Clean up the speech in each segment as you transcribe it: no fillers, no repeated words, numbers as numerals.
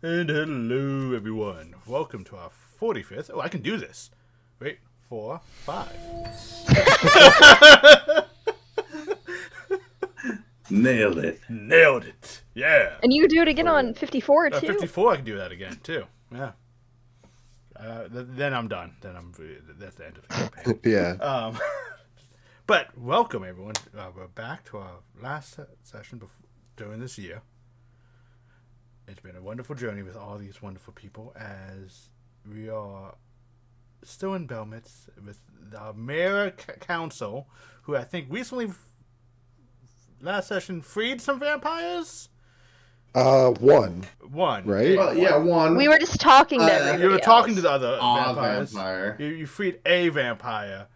And hello, everyone. Welcome to our 45th. Oh, I can do this. Wait, 4, 5. Nailed it. Nailed it. Yeah. And you do it again on 54 too. 54, I can do that again too. Yeah. Then I'm done. That's the end of the campaign. Yeah. But welcome, everyone. We're back to our last session during this year. It's been a wonderful journey with all these wonderful people as we are still in Belmits with the Mayor Council, who I think recently, last session, freed some vampires? One. Right? Well, yeah, one. We were just talking to everybody You were talking to else. the other vampires. Vampire. You freed a vampire.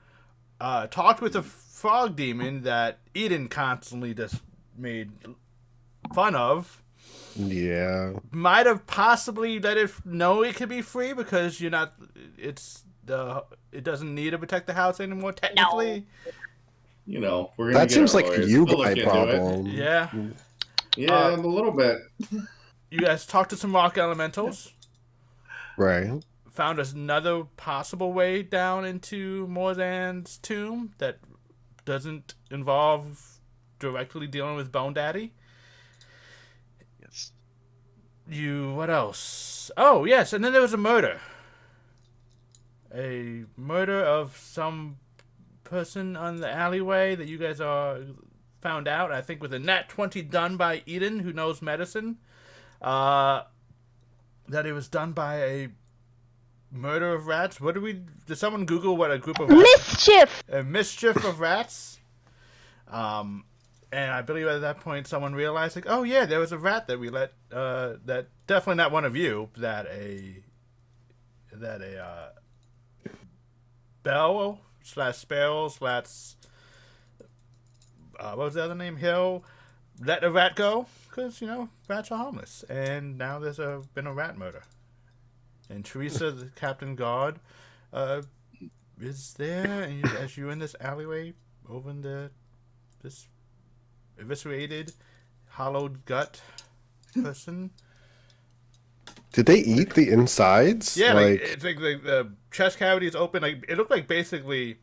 Talked with a frog demon that Eden constantly just made fun of. Yeah. Might have possibly let it know it could be free because you're not. It doesn't need to protect the house anymore. Technically, You know, we're gonna That get seems our like a lawyers you to look guy into problem. yeah. it. Yeah, a little bit. You guys talked to some rock elementals. Right. Found another possible way down into Morzan's tomb that doesn't involve directly dealing with Bone Daddy. Yes. What else? Oh, yes, and then there was a murder. A murder of some person on the alleyway that you guys found out, I think with a nat 20 done by Eden, who knows medicine. That it was done by a murder of rats. Did someone Google what a group of rats? Mischief! A mischief of rats. And I believe at that point someone realized, like, oh yeah, there was a rat that we let. That definitely not one of you. That a bell / sparrow / what was the other name? Hill. Let a rat go because rats are harmless, and now there's been a rat murder. And Teresa, the captain guard, is there, and as you're in this alleyway over in this eviscerated, hollowed gut person. Did they eat the insides? Yeah, like it's like the chest cavity is open. Like it looked like basically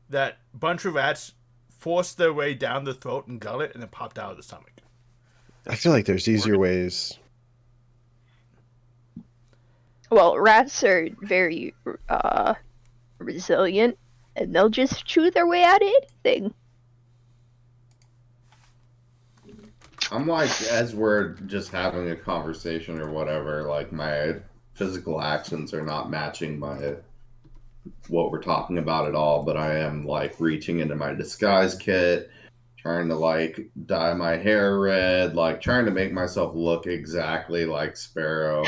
that bunch of rats forced their way down the throat and gullet and then popped out of the stomach. I feel like there's easier ways. Well, rats are very resilient, and they'll just chew their way out of anything. I'm like, as we're just having a conversation or whatever, like my physical actions are not matching what we're talking about at all, but I am like reaching into my disguise kit, trying to like dye my hair red, like trying to make myself look exactly like Sparrow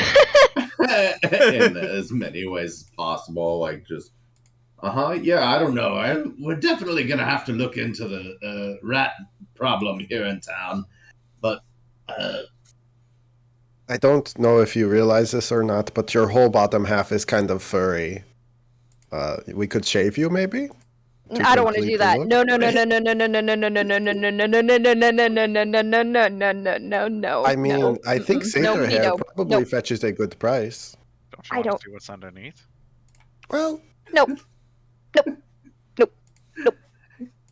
in as many ways as possible. Like just, yeah, I don't know. We're definitely gonna have to look into the rat problem here in town. But I don't know if you realize this or not, but your whole bottom half is kind of furry. We could shave you, maybe? I don't want to do that. look? No. No. I mean, no. I think satyr Nobody hair know. probably Nope. fetches a good price. Don't you I want don't- to see what's underneath? Well, Nope.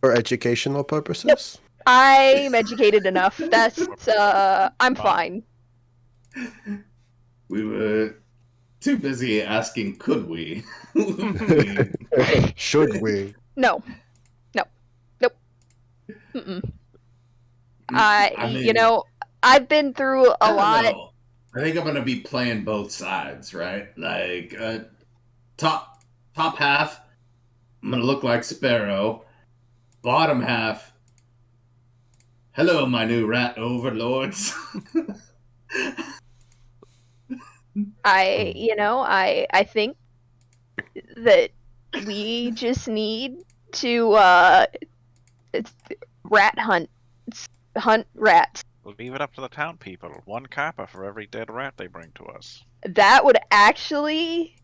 for educational purposes. I'm educated enough. I'm fine. we were too busy asking, could we? Should we? No. Nope. Mm-mm. I mean, I've been through I a don't lot. know. I think I'm gonna be playing both sides, right? Like, top half, I'm gonna look like Sparrow. Bottom half, hello, my new rat overlords. I think that we just need to rat hunt rats. Leave it up to the town people. 1 kappa for every dead rat they bring to us. That would actually,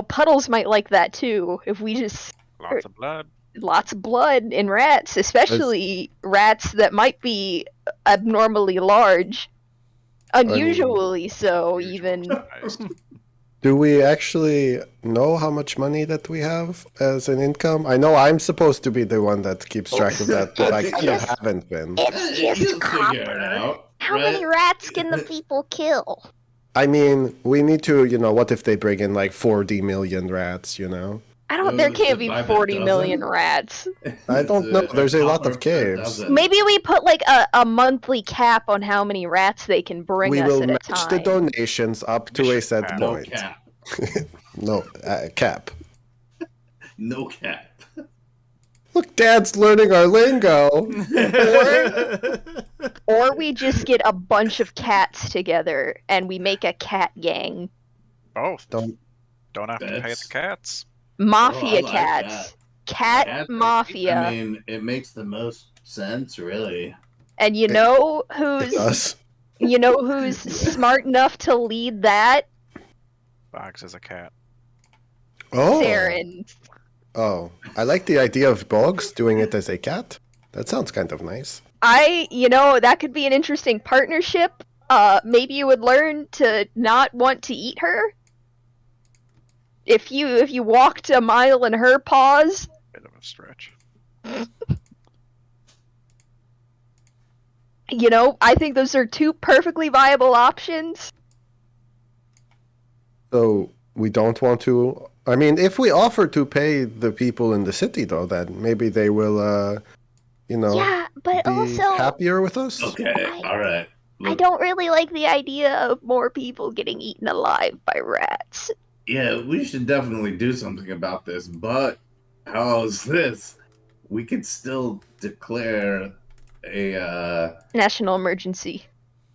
Puddles might like that too. If we just Lots of blood. lots of blood in rats, especially rats that might be abnormally large. Unusually so, Unusual even. sized. Do we actually know how much money that we have as an income? I know I'm supposed to be the one that keeps track of that, but I kind of haven't been. It's You'll just figure it copper. out. How right? many rats can the people kill? I mean, we need to, what if they bring in like 40 million rats, I don't. There Ooh, can't so be by the 40 million dozen? rats. I don't know. There's a lot of copper per caves. dozen. Maybe we put like a monthly cap on how many rats they can bring We us will at a match the time. donations up to a Mission set cap. No point. cap. No, cap. No cap. Look, Dad's learning our lingo. Or we just get a bunch of cats together and we make a cat gang. Both. Don't. Don't have to pay the That's- cats. Mafia Oh, I like cats. Cat Cat- mafia. I mean, it makes the most sense, really. And you know It who's does. smart enough to lead that? Box is a cat. Oh. Saren. Oh, I like the idea of Boggs doing it as a cat. That sounds kind of nice. That could be an interesting partnership. Maybe you would learn to not want to eat her. If you walked a mile in her paws. Bit of a stretch. I think those are two perfectly viable options. So we don't want to. I mean, if we offer to pay the people in the city, though, then maybe they will, Yeah, but be also happier with us. Okay, all right. I Look, don't really like the idea of more people getting eaten alive by rats. yeah, we should definitely do something about this, but how's this? We could still declare a National emergency.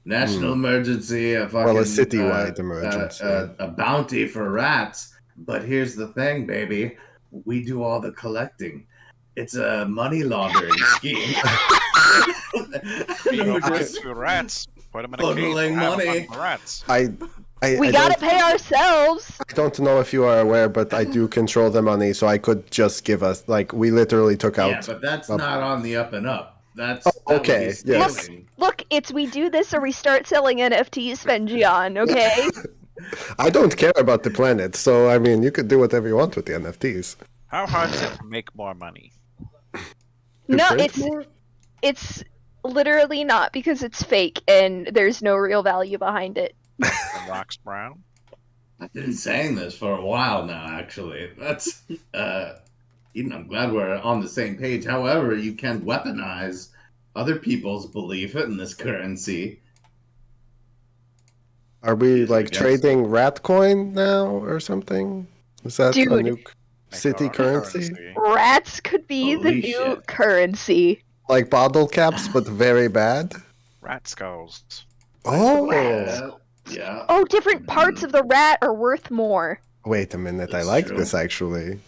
national emergency, a fucking Well, a citywide emergency. a bounty for rats. But here's the thing, baby. We do all the collecting. It's a money laundering scheme. You We're go find just- two rats. Put them in a cage. Funneling Have money. fun with the rats. We I gotta don't, pay ourselves. I don't know if you are aware, but I do control the money, so I could just give us we literally took out. Yeah, but that's up. not on the up and up. That's Oh, that would be okay, yes. stealing. Look, it's we do this or we start selling NFTs, Fenjian, okay? I don't care about the planet, so I mean, you could do whatever you want with the NFTs. How hard is it to make more money? No, print more? it's literally not because it's fake and there's no real value behind it. The rocks brown? I've been saying this for a while now, actually. That's I'm glad we're on the same page. However, you can weaponize other people's belief in this currency. Are we Yes, I guess. trading rat coin now or something? Is that a Dude. new Make city our own currency? Rats could be the Holy new shit. currency. Like bottle caps, but very bad? Rat skulls. Oh! Yeah. Oh, different parts of the rat are worth more. Wait a minute, I That's like true. this actually.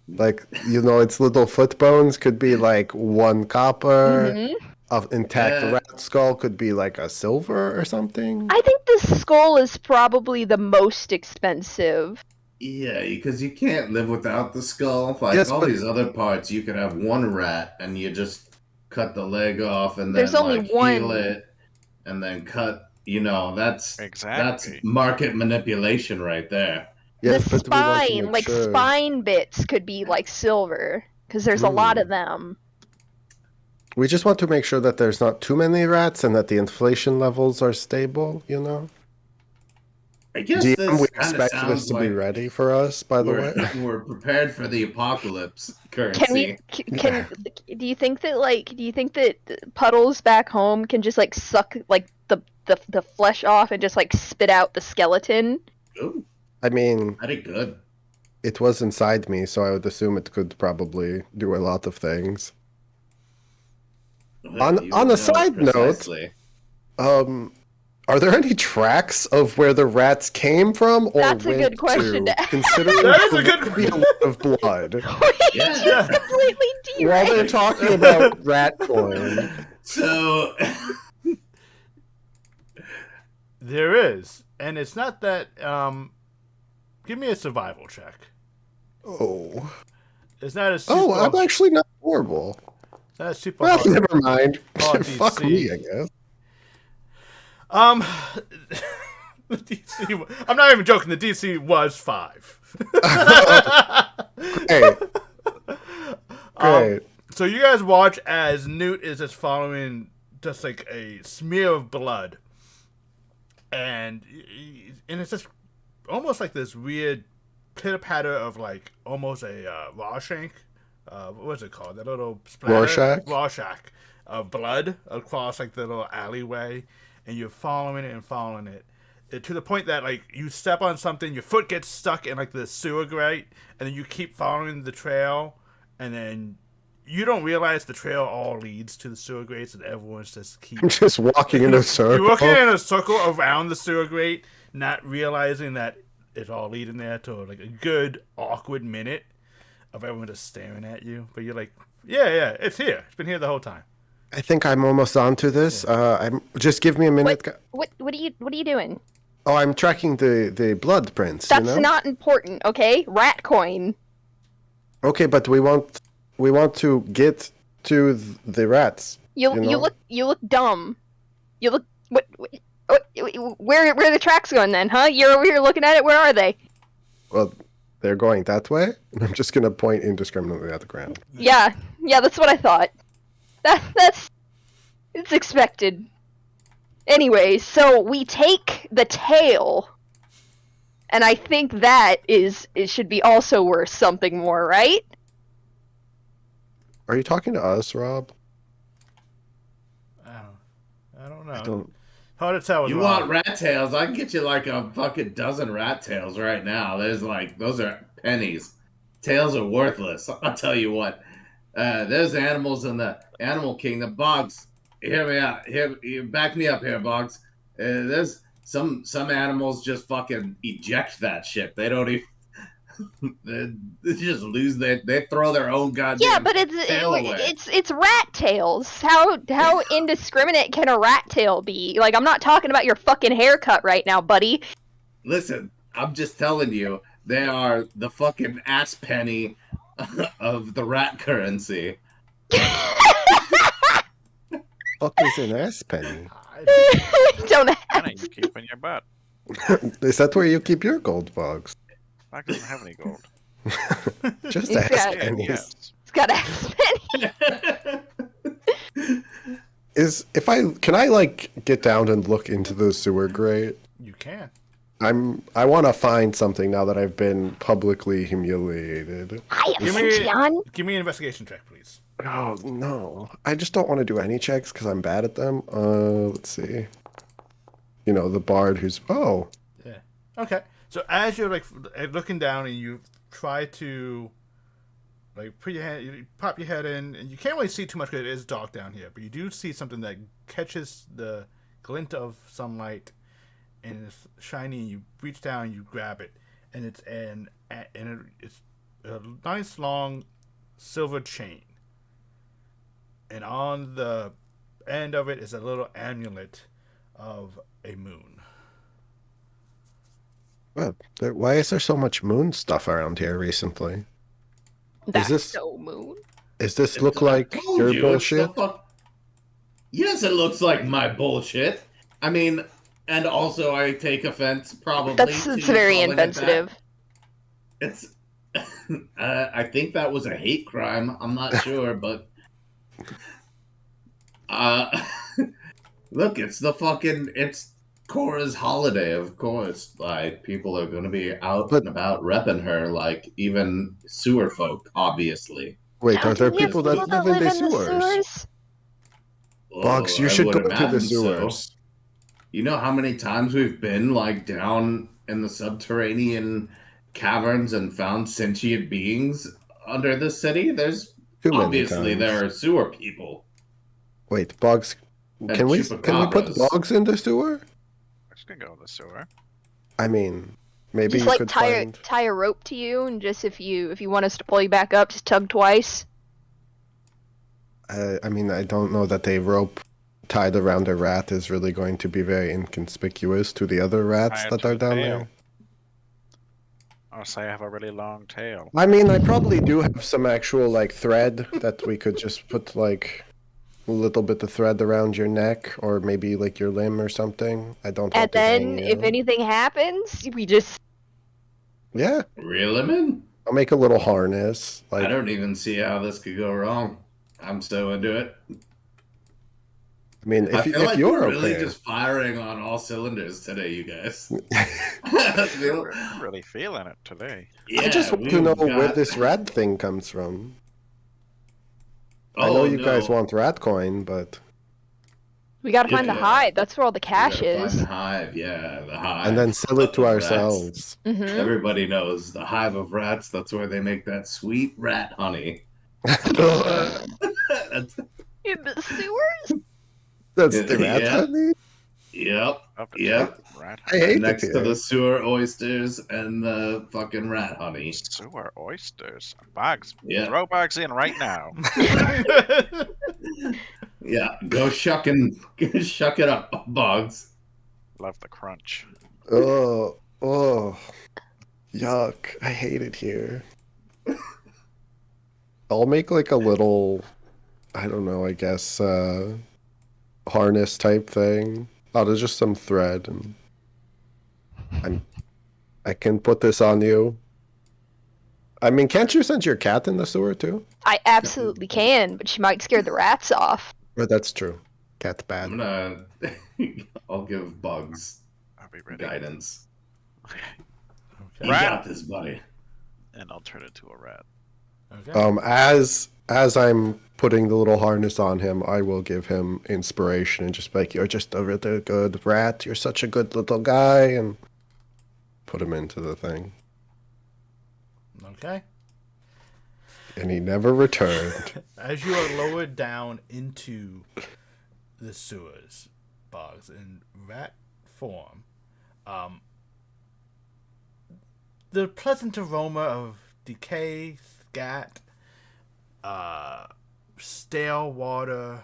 Like, its little foot bones could be like 1 copper. Mhm. Of intact Yeah. rat skull could be like a silver or something. I think the skull is probably the most expensive. Yeah, because you can't live without the skull. Like Yes, all but- these other parts, you could have one rat and you just cut the leg off and then There's only like one. heal it and then cut. That's Exactly. market manipulation right there. Yes, the but we want to spine, make like sure. spine bits, could be like silver because there's a lot of them. We just want to make sure that there's not too many rats and that the inflation levels are stable, I guess DM, this we kind of expect sounds this to like be ready for us, by the way. we're prepared for the apocalypse Can currency. we? Can do you think that Puddles back home can just like suck like the flesh off and just like spit out the skeleton? Ooh, I mean, pretty good. it was inside me, so I would assume it could probably do a lot of things. On You a know side note, precisely. Are there any tracks of where the rats came from, or That's a good went question to? to ask. Considering That is a there good would be a lot of blood. Yeah. Completely While they're derailed. talking about rat coin, So There is, and it's not that. Give me a survival check. oh, It's not a super. I'm actually not horrible. it's not a super Well, hard. never mind. Oh, Fuck DC. me, I guess. The DC. I'm not even joking. The DC was 5. Great. Great. So you guys watch as Newt is just following just like a smear of blood, and it's just almost like this weird pitter patter of like almost a Rorschach. What was it called? That little splatter? Rorschach of blood across like the little alleyway, and you're following it and following it. To the point that like you step on something, your foot gets stuck in like the sewer grate, and then you keep following the trail, and then you don't realize the trail all leads to the sewer grates, and everyone's just walking in a circle. You're walking in a circle around the sewer grate, not realizing that it's all leading there to like a good awkward minute of everyone just staring at you. But you're like, yeah, it's here. It's been here the whole time. I think I'm almost onto this. Just give me a minute. What are you doing? Oh, I'm tracking the blood prints. That's not important, okay? Rat coin. Okay, but we want to get to the rats. You look dumb. You look what where are the tracks going then, huh? You're over here looking at it. Where are they? Well, they're going that way. I'm just gonna point indiscriminately at the ground. Yeah, that's what I thought. It's expected. Anyway, so we take the tail, and I think that it should be also worth something more, right? Are you talking to us, Rob? I don't know. Hard to tell. You want rat tails? I can get you like a fucking dozen rat tails right now. There's like, those are pennies. Tails are worthless. I'll tell you what. There's animals in the animal kingdom. Boggs, hear me out. Back me up here, Boggs. There's some animals just fucking eject that shit. They don't even. They just lose they throw their own goddamn. Yeah, but it's rat tails. How indiscriminate can a rat tail be? Like, I'm not talking about your fucking haircut right now, buddy. Listen, I'm just telling you, they are the fucking ass penny of the rat currency. What is an ass penny? Don't ask. Penny you keep in your butt. Is that where you keep your gold, Bugs? Mike doesn't have any gold. Just He's ass got- pennies. Yes. It's got ass penny. Can I like get down and look into the sewer grate? You can. I want to find something now that I've been publicly humiliated. I am Give me- Sentient. Give me an investigation check, please. Oh no, I just don't want to do any checks because I'm bad at them. Let's see. You know, the bard who's Yeah. Okay. So as you're like looking down and you try to like you pop your head in, and you can't really see too much because it is dark down here, but you do see something that catches the glint of sunlight, and it's shiny. And you reach down, and you grab it, and it's it's a nice long silver chain, and on the end of it is a little amulet of a moon. Well, why is there so much moon stuff around here recently? That's this- no moon. Does this look like I told your you, it's bullshit? Yes, it looks like my bullshit. I mean, and also I take offense probably. It's to very calling it that. insensitive. It's. I think that was a hate crime. I'm not sure, but. Look, it's Cora's holiday, of course. Like, people are going to be out and about repping her, like, even sewer folk, obviously. Wait, are there You have people that live in the sewers? Bugs, you I should would go to the imagine so. sewers. You know how many times we've been, like, down in the subterranean caverns and found sentient beings under the city? There's Too many obviously times. there are sewer people. Wait, Bugs, And can we put chupacabras. Bugs in the sewer? We're just gonna go in the sewer. I mean, maybe Just you like could tie a rope to you, and just if you want us to pull you back up, just tug twice. I mean, I don't know that a rope tied around a rat is really going to be very inconspicuous to the other rats Tie it that to are the down tail. there. I'll say I have a really long tail. I mean, I probably do have some actual like thread that we could just put like little bit of thread around your neck or maybe like your limb or something. I don't And want to hang then, you. if anything happens, we just. Yeah, Reel him in? I'll make a little harness. I Like, don't even see how this could go wrong. I'm so into it. I mean, I if feel like you're we're really okay. just firing on all cylinders today, you guys. I feel- I'm really feeling it today. yeah, I just want to know we've where got- this rat thing comes from. I Oh, know you guys no. want rat coin, but We gotta find the Yeah. hive. That's where all the We cash gotta find is. the hive, yeah, the hive. and then sell it to of rats. ourselves. Mm-hmm. Everybody knows the hive of rats. That's where they make that sweet rat honey. That's, In the sewers? That's the rat Yeah. honey? yep. Up to Yep. rat I hate Next it to here. the sewer oysters and the fucking rat honey. sewer oysters. Bags. Yeah. Throw bags in right now. Yeah. Go shuck it up, Bugs. Love the crunch. Oh, yuck. I hate it here. I'll make like a little, I don't know, I guess, harness type thing out of just some thread. And I can put this on you. I mean, can't you send your cat in the sewer too? I absolutely can, but she might scare the rats off. But that's true. Cat's bad. I'm gonna. I'll give Bugs I'll be ready. guidance. Okay. You got this, buddy. And I'll turn into a rat. Okay. As I'm putting the little harness on him, I will give him inspiration and just be like, "You're just a really good rat. You're such a good little guy," and put him into the thing. Okay. And he never returned. As you are lowered down into the sewers, Bugs, in rat form, the pleasant aroma of decay, scat, stale water,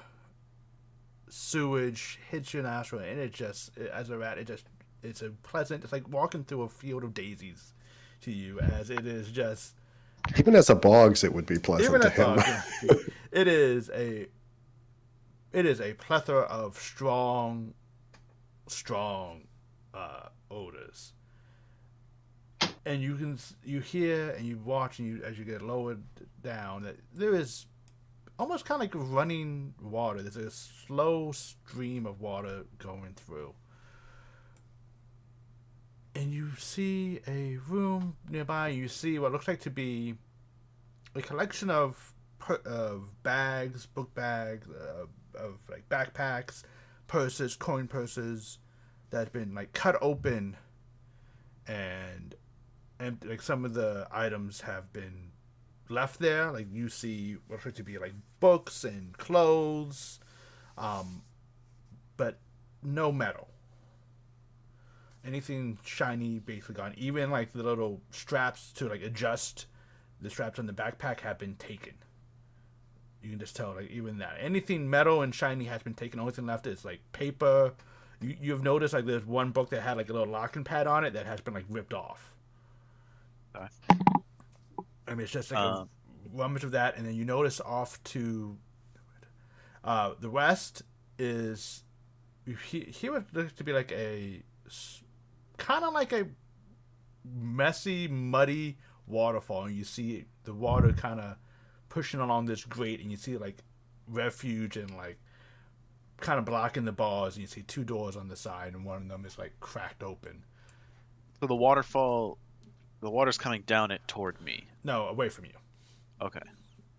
sewage hits your nostril, and it just, as a rat, it's a pleasant. It's like walking through a field of daisies to you, as it is just. Even as a Boggs, it would be pleasant Even to a him. thought, it is a plethora of strong odors, and you hear and you watch and as you get lowered down that there is almost kind of like running water. There's a slow stream of water going through. And you see a room nearby. You see what looks like to be a collection of bags, book bags, of like backpacks, purses, coin purses that have been like cut open, and like some of the items have been left there. Like you see what looks like to be like books and clothes, but no metal. Anything shiny basically gone. Even like the little straps to like adjust the straps on the backpack have been taken. You can just tell like even that. Anything metal and shiny has been taken. The only thing left is like paper. You've noticed like there's one book that had like a little locking pad on it that has been like ripped off. Nice. I mean it's just like a rummage of that, and then you notice off to the west is here would look to be like a kind of like a messy, muddy waterfall, and you see the water kind of pushing along this grate, and you see like refuge and like kind of blocking the bars, and you see two doors on the side, and one of them is like cracked open. So the water's coming down it toward me. No, away from you. Okay.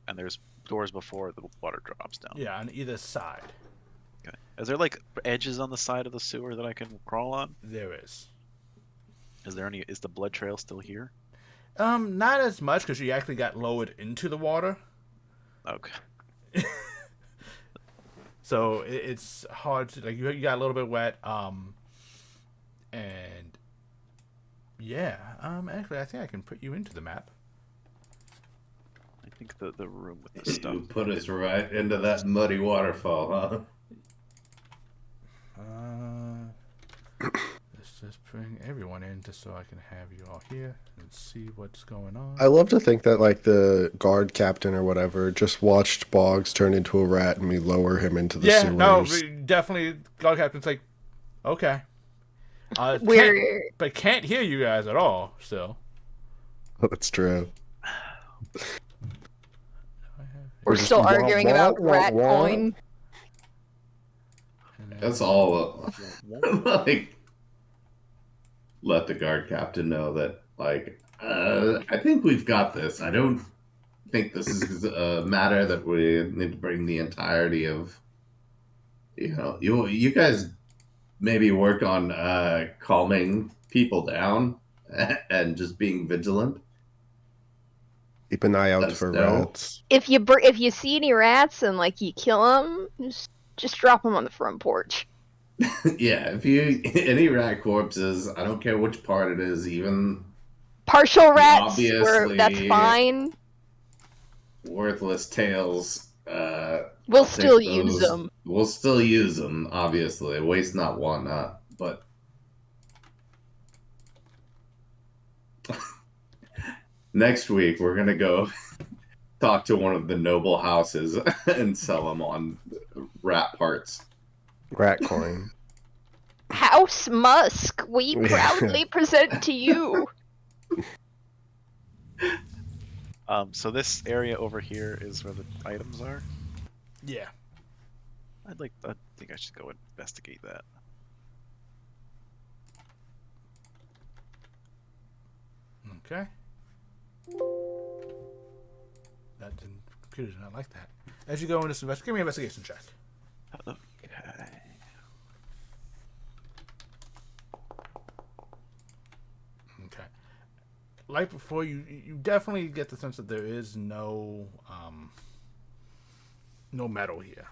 And there's doors before the water drops down. Yeah, on either side. Okay. Is there like edges on the side of the sewer that I can crawl on? There is. Is the blood trail still here? Not as much because you actually got lowered into the water. Okay. So it's hard to like you got a little bit wet. And yeah. Actually, I think I can put you into the map. I think the room with the stuff. You put us right into that muddy waterfall, huh? This just bring everyone in just so I can have you all here and see what's going on. I love to think that like the guard captain or whatever just watched Boggs turn into a rat and we lower him into the sewers. No, definitely. Guard captain's like, okay. Can't hear you guys at all. Still, That's true. We're still arguing about rat coin. That's all. Like, let the guard captain know that, like, I think we've got this. I don't think this is a matter that we need to bring the entirety of. You guys maybe work on calming people down and just being vigilant. Keep an eye out for rats. If you see any rats and like you kill them, just drop them on the front porch. Yeah, if you any rat corpses, I don't care which part it is, even partial rats, that's fine. Worthless tails. We'll still use them. We'll still use them, obviously. Waste not, want not. But next week we're gonna go talk to one of the noble houses and sell them on rat parts. Rat coin. House Musk, we proudly present to you. So this area over here is where the items are? Yeah. I think I should go investigate that. Okay. That computer did not like that. As you go into this give me an investigation check. Okay. Okay. Like before, you definitely get the sense that there is no metal here.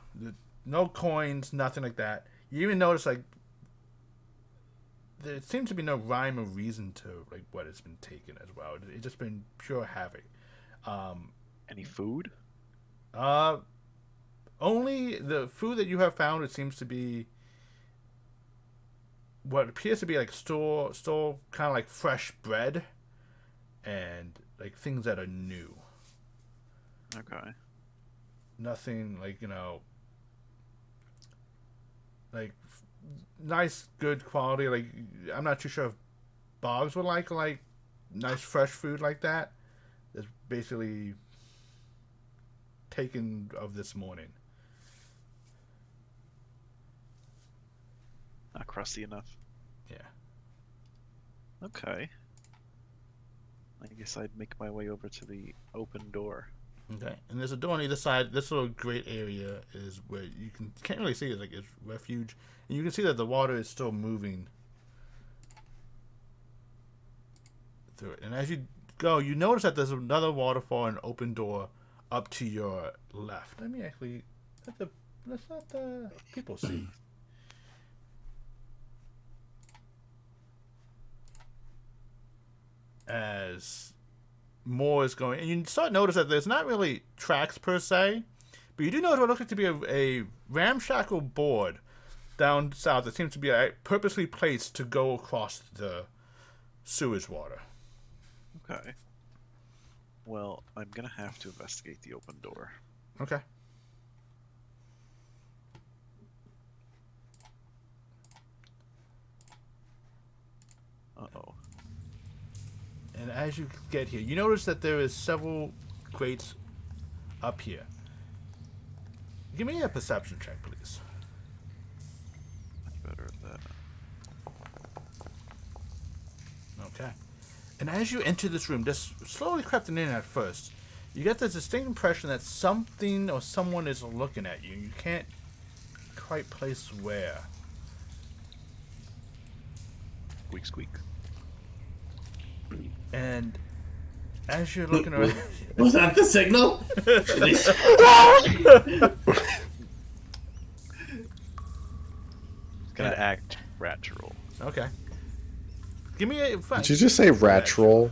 No coins, nothing like that. You even notice like there seems to be no rhyme or reason to like what has been taken as well. It's just been pure havoc. Any food? Only the food that you have found. It seems to be what appears to be like store kind of like fresh bread and like things that are new. Okay. Nothing like like nice, good quality. Like I'm not too sure if Boggs would like nice fresh food like that. It's basically taken of this morning. Not crusty enough. Yeah. Okay. I guess I'd make my way over to the open door. Okay, and there's a door on either side. This little great area is where you can't really see it, like it's refuge, and you can see that the water is still moving through it. And as you go, you notice that there's another waterfall and open door up to your left. Let me actually let's let the people see. As more is going, and you start to notice that there's not really tracks per se, but you do notice what looks like to be a ramshackle board down south that seems to be purposely placed to go across the sewage water. Okay. Well, I'm gonna have to investigate the open door. Okay. Uh-oh. And as you get here, you notice that there is several crates up here. Give me a perception check, please. Much better at that. Okay. And as you enter this room, just slowly creeping in at first, you get the distinct impression that something or someone is looking at you. You can't quite place where. Squeak, squeak. And as you're looking around... Was that the signal? Gonna act rat roll. Okay. Give me a... Did you just say rat roll?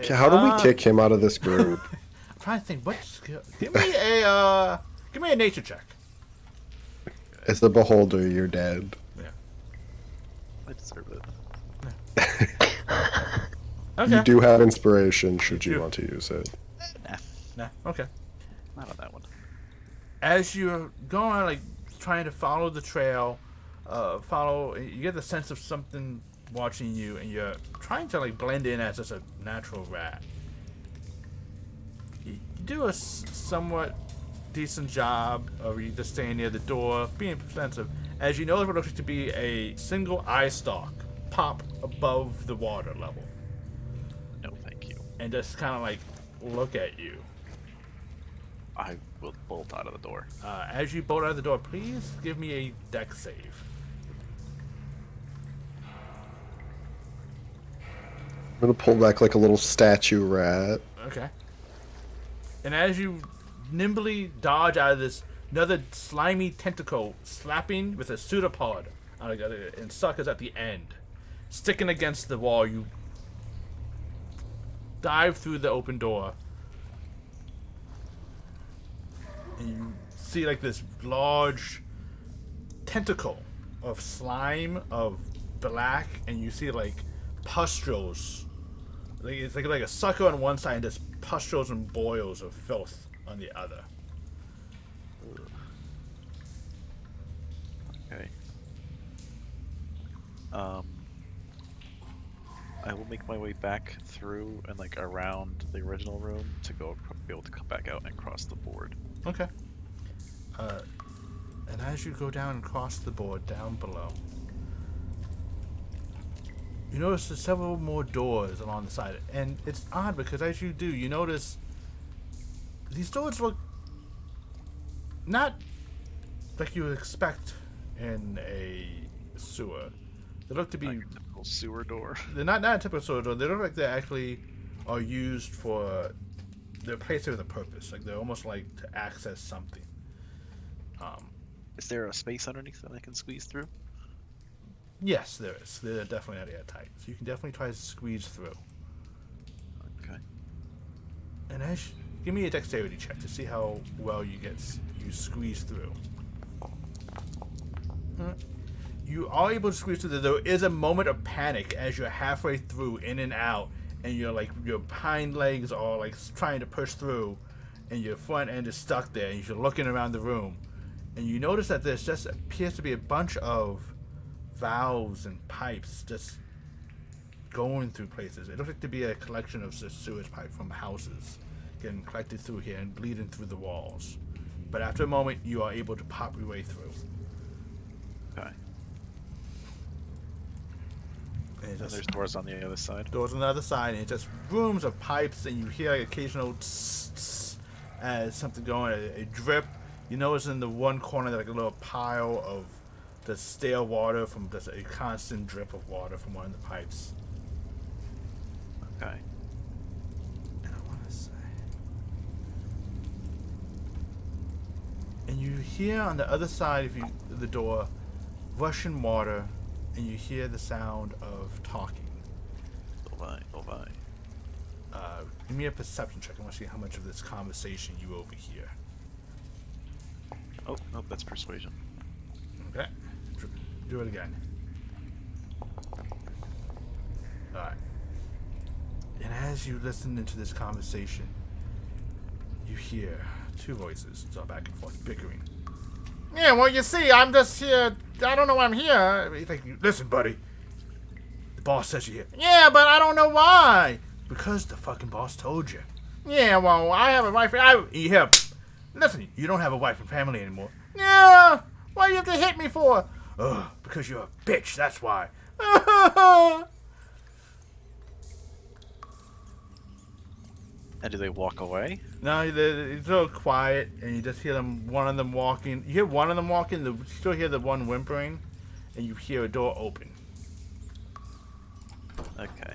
How do we kick him out of this group? I'm trying to think. What skill? Give me a nature check. As the beholder, you're dead. Yeah. I deserve it. Okay. You do have inspiration should you You- want to use it. Nah, okay. Not on that one. As you're going, like, trying to follow the trail, you get the sense of something watching you, and you're trying to, like, blend in as just a natural rat. You do a somewhat decent job of you just staying near the door, being defensive, as you know what looks to be a single eye stalk pop above the water level, No, thank you. and just kind of, like, look at you. I will bolt out of the door. As you bolt out of the door, please give me a dex save. I'm gonna pull back like a little statue rat. Okay. And as you nimbly dodge out of this, another slimy tentacle slapping with a pseudopod and suckers at the end, sticking against the wall, you dive through the open door. And you see like this large tentacle of slime of black, and you see like pustules. Like it's like a sucker on one side and just pustules and boils of filth on the other. Okay. I will make my way back through and like around the original room to be able to come back out and cross the board. Okay. And as you go down and cross the board down below, you notice there's several more doors along the side. And it's odd because as you do, you notice these doors look not like you would expect in a sewer. They look to be... Like a typical sewer door. They're not a typical sewer door. They look like they actually are used for... They're placed there with a purpose. Like they're almost like to access something. Is there a space underneath that I can squeeze through? Yes, there is. They're definitely not airtight. So you can definitely try to squeeze through. Okay. And as give me a dexterity check to see how well you squeeze through. You are able to squeeze through. There is a moment of panic as you're halfway through, in and out, and you're like your hind legs are like trying to push through, and your front end is stuck there. And you're looking around the room, and you notice that there's just appears to be a bunch of valves and pipes just going through places. It looks like to be a collection of sewage pipe from houses getting collected through here and bleeding through the walls. But after a moment, you are able to pop your way through. Okay. And And there's doors on the other side. doors on the other side, and it's just rooms of pipes, and you hear like occasional tss, tss, as something going, a drip. You notice in the one corner there's like a little pile of the stale water from just a constant drip of water from one of the pipes. Okay. And I want to say, and you hear on the other side of the door, rushing water, and you hear the sound of talking. Oh my, oh my. Give me a perception check. I want to see how much of this conversation you overhear. Oh, no, that's persuasion. Okay. Do it again. Alright. And as you listen into this conversation, you hear two voices back and forth bickering. Yeah, well, you see, I'm just here. I don't know why I'm here. He's like, listen, buddy. The boss says you're here. Yeah, but I don't know why. Because the fucking boss told you. Yeah, well, I have a wife. You hear, listen, you don't have a wife and family anymore. Yeah, why do you have to hit me for? Ugh, because you're a bitch, that's why. And do they walk away? No, it's a little quiet, and you just hear one of them walking. You hear one of them walking, you still hear the one whimpering, and you hear a door open. Okay.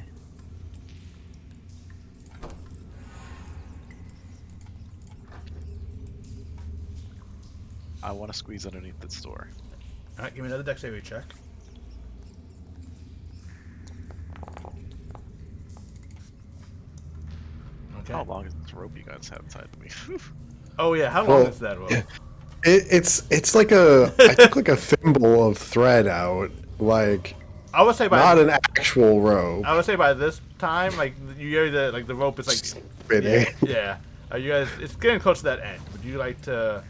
I want to squeeze underneath this door. Alright, give me another dexterity check. Okay. How long is this rope you guys have tied to me? Oh yeah, how long Well, is that rope? yeah. It's like I took like a thimble of thread out, like I would say by Not an actual rope. I would say by this time, like you hear the rope is like Spinning. yeah. You guys, it's getting close to that end. Would you like to?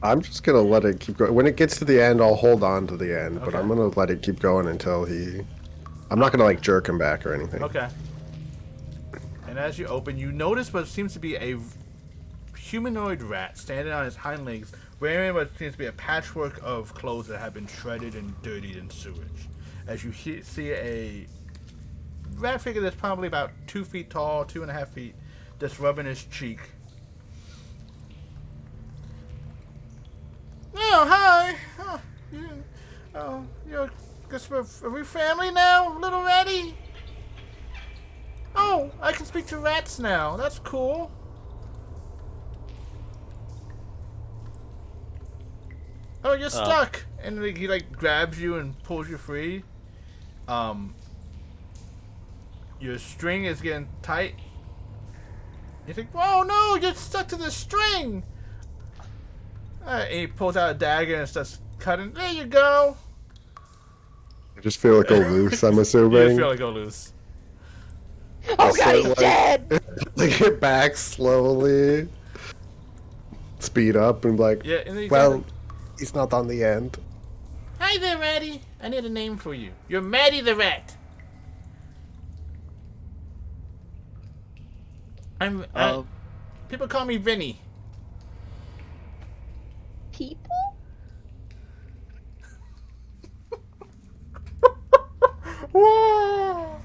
I'm just gonna let it keep going. When it gets to the end, I'll hold on to the end, but Okay. I'm gonna let it keep going until he. I'm not gonna like jerk him back or anything. Okay. And as you open, you notice what seems to be a humanoid rat standing on his hind legs, wearing what seems to be a patchwork of clothes that have been shredded and dirtied in sewage. As you see a rat figure that's probably about 2 feet tall, 2.5 feet, that's rubbing his cheek. Oh, hi. Are we family now, little ratty? Oh, I can speak to rats now. That's cool. Oh, you're stuck. And he like grabs you and pulls you free. Your string is getting tight. You think, oh no, you're stuck to the string. And he pulls out a dagger and starts cutting. There you go. I just feel like go loose. I'm You assuming. feel like go loose. Oh god, he's dead! Like get back slowly. Speed up and like. Yeah, and then you Well, he's not on the end. hi there, Ratty. I need a name for you. You're Maddie the Rat. People call me Vinny. People? Whoa!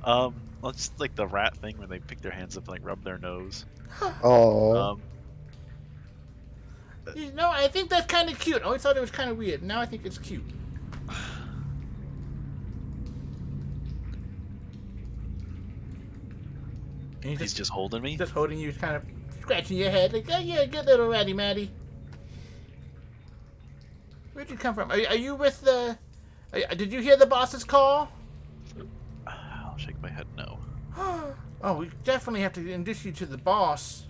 Well, it's like the rat thing where they pick their hands up and like rub their nose. Oh. You know, I think that's kind of cute. I always thought it was kind of weird. Now I think it's cute. And He's just holding me. just holding you, kind of scratching your head, like, oh yeah, good little ratty Maddie. Where'd you come from? Are you with the? Did you hear the boss's call? I'll shake my head no. Oh, we definitely have to introduce you to the boss.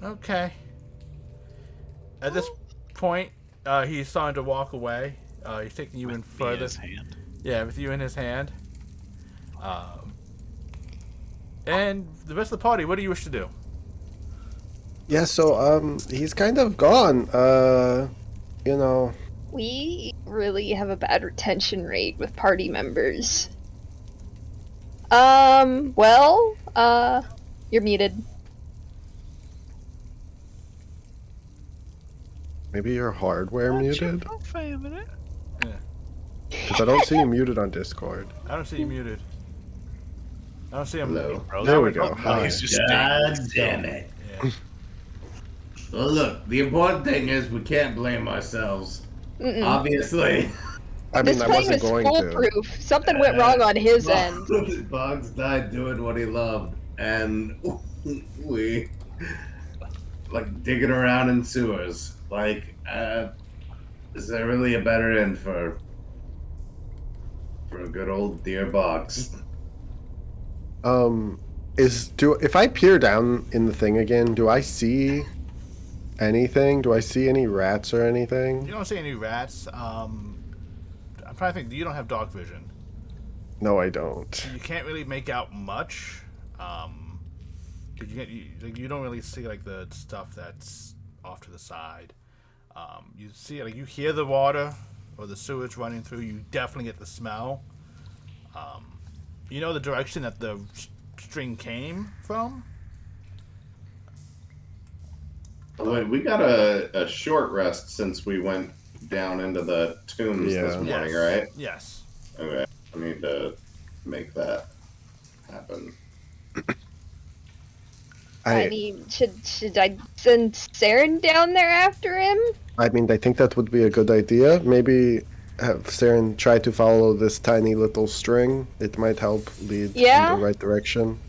Okay. At this point, he's starting to walk away. He's taking you in Me in further. his hand. Yeah, with you in his hand. And the rest of the party, what do you wish to do? Yeah. So he's kind of gone. You know. We really have a bad retention rate with party members. Well, you're muted. Maybe your hardware muted? Family. Because I don't see you muted on Discord. I don't see you muted. I don't see him. Hello. There we go. No, Hi. he's just God staying. damn it. Yeah. Well, look, the important thing is we can't blame ourselves. Mm-mm. Obviously. I This mean, I plane wasn't is going to. foolproof. Something went wrong on his end. Boggs died doing what he loved, and we like digging around in sewers. Like, is there really a better end for a good old dear Boggs? If I peer down in the thing again, do I see anything? Do I see any rats or You anything? don't see any rats. I'm trying to think. You don't have dog vision. No, I don't. You can't really make out much. 'Cause you don't really see like the stuff that's off to the side. You see, like you hear the water or the sewage running through. You definitely get the smell. You know the direction that the string came from. Wait, we got a short rest since we went down into the tombs this Yeah. morning, Yes. right? Yes. Okay, I need to make that happen. I mean, should I send Saren down there after him? I think that would be a good idea. Maybe have Saren try to follow this tiny little string. It might help lead Yeah. in the right direction.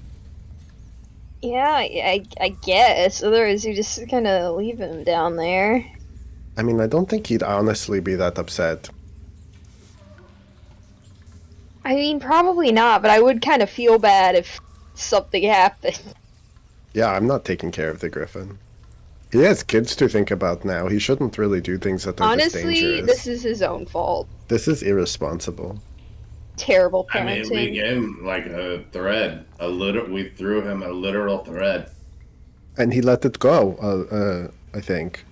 Yeah, I guess. Otherwise, you just kind of leave him down there. I mean, I don't think he'd honestly be that upset. I mean, probably not, but I would kind of feel bad if something happened. Yeah, I'm not taking care of the griffin. He has kids to think about now. He shouldn't really do things that are just Honestly, dangerous. this is his own fault. This is irresponsible. Terrible I mean, we parenting. gave him like a thread. We threw him a literal thread. And he let it go, I think.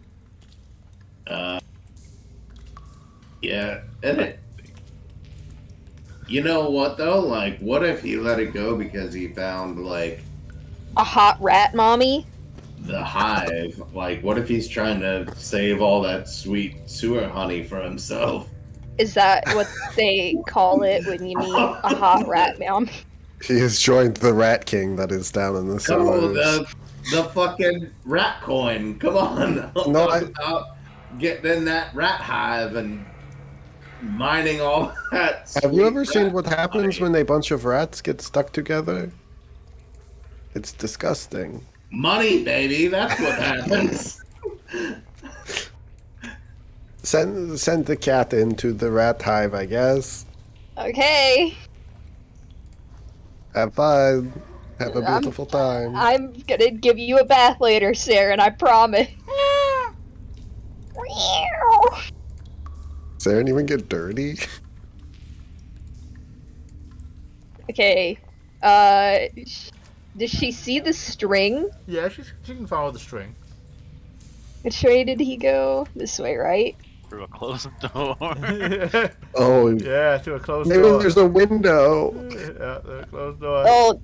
Yeah, and you know what though? Like, what if he let it go because he found like A hot rat mommy? the hive? Like, what if he's trying to save all that sweet sewer honey for himself? Is that what they call it when you meet a hot rat mommy? He has joined the Rat King that is down in the Come on, sewers. the fucking rat coin. Come on. No, About getting in that rat hive and mining all that. Have you sweet ever seen rat what happens honey. when a bunch of rats get stuck together? It's disgusting. Money, baby. That's what happens. Send the cat into the rat hive, I guess. Okay. Have fun. Have a I'm- beautiful time. I'm gonna give you a bath later, Saren, I promise. Does Aaron even get dirty? Okay. Does she see the string? Yeah, she can follow the string. Which way did he go? This way, right? Through a closed door. Oh, Yeah, through a closed maybe door. there's a window. Yeah, through a closed door. Oh.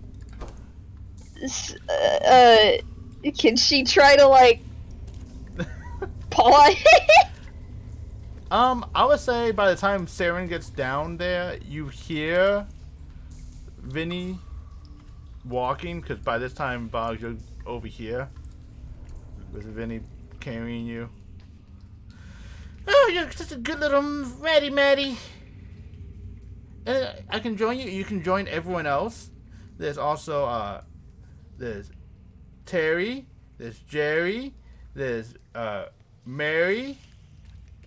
Can she try to, like, paw it? I would say by the time Saren gets down there, you hear Vinny walking, because by this time, Boggs, you're over here with Vinny carrying you. Oh, you're such a good little Maddie. I can join you. You can join everyone else. There's also, there's Terry, there's Jerry, there's, Mary,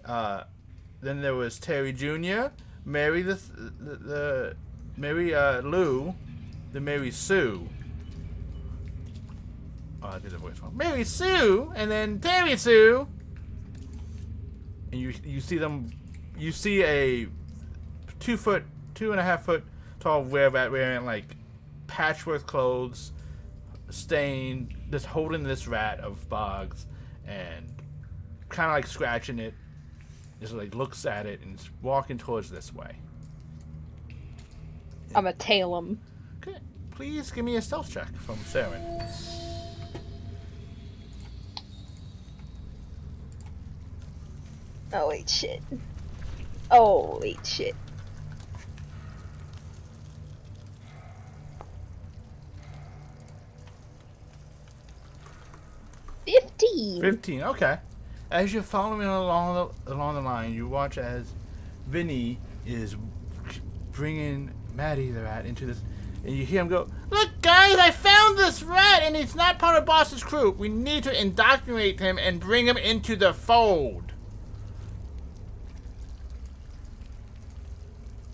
then there was Terry Jr., Mary the Mary Lou, then Mary Sue. Oh, I did the voice wrong. Mary Sue, and then Terry Sue. And you see them. You see a 2.5 foot tall rat wearing like patchwork clothes, stained, just holding this rat of Boggs, and kind of like scratching it. Just like looks at it and is walking towards this way. I'ma tail him. Okay, please give me a stealth check from Saren. Oh, wait, shit. Oh, wait, shit. $15. 15. Okay. As you're following along the line, you watch as Vinny is bringing Maddie the rat into this, and you hear him go, "Look, guys, I found this rat, and he's not part of Boss's crew. We need to indoctrinate him and bring him into the fold."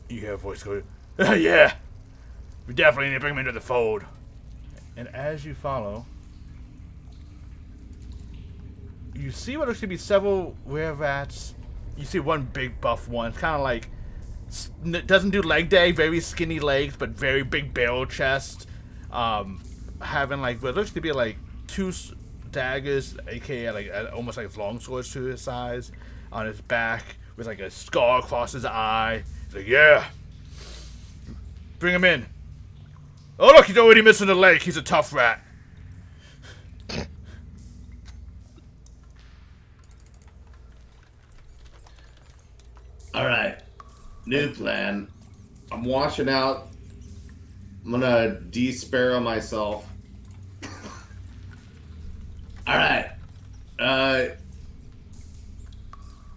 You hear a voice go, "Yeah, we definitely need to bring him into the fold." And as you follow, you see what looks to be several were-rats. You see one big buff one, kind of like, doesn't do leg day, very skinny legs, but very big barrel chest. Having like what looks to be like two daggers, aka like almost like long swords to his size, on his back with like a scar across his eye. He's like, "Yeah, bring him in." Oh look, he's already missing a leg. He's a tough rat. All right, new plan. I'm washing out. I'm gonna de-sparrow myself. All right.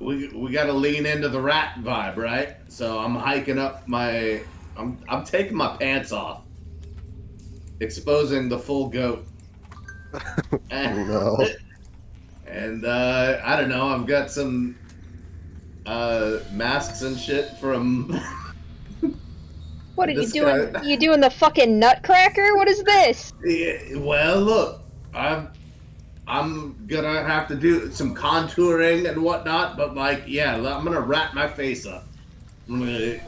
We gotta lean into the rat vibe, right? So I'm hiking up my. I'm taking my pants off, exposing the full goat. And, No. and I don't know. I've got some masks and shit from. What are you This doing? guy- You doing the fucking nutcracker? What is this? Yeah, well, look, I'm gonna have to do some contouring and whatnot, but like, yeah, I'm gonna rat my face up. I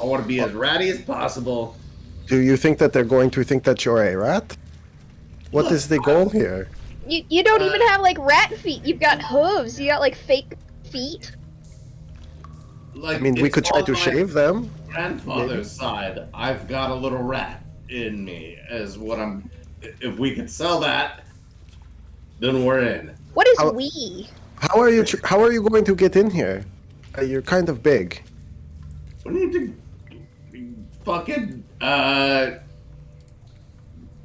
want to be as ratty as possible. Do you think that they're going to think that you're a rat? What Look, is the goal here? You don't even have like rat feet. You've got hooves. You got like fake feet. Like, I mean, we it's could try on to my shave them. grandfather's side. I've got a little rat in me, as what I'm. If we could sell that, then we're in. What is How- we? How are you going to get in here? You're kind of big. We need to fucking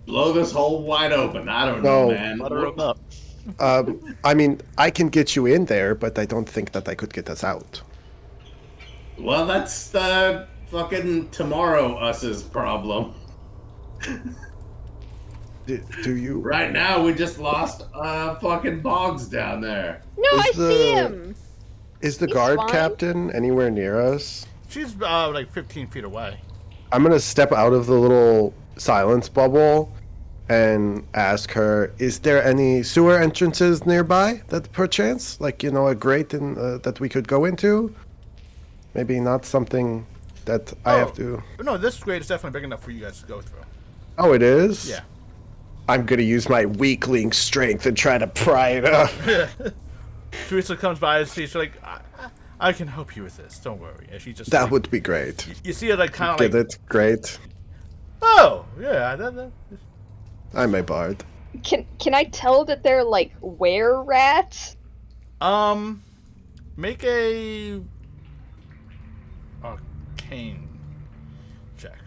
blow this hole wide open. I don't know, No. man. Butter him up. I mean, I can get you in there, but I don't think that I could get us out. Well, that's the fucking tomorrow us's problem. Do you? Right now, we just lost fucking Boggs down there. No, Is I see the- him. Is the He's guard fine. captain anywhere near us? She's like 15 feet away. I'm gonna step out of the little silence bubble and ask her, is there any sewer entrances nearby that perchance, like, a grate that we could go into? Maybe not something that I have to... No, this grade is definitely big enough for you guys to go through. Oh, it is? Yeah. I'm gonna use my weakling strength and try to pry it up. Teresa comes by and she's like, I can help you with this. Don't worry. And she just That like, would be great. you see her like kind of Get like, it? Great. oh yeah, that. I'm a bard. Can I tell that they're like were rats? Make a arcane check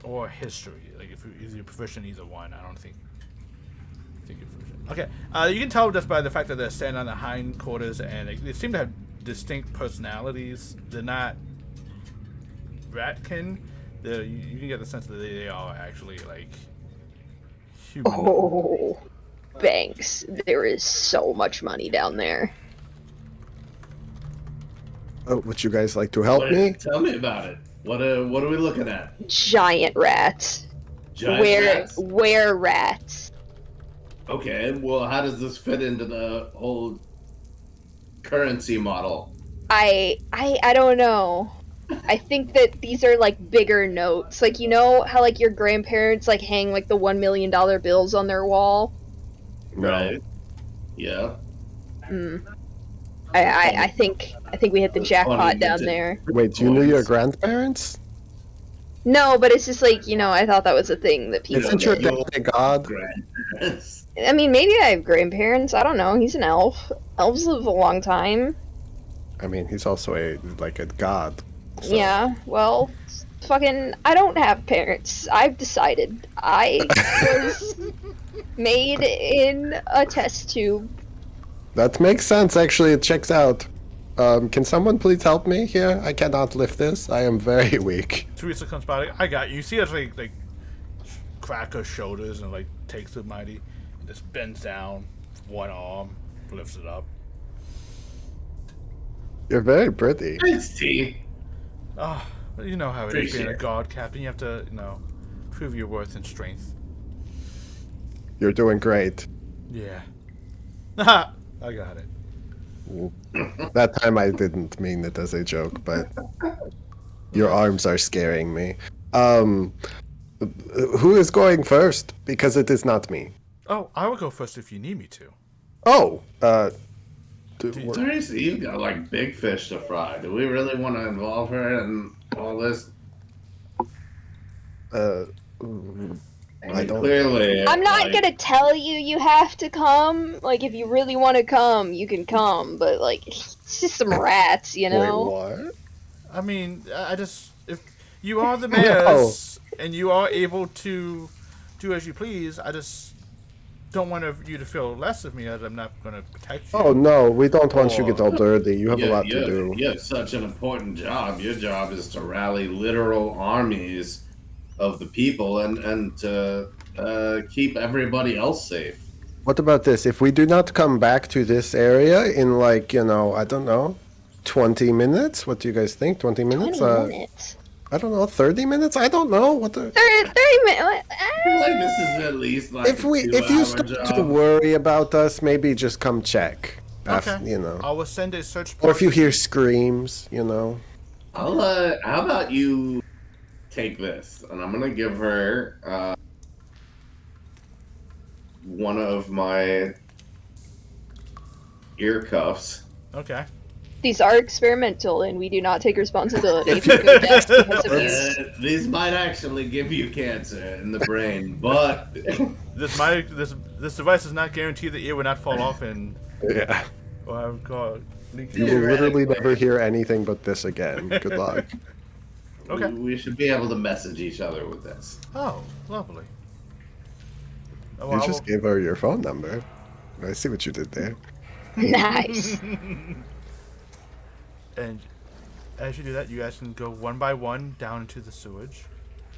or history. Like if you're proficient in either one, I don't think you're proficient. Okay, you can tell just by the fact that they're standing on their hindquarters and they seem to have distinct personalities. They're not ratkin. You can get the sense that they are actually like human. Oh, Banks. There is so much money down there. Oh, would you guys like to help me? Tell me about it. What are we looking at? Giant rats. Giant rats? Were rats. Okay, well, how does this fit into the whole currency model? I don't know. I think that these are like bigger notes. Like, you know how like your grandparents like hang like the $1 million bills on their wall? No. Right. Yeah. I think we hit the That's jackpot funny, down that's it. there. Wait, you knew your grandparents? No, but it's just like, I thought that was a thing that people Isn't your did. dad a god? Grandparents. I mean, maybe I have grandparents. I don't know. He's an elf. Elves live a long time. I mean, he's also a god. So. Yeah, well, fucking, I don't have parents. I've decided. I was made in a test tube. That makes sense, actually. It checks out. Can someone please help me here? I cannot lift this. I am very weak. Teresa comes by. Like, I got you. You see her like crack her shoulders and like takes the mighty, and just bends down, one arm, lifts it up. You're very pretty. Thanks, T. Oh, you know how it is being a Appreciate it. guard captain. You have to, prove your worth and strength. You're doing great. Yeah. Haha, I got it. That time I didn't mean it as a joke, but your arms are scaring me. Who is going first? Because it is not me. Oh, I will go first if you need me to. Oh, Teresa, you've got like big fish to fry. Do we really want to involve her in all this? I don't. Clearly, I'm not like, gonna tell you have to come. Like, if you really want to come, you can come. But, like, it's just some rats, Wait, what? I mean, I just if you are the mayors and you are able to do as you please, I just don't want you to feel less of me as I'm not going to protect you. Oh no, we don't want you to get all dirty. You have a lot to do. You have such an important job. Your job is to rally literal armies of the people and to keep everybody else safe. What about this? If we do not come back to this area in I don't know, 20 minutes? What do you guys think? 20 minutes? 20 minutes. I don't know, 30 minutes? I don't know what the. 30 minutes. I feel like this is at least like If a you 2-hour start to job. worry about us, maybe just come check. Okay. You know. I will send a search Or if you party. hear screams, you know. How about you take this, and I'm gonna give her one of my ear cuffs. Okay. These are experimental, and we do not take responsibility if you go deaf because of these. These might actually give you cancer in the brain, but This device does not guarantee the ear will not fall off and Yeah. You will literally never hear anything but this again. Good luck. Okay. we should be able to message each other with this. Oh, lovely. Oh, You just gave her your phone number. I see what you did there. Nice. And as you do that, you guys can go one by one down into the sewage.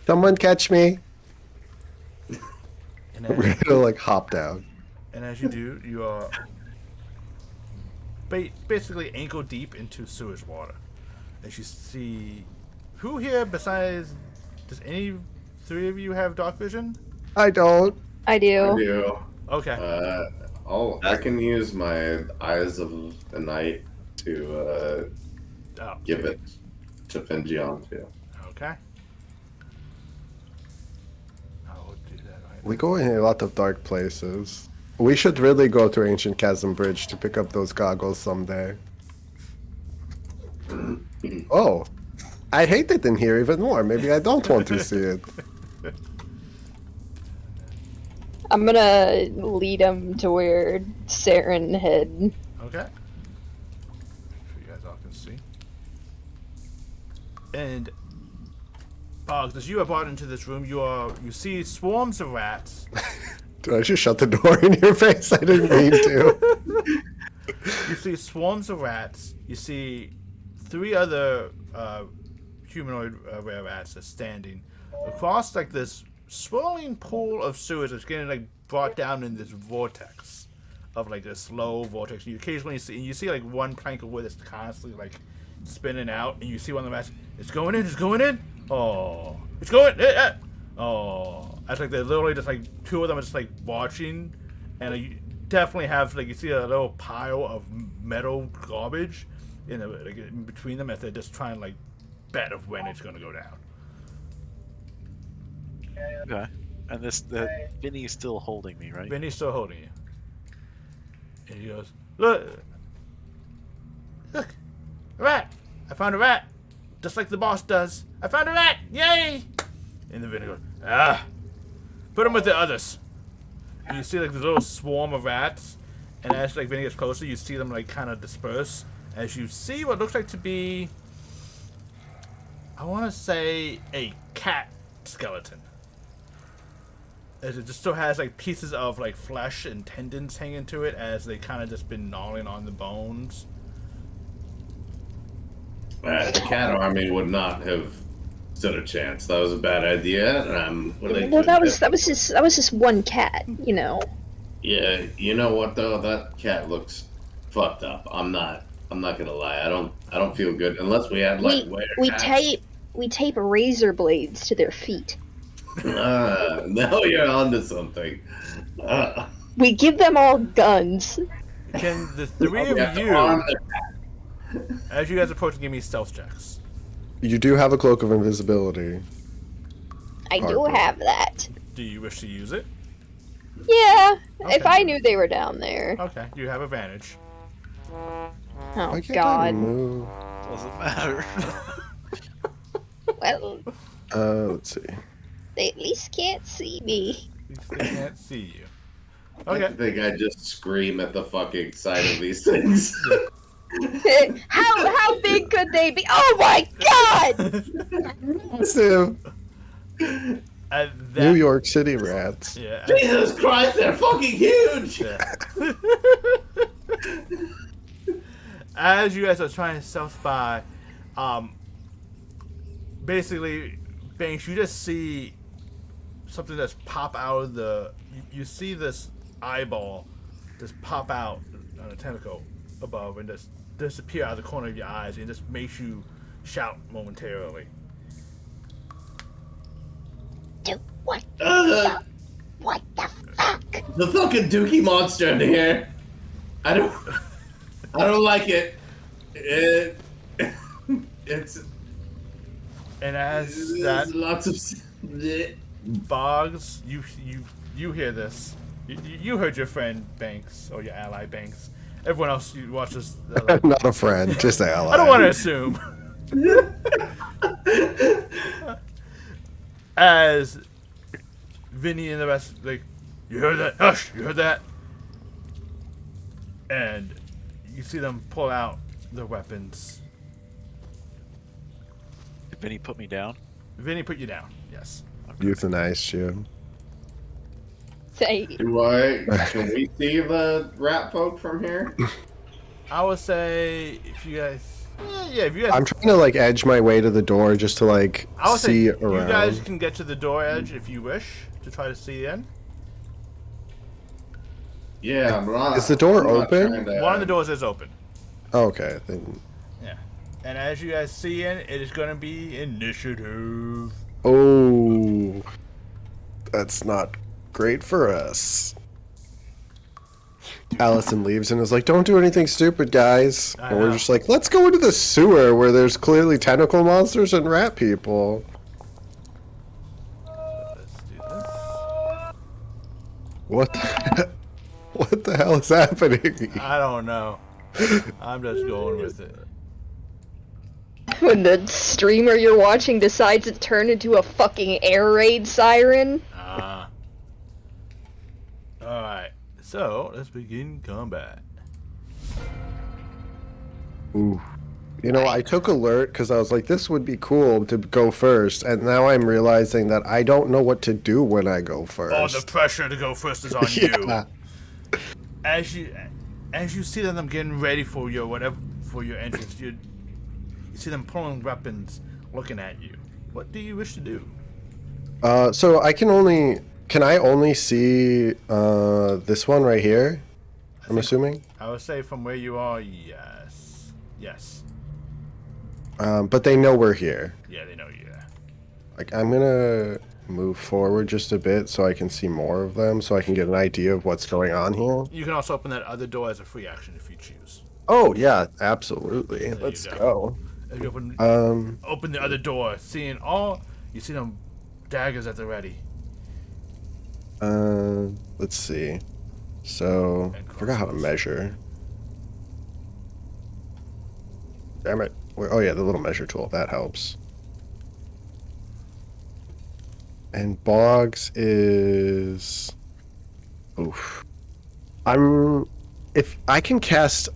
Someone catch me. And We're as, gonna like hop down. and as you do, you are basically ankle deep into sewage water. As you see, who here besides, does any three of you have dark vision? I don't. I I do. do. Okay. I can use my eyes of the night to Oh, give it to Finjian too. okay. I will do that right We go in a lot of dark places. We should really go to Ancient Chasm Bridge to pick up those goggles someday. Oh, I hate it in here even more. Maybe I don't want to see it. I'm gonna lead him to where Saren had. Okay. So you guys all can see. And Boggs, as you are brought into this room, you see swarms of rats. Did I just shut the door in your face? I didn't mean to. You see swarms of rats. You see 3 other humanoid rare rats that's standing across like this swirling pool of sewage that's getting like brought down in this vortex of like this slow vortex. You occasionally see like one plank of wood that's constantly like spinning out, and you see one of the rats. It's going in. Oh, it's going. Oh, that's like they're literally just like 2 of them are just like watching, and you definitely have like you see a little pile of metal garbage in between them as they're just trying to like bet of when it's gonna go down. Okay. And Vinny's still holding me, right? Vinny's still holding you. And he goes, Look, a rat! I found a rat! Just like the boss does. I found a rat! Yay! And then Vinny goes, put him with the others. And you see like this little swarm of rats, and as like Vinny gets closer, you see them like kind of disperse. As you see what looks like to be, I want to say, a cat skeleton. As it just still has like pieces of like flesh and tendons hanging to it, as they kind of just been gnawing on the bones. The cat army would not have stood a chance. That was a bad idea. Well, that was just one cat, you know. Yeah, you know what though? That cat looks fucked up. I'm not gonna lie. I don't feel good unless we had like We tape razor blades to their feet. Now you're onto something. We give them all guns. Can the 3 We have of to you, arm the as you guys approach, give me stealth checks? You do have a Cloak of Invisibility. I do Hardcore. have that. Do you wish to use it? Yeah, Okay. if I knew they were down there. Okay, you have advantage. Oh Why can't I God. move? Doesn't matter. Well, Let's see. they at least can't see me. At least they can't see you. I Okay. think I just scream at the fucking sight of these things. How big could they be? Oh my God! So, At that, New York City rats. Yeah. Jesus Christ, they're fucking huge! Yeah. As you guys are trying to self-spy, basically, Banks, you just see something that's pop out of the. You see this eyeball just pop out on a tentacle above and just disappear out of the corner of your eyes, and it just makes you shout momentarily. What? Uh, What the fuck? the fucking Dookie monster in here. I don't like it. It's And as there's that lots of. Boggs, you hear this. You heard your friend Banks or your ally Banks. Everyone else you watch this. Like, Not a friend, just ally. I don't want to assume. As Vinny and the rest, like, you heard that? Hush! You heard that? And you see them pull out their weapons. Did Vinny put me down? Vinny put you down. Yes. Euthanized you. Say, Can we see the rat folk from here? I would say if you guys, if you guys, I'm trying to like edge my way to the door just to like I would say see you around. guys can get to the door edge if you wish to try to see in. Yeah, I'm not. Is the door I'm not open? trying to- One of the doors is open. Okay, then. Yeah. And as you guys see in, it is going to be initiative. Oh, that's not great for us. Allison leaves and is like, "Don't do anything stupid, guys." I And we're know. just like, "Let's go into the sewer where there's clearly tentacle monsters and rat people." Let's do this. What? What the hell is happening? I don't know. I'm just going with it. when the streamer you're watching decides to turn into a fucking air raid siren. Alright. So, let's begin combat. Ooh. You know, I took alert because I was like, this would be cool to go first, and now I'm realizing that I don't know what to do when I go first. Oh, the pressure to go first is on you. Yeah. As you see them getting ready for your entrance, you see them pulling weapons, looking at you. What do you wish to do? So can I only see this one right here? I'm assuming. I would say from where you are, yes. Yes. But they know we're here. Yeah, they know you. Like, I'm gonna move forward just a bit so I can see more of them, so I can get an idea of what's going on here. You can also open that other door as a free action if you choose. Oh yeah, absolutely. you Let's go. go. If you open the other door, you see them daggers at the ready. Let's see. So, I forgot how to measure. Damn it. Oh yeah, the little measure tool. That helps. And Boggs is... Oof. If I can cast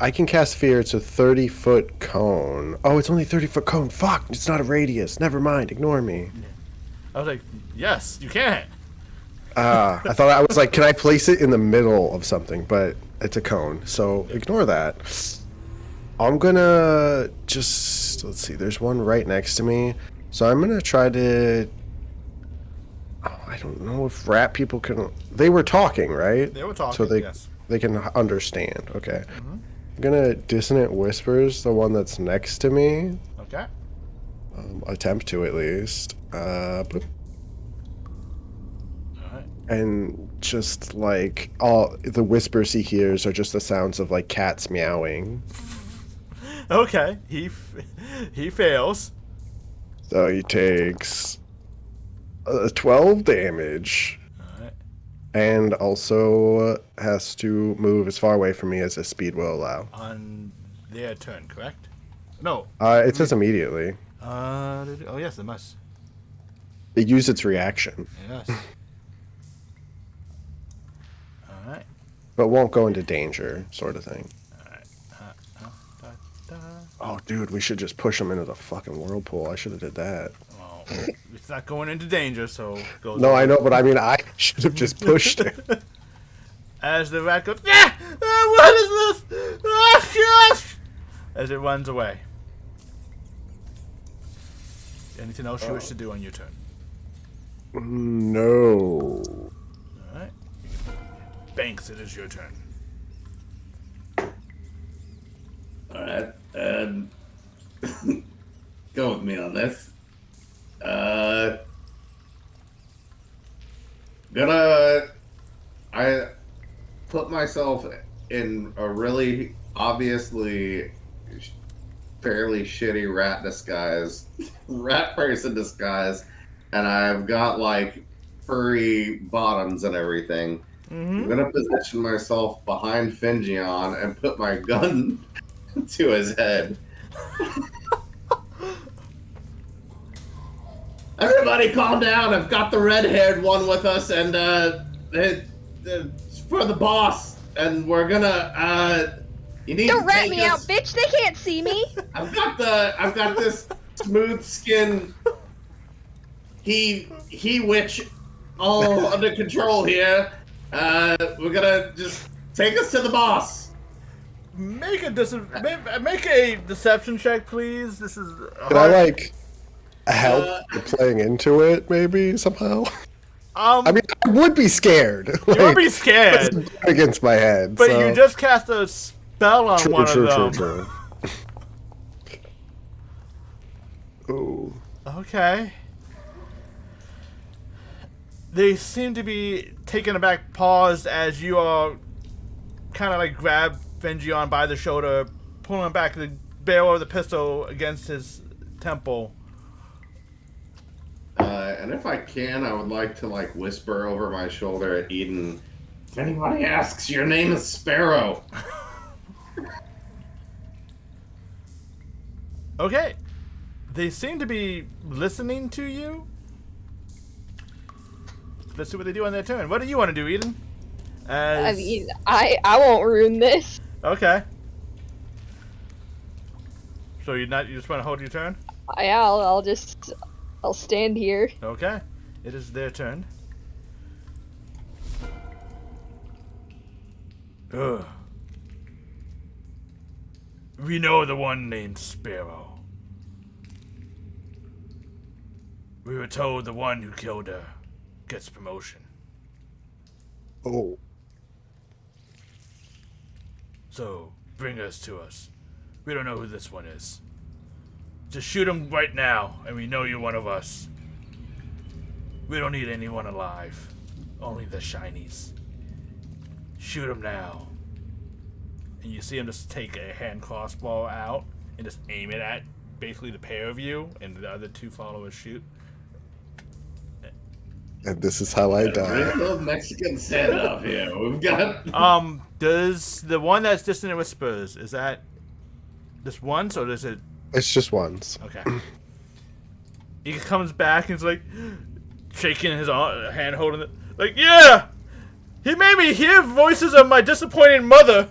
fear, it's a 30-foot cone. Oh, it's only 30-foot cone. Fuck, it's not a radius. Never mind, ignore me. I was like, yes, you can. I thought I was like, can I place it in the middle of something? But it's a cone, so ignore that. I'm gonna just, let's see, there's one right next to me. So I'm gonna try to, I don't know if rat people can, they were talking, right? They were talking, So yes. they can understand, okay. I'm gonna Dissonant Whispers, the one that's next to me. Okay. Attempt to at least. Boop. Alright. And just like all the whispers he hears are just the sounds of like cats meowing. Okay. He fails. So he takes 12 damage. Alright. And also has to move as far away from me as his speed will allow. On their turn, correct? No. It says immediately. Oh yes, it must. It used its reaction, Yes. Alright. but won't go into danger, sort of thing. Alright. Da. Oh, dude, we should just push him into the fucking whirlpool. I should have did that. Well, it's not going into danger, so it goes. No, I know, but I mean, I should have just pushed it. As the rat goes, ah! What is this? Ah, gosh! As it runs away. Anything else you wish to do on your turn? No. Alright. Banks, it is your turn. Alright, go with me on this. I put myself in a really obviously fairly shitty rat person disguise, and I've got like furry bottoms and everything. I'm gonna position myself behind Fingion and put my gun to his head. Everybody calm down. I've got the red-haired one with us, and it's for the boss, and we're gonna you need Don't to rat take me us. out, bitch! They can't see me! I've got this smooth skin he witch all under control here. We're gonna just take us to the boss. Make a deception check, please. This is Can I like help playing into it maybe somehow? I mean, I would be scared. You would be scared against my head. But so. you just cast a spell on one of them. True. Ooh. Okay. They seem to be taking a back pause as you all kind of like grab Vengion by the shoulder, pulling him back, the barrel of the pistol against his temple. And if I can, I would like to like whisper over my shoulder at Eden. If anybody asks, your name is Sparrow. Okay. They seem to be listening to you. Let's see what they do on their turn. What do you want to do, Eden? I mean, I won't ruin this. Okay. So you just want to hold your turn? Yeah, I'll stand here. Okay. It is their turn. Ugh. We know the one named Sparrow. We were told the one who killed her gets promotion. Oh. So, bring us to us. We don't know who this one is. Just shoot him right now, and we know you're one of us. We don't need anyone alive. Only the shinies. Shoot him now. And you see him just take a hand crossbow out and just aim it at basically the pair of you, and the other two followers shoot. And this is how I die. Real Mexican setup here. We've got. Does the one that's Dissonant Whispers, is that just once, or does it? It's just once. Okay. He comes back and is like shaking his hand, holding it. Like, yeah! He made me hear voices of my disappointed mother.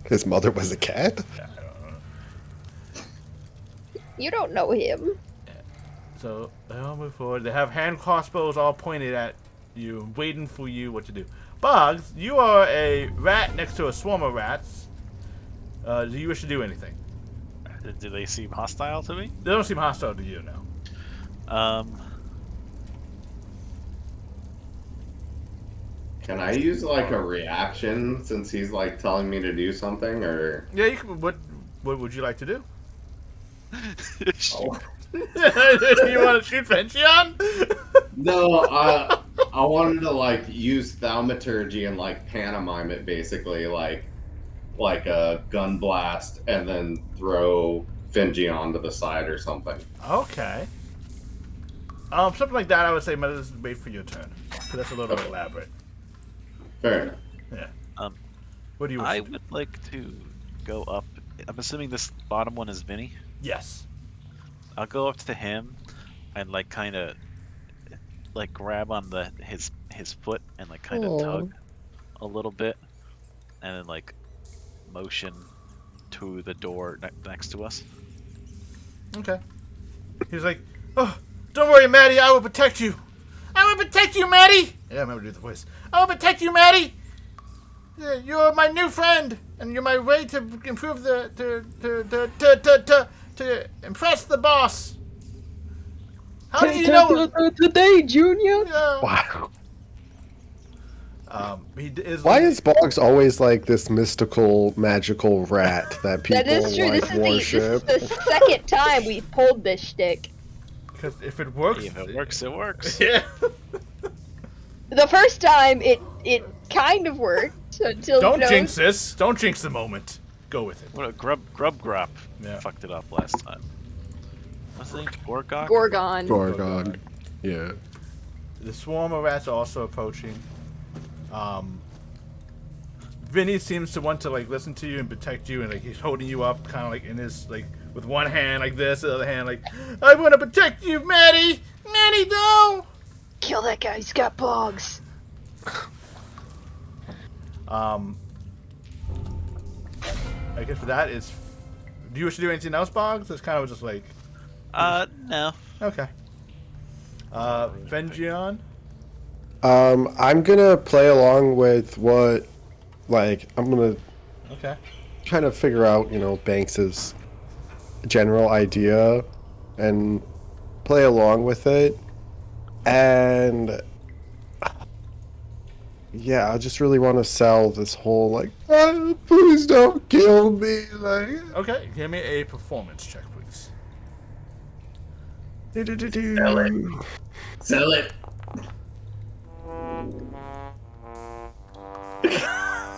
His mother was a cat? You don't know him. So they all move forward. They have hand crossbows all pointed at you, waiting for you what to do. Bugs, you are a rat next to a swarm of rats. Do you wish to do anything? Do they seem hostile to me? They don't seem hostile to you now. Can I use like a reaction since he's like telling me to do something, or? Yeah, you can. What would you like to do? Oh. You want to shoot Vention? No, I wanted to like use thaumaturgy and like pantomime it basically, like a gun blast, and then throw Finji onto the side or something. Okay. Something like that. I would say, let's wait for your turn, because that's a little elaborate. Fair enough. Yeah. What do you? I would like to go up. I'm assuming this bottom one is Vinny. Yes. I'll go up to him and like kind of like grab on his foot and like kind of tug a little bit, and then like motion to the door next to us. Okay. He's like, oh, don't worry, Maddie. I will protect you. I will protect you, Maddie. Yeah, I remember to do the voice. I will protect you, Maddie. You're my new friend, and you're my way to improve to impress the boss. How do you know? Today, Junior? Yeah. Wow. He is. Why is Boggs always like this mystical, magical rat that people That is true. like This is worship? the second time we've pulled this shtick. Because if it works, If it works, it works. Yeah. The first time, it kind of worked until Don't you know, jinx this. Don't jinx the moment. Go with it. What a grub Yeah. fucked it up last time. What's the name? Gorgok? Gorgon. Gorgon. Yeah. The swarm of rats are also approaching. Vinny seems to want to like listen to you and protect you, and like he's holding you up, kind of like in his like with one hand like this, the other hand like, I want to protect you, Maddie. Maddie, no. Kill that guy. He's got bugs. I guess for that is. Do you wish to do anything else, Boggs? It's kind of just like. No. Okay. Fengion. I'm gonna play along with what, like, I'm gonna Okay. kind of figure out, Banks's general idea and play along with it. And yeah, I just really want to sell this whole like, please don't kill me. Like, Okay. Give me a performance check, please. Sell it. Sell it.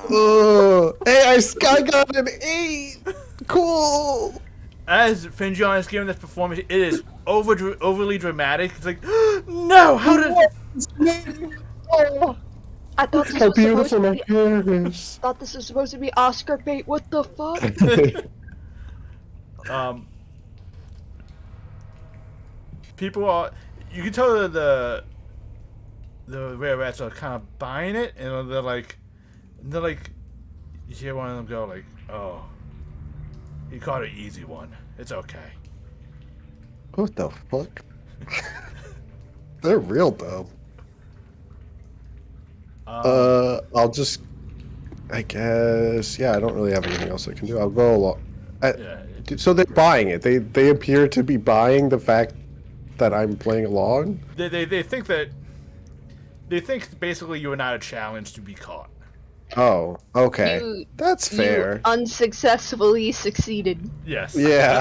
Hey, I got an 8. Cool. As Fengion is giving this performance, it is overly dramatic. It's like, no, how did? I thought this How was supposed beautiful to my be. hair is. Thought this was supposed to be Oscar bait. What the fuck? People are. You can tell that the rare rats are kind of buying it, and they're like, you hear one of them go like, "Oh, you caught an easy one. It's okay." What the fuck? They're real though. I'll just, I guess, yeah, I don't really have anything else I can do. I'll go along. Yeah. So they're buying it. They appear to be buying the fact that I'm playing along. They think that. They think basically you are not a challenge to be caught. Oh, okay. You- That's fair. You unsuccessfully succeeded. Yes. Yeah.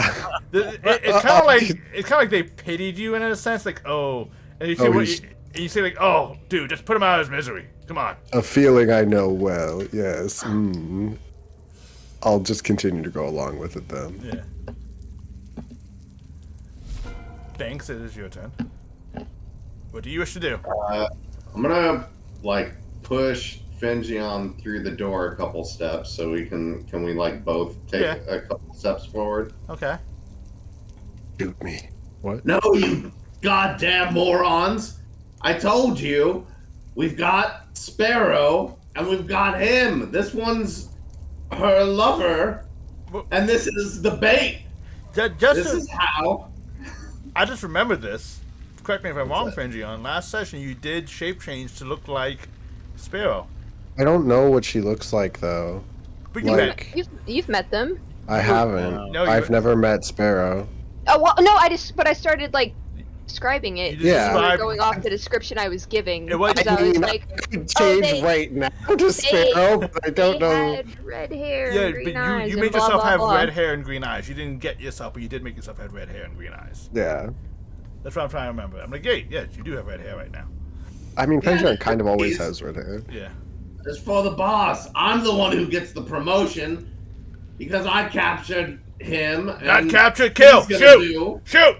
It's kind of like they pitied you in a sense, like, oh, and you say and you say like, oh, dude, just put him out of his misery. Come on. A feeling I know well. Yes. I'll just continue to go along with it then. Yeah. Banks, it is your turn. What do you wish to do? I'm gonna like push Fengion through the door a couple steps so we can we like both take a couple steps forward? Okay. Shoot me. What? No, you goddamn morons! I told you, we've got Sparrow and we've got him. This one's her lover, and this is the bait. This is how. I just remembered this. Correct me if I'm wrong, Fengion. Last session, you did shape change to look like Sparrow. I don't know what she looks like though. But you Like- met. You've met them. I haven't. No, you- I've never met Sparrow. Oh well, no, I started like describing it. You just Yeah. You were described- going off the description I was giving. It was- because I was like, I could oh, change they- right now to Sparrow, but I don't they know. had red hair Yeah, and but green eyes you and made blah, yourself blah, have blah. red hair and green eyes. You didn't get yourself, but you did make yourself have red hair and green eyes. Yeah. That's what I'm trying to remember. I'm like, hey, yes, you do have red hair right now. I mean, Yeah, Fengion kind of always he's- has red hair. Yeah. It's for the boss. I'm the one who gets the promotion because I captured him. Not and capture, kill, he's gonna shoot, do- shoot,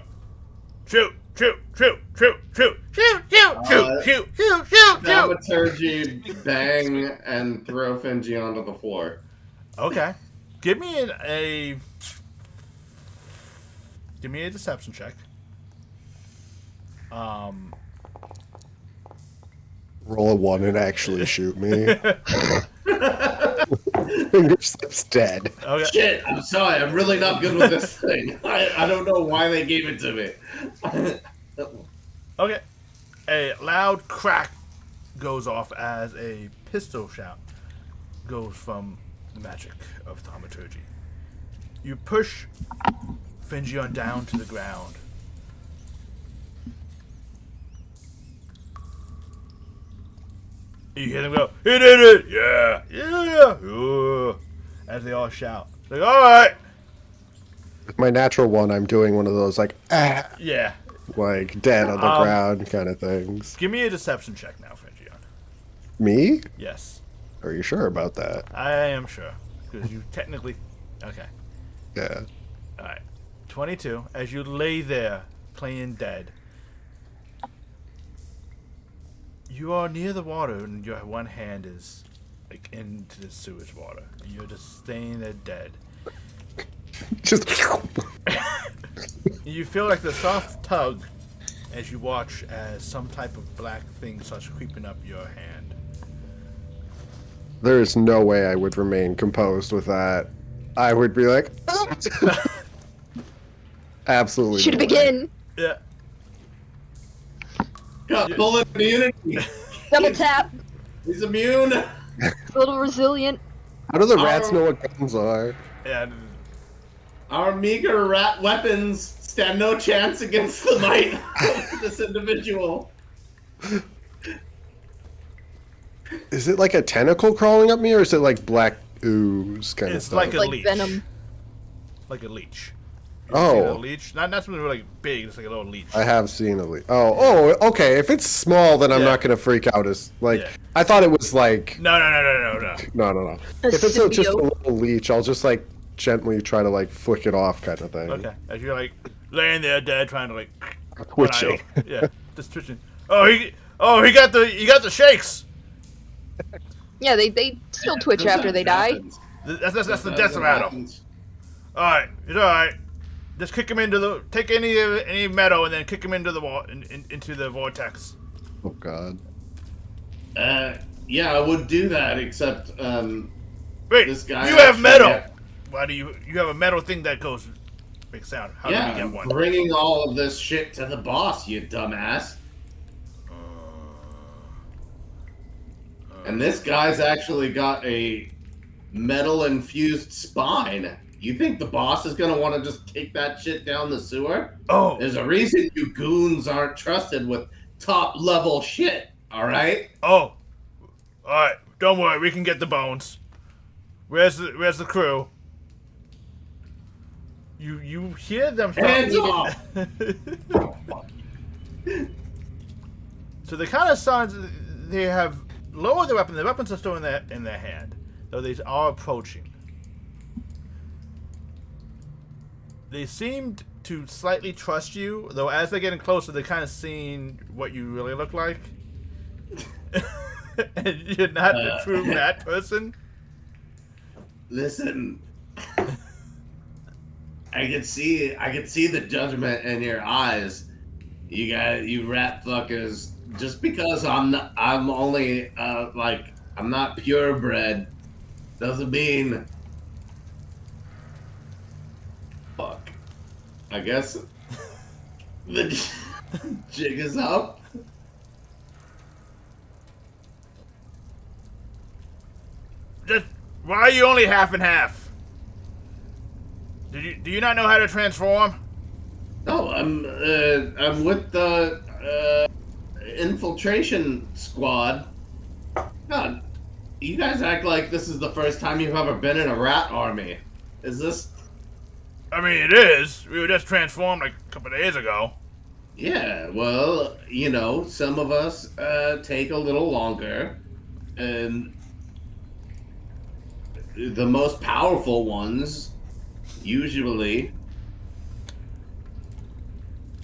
shoot, shoot, shoot, shoot, shoot, shoot, shoot, shoot, shoot, shoot. Dramaturgy, bang, and throw Fengion onto the floor. Okay. Give me a deception check. Roll a 1 and actually shoot me. Finger slips dead. Okay. Shit, I'm sorry. I'm really not good with this thing. I don't know why they gave it to me. Okay. A loud crack goes off as a pistol shout goes from the magic of thaumaturgy. You push Fengion down to the ground. You hear them go, he did it! Yeah! Yeah! As they all shout. Like, alright! With my natural one, I'm doing one of those like, ah. Yeah. like dead on the ground kind of things. Give me a deception check now, Fengion. Me? Yes. Are you sure about that? I am sure. Because you technically... Okay. Yeah. Alright. 22. As you lay there, playing dead, you are near the water, and your one hand is like into the sewage water. And you're just staying there dead. Just. You feel like the soft tug as you watch as some type of black thing starts creeping up your hand. There's no way I would remain composed with that. I would be like, absolutely. Should no way. begin. Yeah. Got full immunity. Double tap. He's immune. A little resilient. How do the rats know what guns are? Yeah. Our meager rat weapons stand no chance against the might of this individual. Is it like a tentacle crawling up me, or is it like black ooze kind of It's stuff? like a Like leech. venom. Like a leech. Oh. A leech. Not something really big. It's like a little leech. I have seen a leech. Oh, okay. If it's small, then I'm not gonna freak out. As like, Yeah. I thought it was like. No. No. A If it's just a symbiote. little leech, I'll just like gently try to like flick it off, kind of thing. Okay. As you're like laying there dead, trying to like Twitching. one eye- Yeah, just twitching. He got the shakes. Yeah, they still twitch after they die. That's the death rattle. All right, it's all right. Just kick him into take any meadow and then kick him into the into the vortex. Oh God. Yeah, I would do that, except Wait, this guy you have actually metal. had- Why do you have a metal thing that makes sound? How yeah, do you I'm get one? bringing all of this shit to the boss, you dumbass. And this guy's actually got a metal-infused spine. You think the boss is gonna want to just kick that shit down the sewer? Oh, There's a reason you goons aren't trusted with top-level shit, alright? all right. Don't worry, we can get the bones. Where's the crew? You hear them start Hands moving. off! So the kind of signs they have lowered their weapon. The weapons are still in their hand, though they are approaching. They seemed to slightly trust you, though as they're getting closer, they're kind of seeing what you really look like. And you're not the true rat person. Listen, I could see the judgment in your eyes. You rat fuckers. Just because I'm only I'm not purebred, doesn't mean. Fuck. I guess the jig is up. Just why are you only half and half? Do you not know how to transform? No, I'm with the infiltration squad. God, you guys act like this is the first time you've ever been in a rat army. Is this? I mean, it is. We were just transformed like a couple of days ago. Yeah, well, some of us take a little longer, and the most powerful ones usually.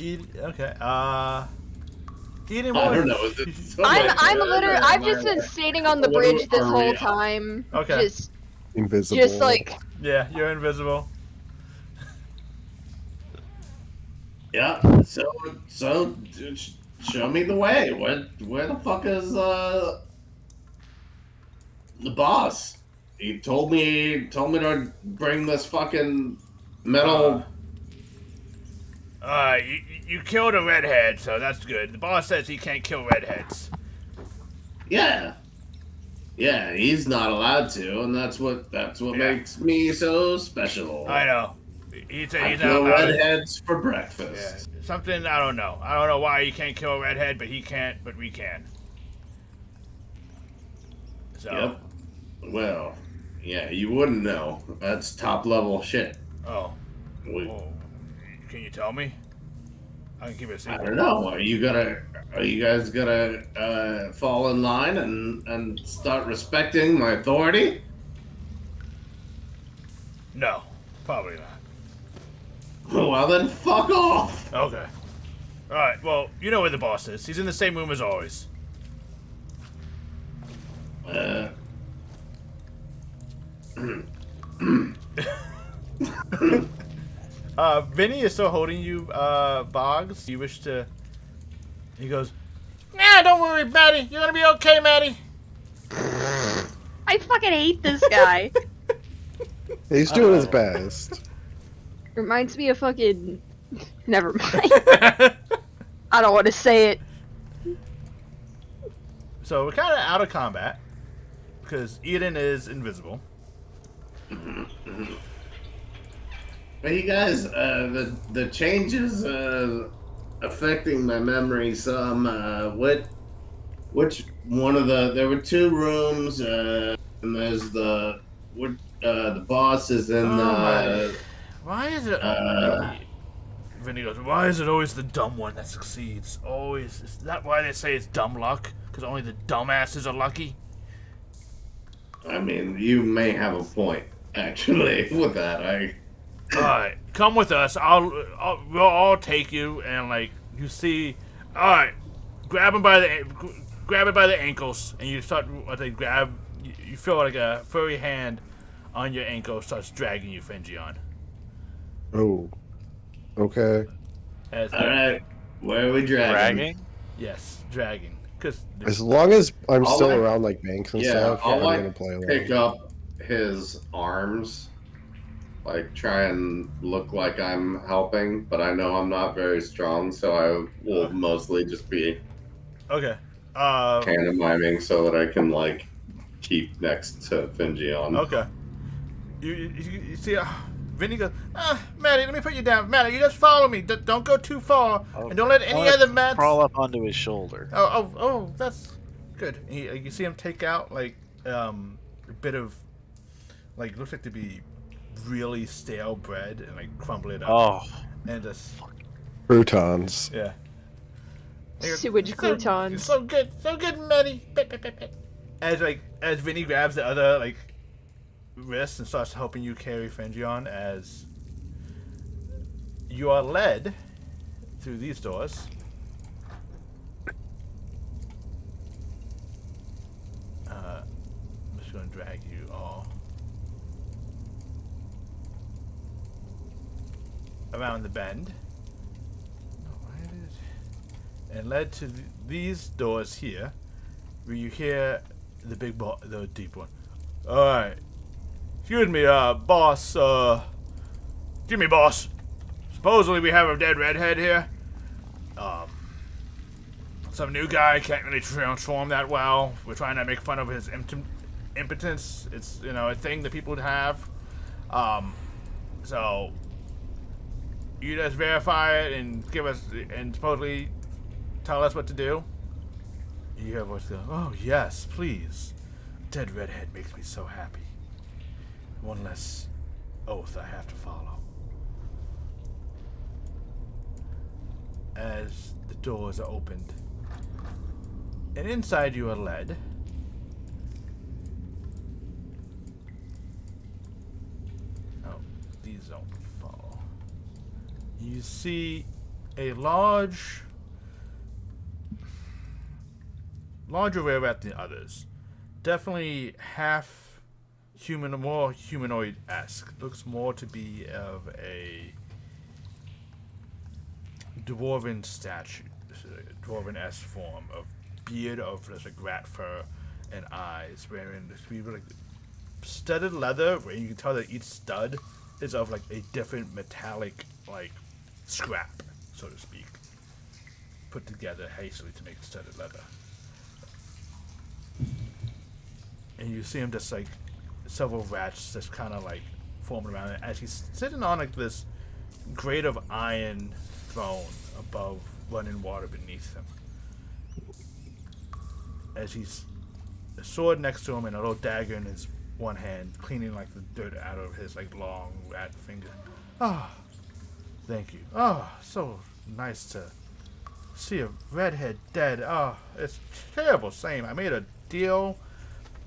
Okay. Eating I more. don't know. I've just been sitting on the bridge this whole time. Okay. Just Invisible. like Yeah, you're invisible. Yeah. So show me the way. Where the fuck is the boss? He told me to bring this fucking metal. You killed a redhead, so that's good. The boss says he can't kill redheads. Yeah, he's not allowed to, and that's what makes me so special. I know. He's I not kill allowed. redheads for Yeah. breakfast. Something I don't know. I don't know why he can't kill a redhead, but he can't. But we can. So. Yep. Well, yeah, you wouldn't know. That's top level shit. Oh. We- Well, can you tell me? I can keep it a I secret. don't know. Are you guys gonna fall in line and start respecting my authority? No, probably not. Well, then fuck off. Okay. All right. Well, you know where the boss is. He's in the same room as always. Uh, Vinny is still holding you, Boggs. You wish to? He goes, nah, don't worry, Maddie. You're gonna be okay, Maddie. I fucking hate this guy. He's doing his best. Reminds me of fucking. Never mind. I don't want to say it. So we're kind of out of combat because Eden is invisible. Hey, you guys, the changes affecting my memory some. Which one of there were 2 rooms, and there's the boss is in Why is it? Vinny goes, why is it always the dumb one that succeeds? Always. Is that why they say it's dumb luck? Because only the dumbasses are lucky? I mean, you may have a point, actually, with that. Alright, come with us. We'll all take you, and, like, you see... Alright, grab it by the ankles, and you start... You feel like a furry hand on your ankle starts dragging you, Fenjion. Oh. Okay. Alright, where are we dragging? Dragging? Yes, dragging. As long as I'm I'll still like- around like Banks and Yeah, stuff, I'll I'm like gonna play along. pick up his arms, like try and look like I'm helping, but I know I'm not very strong, so I will mostly just be Okay. pantomiming so that I can like keep next to Finjion. Okay. You see, Vinny goes, Maddie, let me put you down. Maddie, you just follow me. Don't go too far. And don't let any other mats... Crawl up onto his shoulder. Oh, that's good. You see him take out, like, a bit of, like, looks like to be really stale bread and, like, crumble it up. Oh. And just... Croutons. Yeah. Sewage croutons. So good, Maddie. As Vinny grabs the other, like, wrist and starts helping you carry Fenjion as you are led through these doors. I'm just going to drag you all around the bend. And led to these doors here, where you hear the the deep one. Alright. Excuse me, boss, excuse me, boss. Supposedly we have a dead redhead here. Some new guy can't really transform that well. We're trying to make fun of his impotence. It's, a thing that people would have. So, you just verify it and give us, and supposedly tell us what to do. You hear a voice go, oh yes, please. Dead redhead makes me so happy. One less oath I have to follow. As the doors are opened, and inside you are led. Oh, these don't fall. You see a larger railroad than others. Definitely half human, more humanoid-esque. Looks more to be of a dwarven statue, dwarven-esque form of beard of just like rat fur and eyes, wearing this like studded leather, where you can tell that each stud is of like a different metallic like scrap, so to speak, put together hastily to make studded leather. And you see him just like several rats just kind of like forming around it as he's sitting on like this grate of iron throne above running water beneath him. As he's a sword next to him and a little dagger in his one hand, cleaning like the dirt out of his like long rat finger. Ah, thank you. Ah, so nice to see a redhead dead. Oh, it's terrible shame. I made a deal,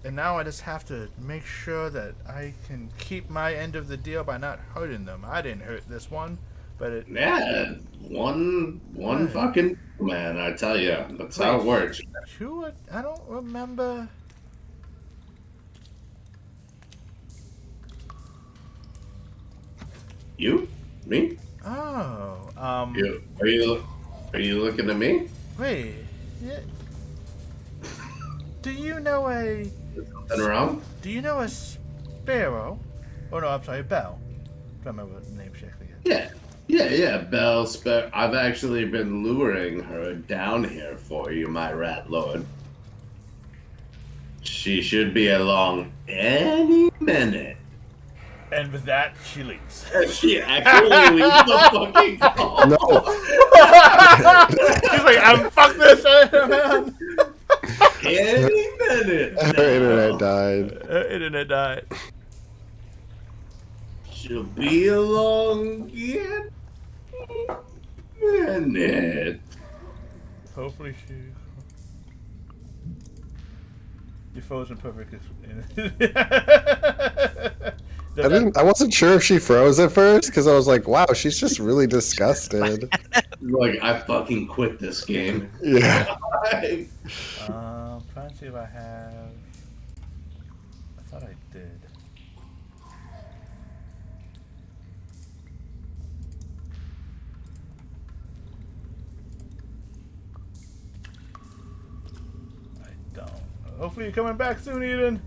and now I just have to make sure that I can keep my end of the deal by not hurting them. I didn't hurt this one, but it... Yeah, one Right. fucking man, I tell you, that's how it Wait. works. Who? I don't remember. You? Me? Oh, You? Are you looking at me? wait. Yeah. Do you know a... Something wrong? Do you know a sparrow? Oh no, I'm sorry, a bell. I don't remember what the name correctly is. Yeah. Belle I've actually been luring her down here for you, my rat lord. She should be along any minute. And with that, she leaves. She actually leaves the fucking call. No. She's like, fuck this, man. Any minute. Her internet died. Internet died. She'll be along in a minute. Hopefully she... You frozen perfect. I wasn't sure if she froze at first because I was like, wow, she's just really disgusted. Like, I fucking quit this game. Yeah. Trying to see if I have... I thought I did. I don't. Hopefully you're coming back soon, Eden.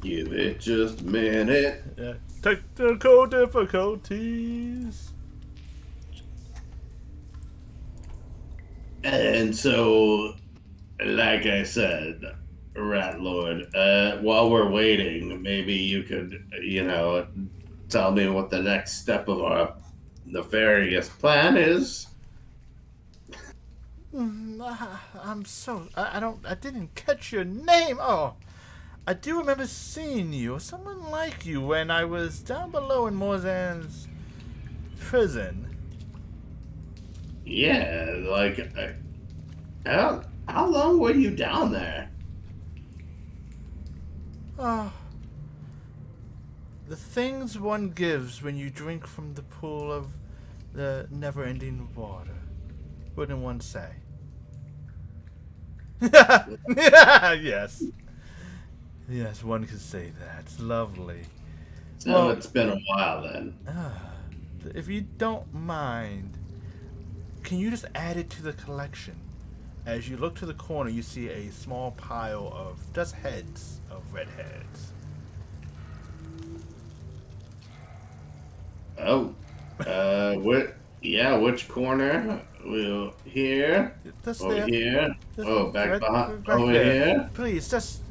Give it just a minute. Yeah. Technical difficulties. And so, like I said, Rat Lord, while we're waiting, maybe you could, tell me what the next step of our nefarious plan is. I'm so... I didn't catch your name. Oh. I do remember seeing you, or someone like you, when I was down below in Morzan's prison. Yeah, like, how long were you down there? Oh. The things one gives when you drink from the pool of the never-ending water. Wouldn't one say? Yes. Yes, one could say that. It's lovely. So Well- it's been a while then. If you don't mind, can you just add it to the collection? As you look to the corner, you see a small pile of just heads of redheads. Oh, which corner? Well, here. Just Over there. here. Just Oh, back behind. right Over there. here. Please, just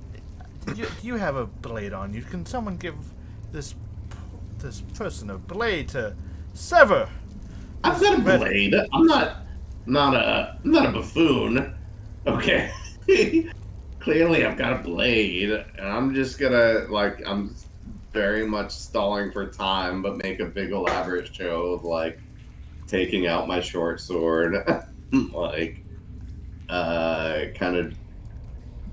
you have a blade on you. Can someone give this person a blade to sever? I've got a blade. I'm not a buffoon. Okay. Clearly, I've got a blade, and I'm just gonna I'm very much stalling for time, but make a big elaborate show of taking out my short sword, kind of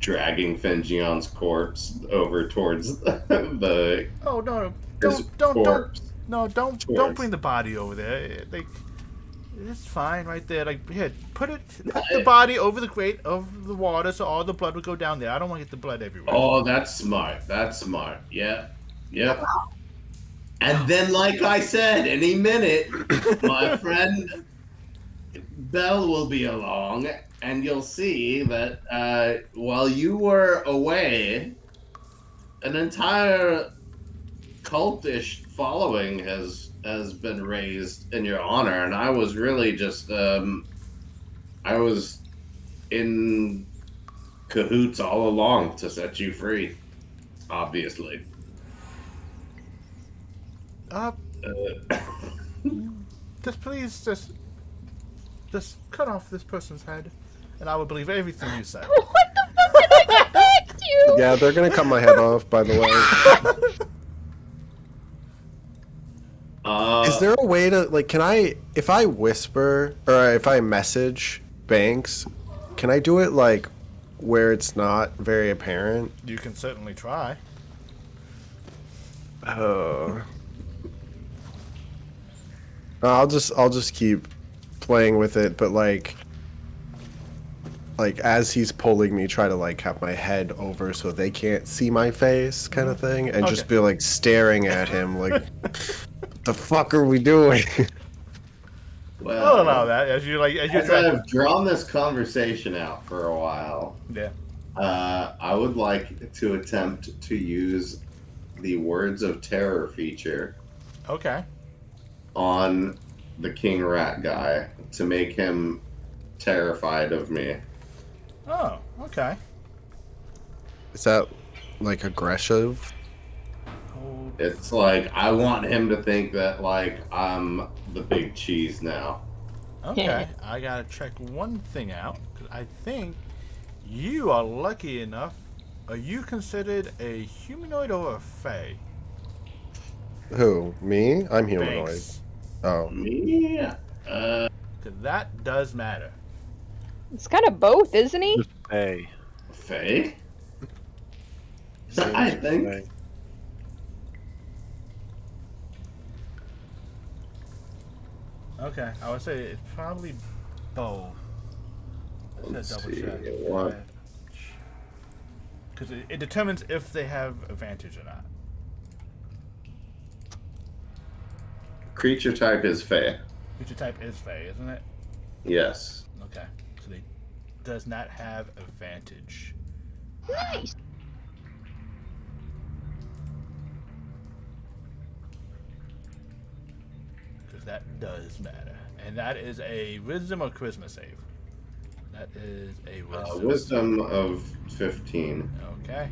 dragging Fengion's corpse over towards the Oh no! his Don't corpse. don't Towards. bring the body over there. It's fine right there. Here, put the body over the grate of the water so all the blood would go down there. I don't want to get the blood everywhere. Oh, that's smart. That's smart. Yep. And then, like I said, any minute, my friend Belle will be along, and you'll see that while you were away, an entire cultish following has been raised in your honor, and I was really just I was in cahoots all along to set you free, obviously. Please just cut off this person's head, and I will believe everything you say. What the fuck did I expect you? Yeah, they're gonna cut my head off, by the way. Is there a way to like? Can I, if I whisper or if I message Banks, can I do it like where it's not very apparent? You can certainly try. I'll just keep playing with it, but like as he's pulling me, try to like have my head over so they can't see my face, kind of thing, and just be like staring at him, like, the fuck are we doing? Well, I'll allow that as you as I've drawn this conversation out for a while. Yeah. I would like to attempt to use the Words of Terror feature. Okay. On the King Rat guy to make him terrified of me. Oh, okay. Is that like aggressive? It's like I want him to think that like I'm the big cheese now. Okay, I gotta check one thing out. 'Cause I think you are lucky enough. Are you considered a humanoid or a fae? Who? Me? I'm humanoid. Banks. Oh. Me? 'Cause that does matter. It's kind of both, isn't he? Hey. Faye? I think. Okay, I would say it's probably both. Let's Double see, check. what? Because it determines if they have advantage or not. Creature type is Faye. Creature type is fae, isn't it? Yes. Okay, so they does not have advantage. Nice. Because that does matter. And that is a wisdom or charisma save. That is a wisdom. Wisdom of 15. Okay.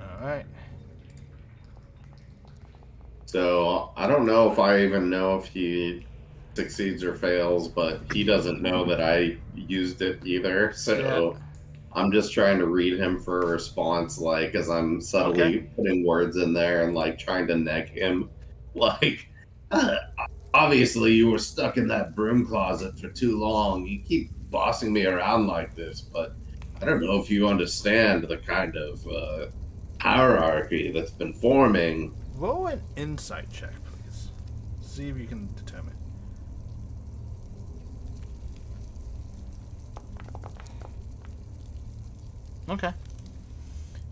Alright. So I don't know if I even know if he succeeds or fails, but he doesn't know that I used it either. So I'm just trying to read him for a response, like as I'm subtly putting words in there and like trying to neg him. Like, obviously you were stuck in that broom closet for too long. You keep bossing me around like this, but I don't know if you understand the kind of hierarchy that's been forming. Roll an insight check, please. See if you can determine. Okay.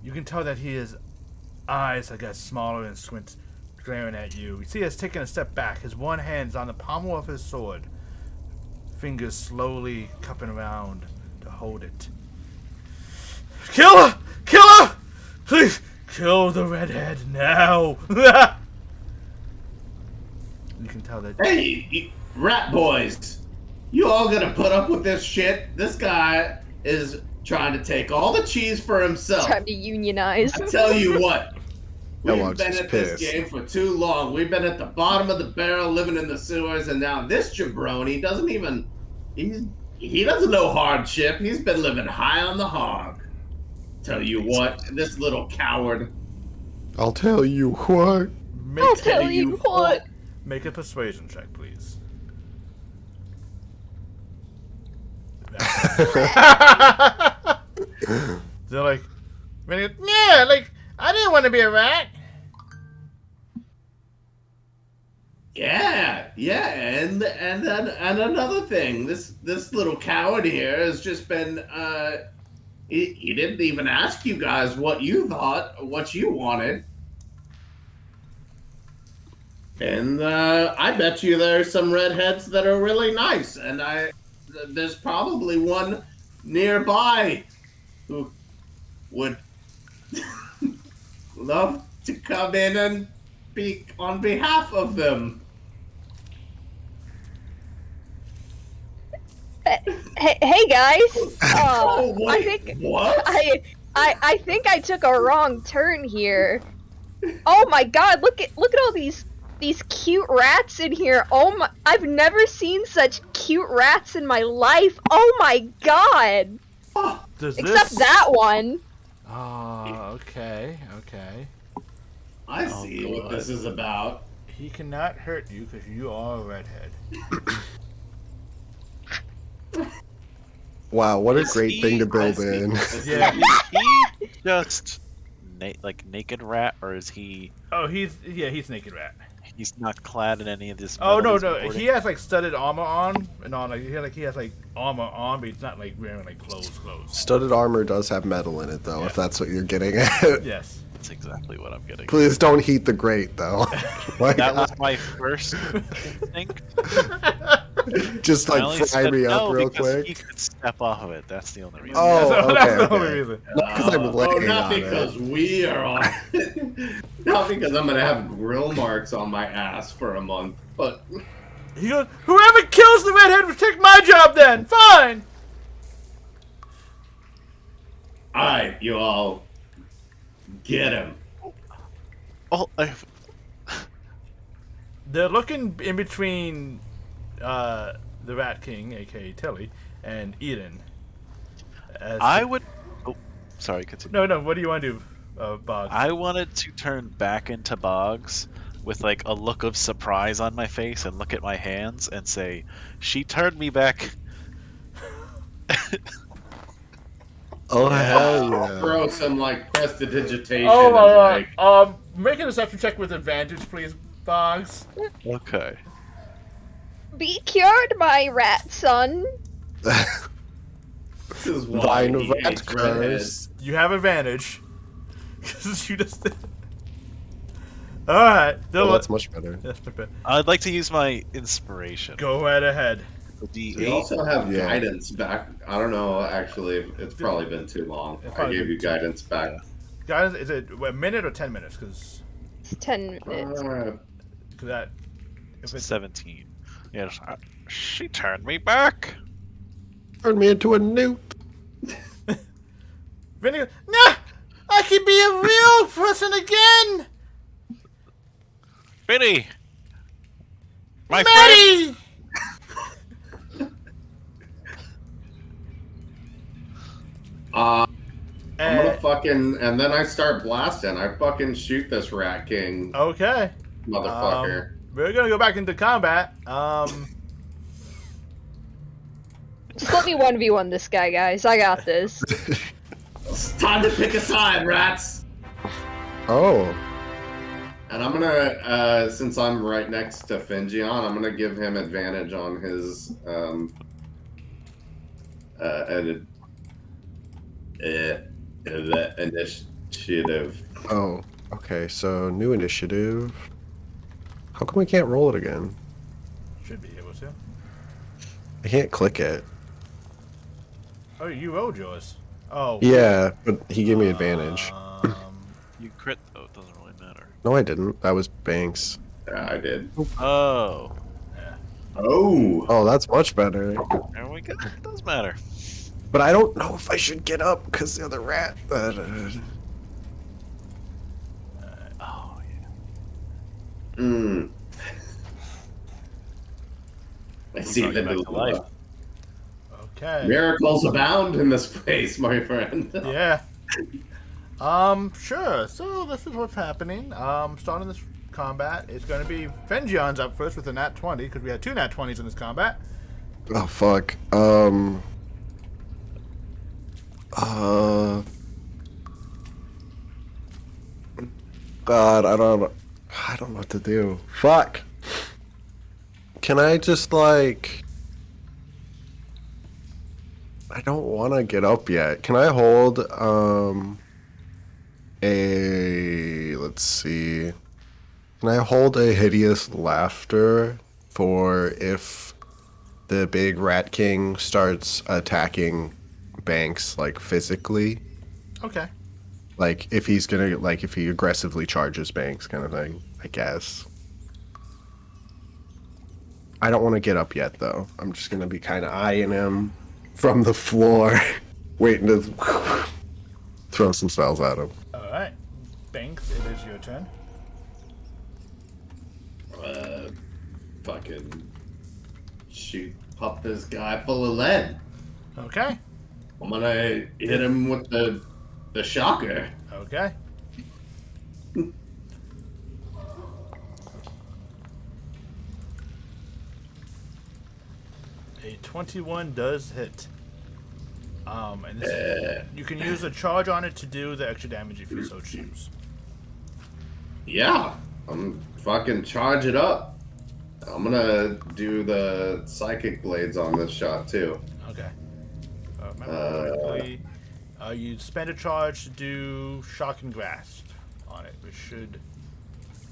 You can tell that his eyes, I guess, smaller and squints, glaring at you. You see, he's taking a step back. His one hand's on the pommel of his sword, fingers slowly cupping around to hold it. Kill her! Kill her! Please, kill the redhead now! You can tell that. Hey, rat boys, you all gonna put up with this shit? This guy is trying to take all the cheese for himself. Time to unionize. I tell you what, we've Kellogg's been is at this pissed. game for too long. We've been at the bottom of the barrel, living in the sewers, and now this jabroni doesn't even, he doesn't know hardship. He's been living high on the hog. Tell you what, this little coward. I'll tell you what. I'll tell you what. Make a persuasion check, please. They're like, yeah, like I didn't want to be a rat. Yeah, and another thing, this little coward here has just been he didn't even ask you guys what you thought, what you wanted. And I bet you there's some redheads that are really nice, and there's probably one nearby who would love to come in and speak on behalf of them. Hey guys. Oh, I wait, think what? I think I took a wrong turn here. Oh my god, look at all these cute rats in here. Oh my, I've never seen such cute rats in my life. Oh my god. Does Except this... that one. Okay. I Oh, see what God. this is about. He cannot hurt you because you are a redhead. Wow, what a Is great he- thing to I build see. in. Yeah. Is he just like naked rat, or is he? Oh, he's naked rat. He's not clad in any of this. Oh metal no, he's importing? he has like studded armor on and on. Like he has like armor on, but he's not like wearing like clothes. Studded armor does have metal in it, though, if Yeah. that's what you're getting at. Yes. That's exactly what I'm getting. Please don't heat the grate, though. Like, That was my first instinct. just I like only fry said me up no real because quick. he could step off of it. That's the only reason. Oh, That's okay, the only okay. reason. Not because I'm laying not on because it. we are on not because I'm gonna have grill marks on my ass for a month, but He goes, whoever kills the redhead will take my job then. Fine. alright, you all get him. Oh, They're looking in between the Rat King, aka Tilly, and Eden. I would. Oh, sorry. Continue. No. What do you want to do, Boggs? I wanted to turn back into Boggs with like a look of surprise on my face and look at my hands and say, "She turned me back." Oh, hell I'll yeah. throw some like prestidigitation. Oh my and, god. like, Make a deception check with advantage, please, Boggs. Okay. Be cured, my rat son. this is why Thine he rat hates redheads. curse. You have advantage. Because you just did. Alright. Oh, that's much better. I'd like to use my inspiration. Go right ahead. The We D8. also have Yeah. guidance back. I don't know, actually. It's probably been too long. It's I probably gave been you guidance back. Guys, is it a minute or 10 minutes? Because It's 10 minutes. that. If it's 17. Yes. She turned me back. Turn me into a newt. Vinny goes, nah! I can be a real person again! Vinny. My friend. Maddie! I'm gonna Eh, fucking. And then I start blasting. I fucking shoot this Rat King okay. motherfucker. We're gonna go back into combat. Just let me 1v1 this guy, guys. I got this. It's time to pick a side, rats! Oh. And I'm gonna, since I'm right next to Fingion, I'm gonna give him advantage on his, initiative. Oh. Okay, so new initiative. How come we can't roll it again? Should be able to. I can't click it. Oh, you rolled yours. Oh. Yeah, but he gave me advantage. You crit though. It doesn't really matter. No, I didn't. That was Banks. Yeah, I did. Oh. Oh! Oh, that's much better. There we go. It does matter. But I don't know if I should get up because the other rat. Oh yeah. Hmm. I see brought the you back to life. Okay. Miracles abound in this place, my friend. Yeah. Sure. So this is what's happening. Starting this combat, it's going to be Fengion's up first with a nat 20 because we had 2 nat 20s in this combat. Oh fuck. God, I don't know what to do. Fuck. Can I just like? I don't want to get up yet. Can I hold let's see. Can I hold a hideous laughter for if the big Rat King starts attacking Banks like physically? Okay. Like if he's gonna if he aggressively charges Banks kind of thing, I guess. I don't want to get up yet though. I'm just gonna be kind of eyeing him from the floor, waiting to throw some spells at him. Alright. Banks, it is your turn. Fucking shoot, pop this guy full of lead. Okay. I'm gonna hit him with the shocker. Okay. A 21 does hit. And this, you can use a charge on it to do the extra damage if you so choose. Yeah, I'm fucking charge it up. I'm gonna do the psychic blades on this shot too. Okay. Remember correctly, you spend a charge to do shock and grasp on it, which should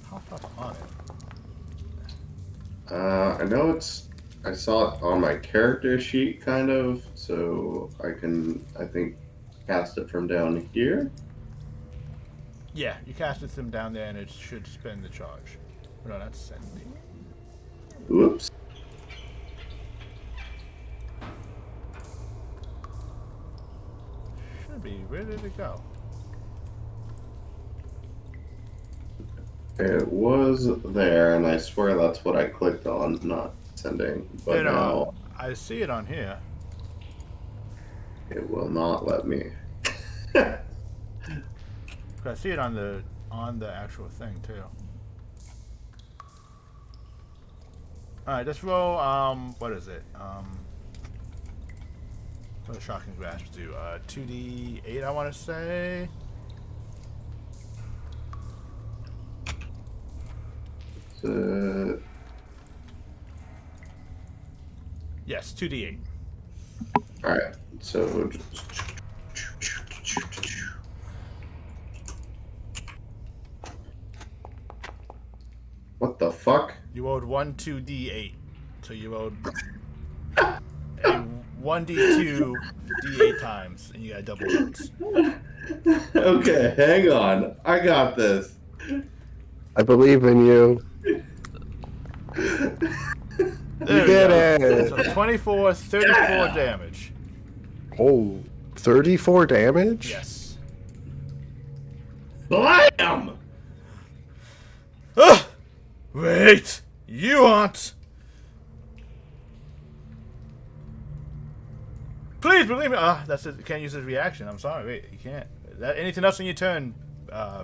pop up on it. I know I saw it on my character sheet, kind of, so I think, cast it from down here. Yeah, you cast it from down there, and it should spend the charge. No, that's sending. Oops. Should be. Where did it go? It was there, and I swear that's what I clicked on, not sending. But now I see it on here. it will not let me. I see it on the actual thing too. All right, let's roll. What is it? What does shocking grasp do? 2d8, I want to say. Yes, 2d8. All right, so what the fuck? You rolled 2d8, so you rolled a 1d2 d8 times, and you got double rolls. Okay, hang on. I got this. I believe in you. There You did it. So 24, 34 damage. Oh, 34 damage? Yes. Blam! Wait! You aren't! Please believe me! That's it. You can't use his reaction. I'm sorry. Wait, you can't. Anything else on your turn,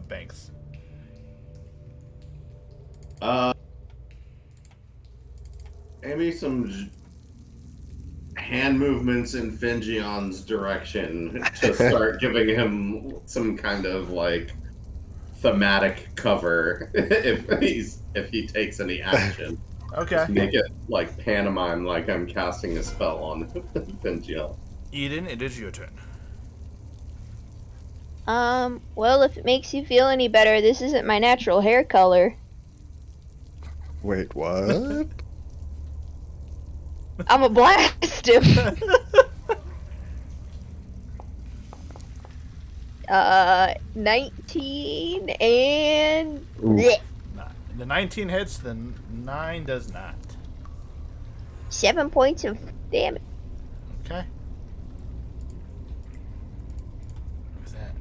Banks? Maybe some hand movements in Fingion's direction to start giving him some kind of like thematic cover if he takes any action. Okay. Just make it like pantomime, like I'm casting a spell on Fingion. Eden, it is your turn. Well, if it makes you feel any better, this isn't my natural hair color. Wait, what? I'm a blast him. 19 and... bleh. The 19 hits, the 9 does not. 7 points of damage. Okay. What's that?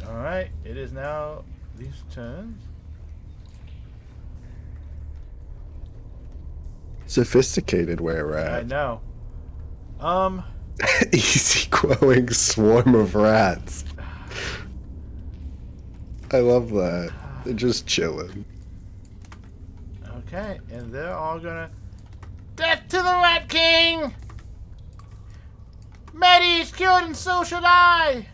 Alright, it is now these turns. Sophisticated where we're I at. know. Easy growing swarm of rats. I love that. They're just chilling. Okay, and they're all gonna... Death to the Rat King! Maddie's killed and so should I!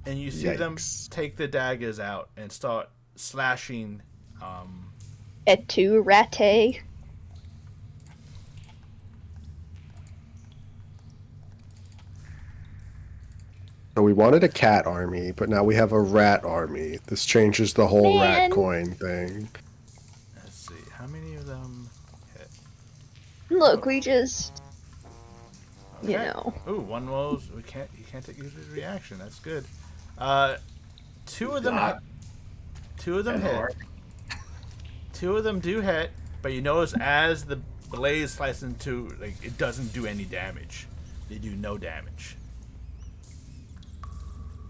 And you see them Yikes. take the daggers out and start slashing, Et tu, ratte? So we wanted a cat army, but now we have a rat army. This changes the whole rat Man. coin thing. let's see, how many of them hit? Look, we just... You Okay. know. Ooh, one rolls. You can't take his reaction. That's good. Two of them hit. Two of them hit. Two of them do hit, but you notice as the blade slices into, like, it doesn't do any damage. They do no damage.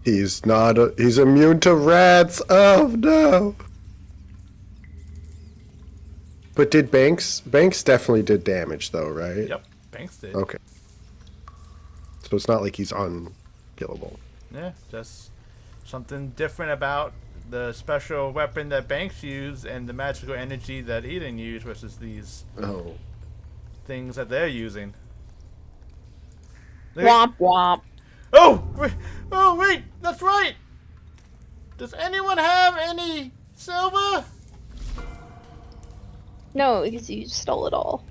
He's not. He's immune to rats. Oh no! But did Banks? Banks definitely did damage, though, right? Yep. Banks did. Okay. So it's not like he's unkillable. Yeah, just something different about the special weapon that Banks used and the magical energy that he didn't use versus these Oh. things that they're using. Womp womp. Oh, wait, that's right. Does anyone have any silver? No, because you stole it all.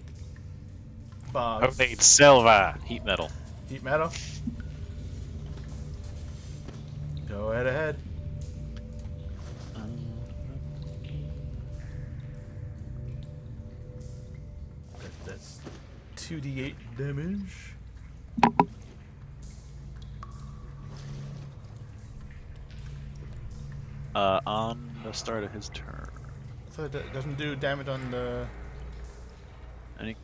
Bombs. Homemade silver, heat metal. Heat metal. Go right ahead. That's 2d8 damage. On the start of his turn. So it doesn't do damage on the... Any...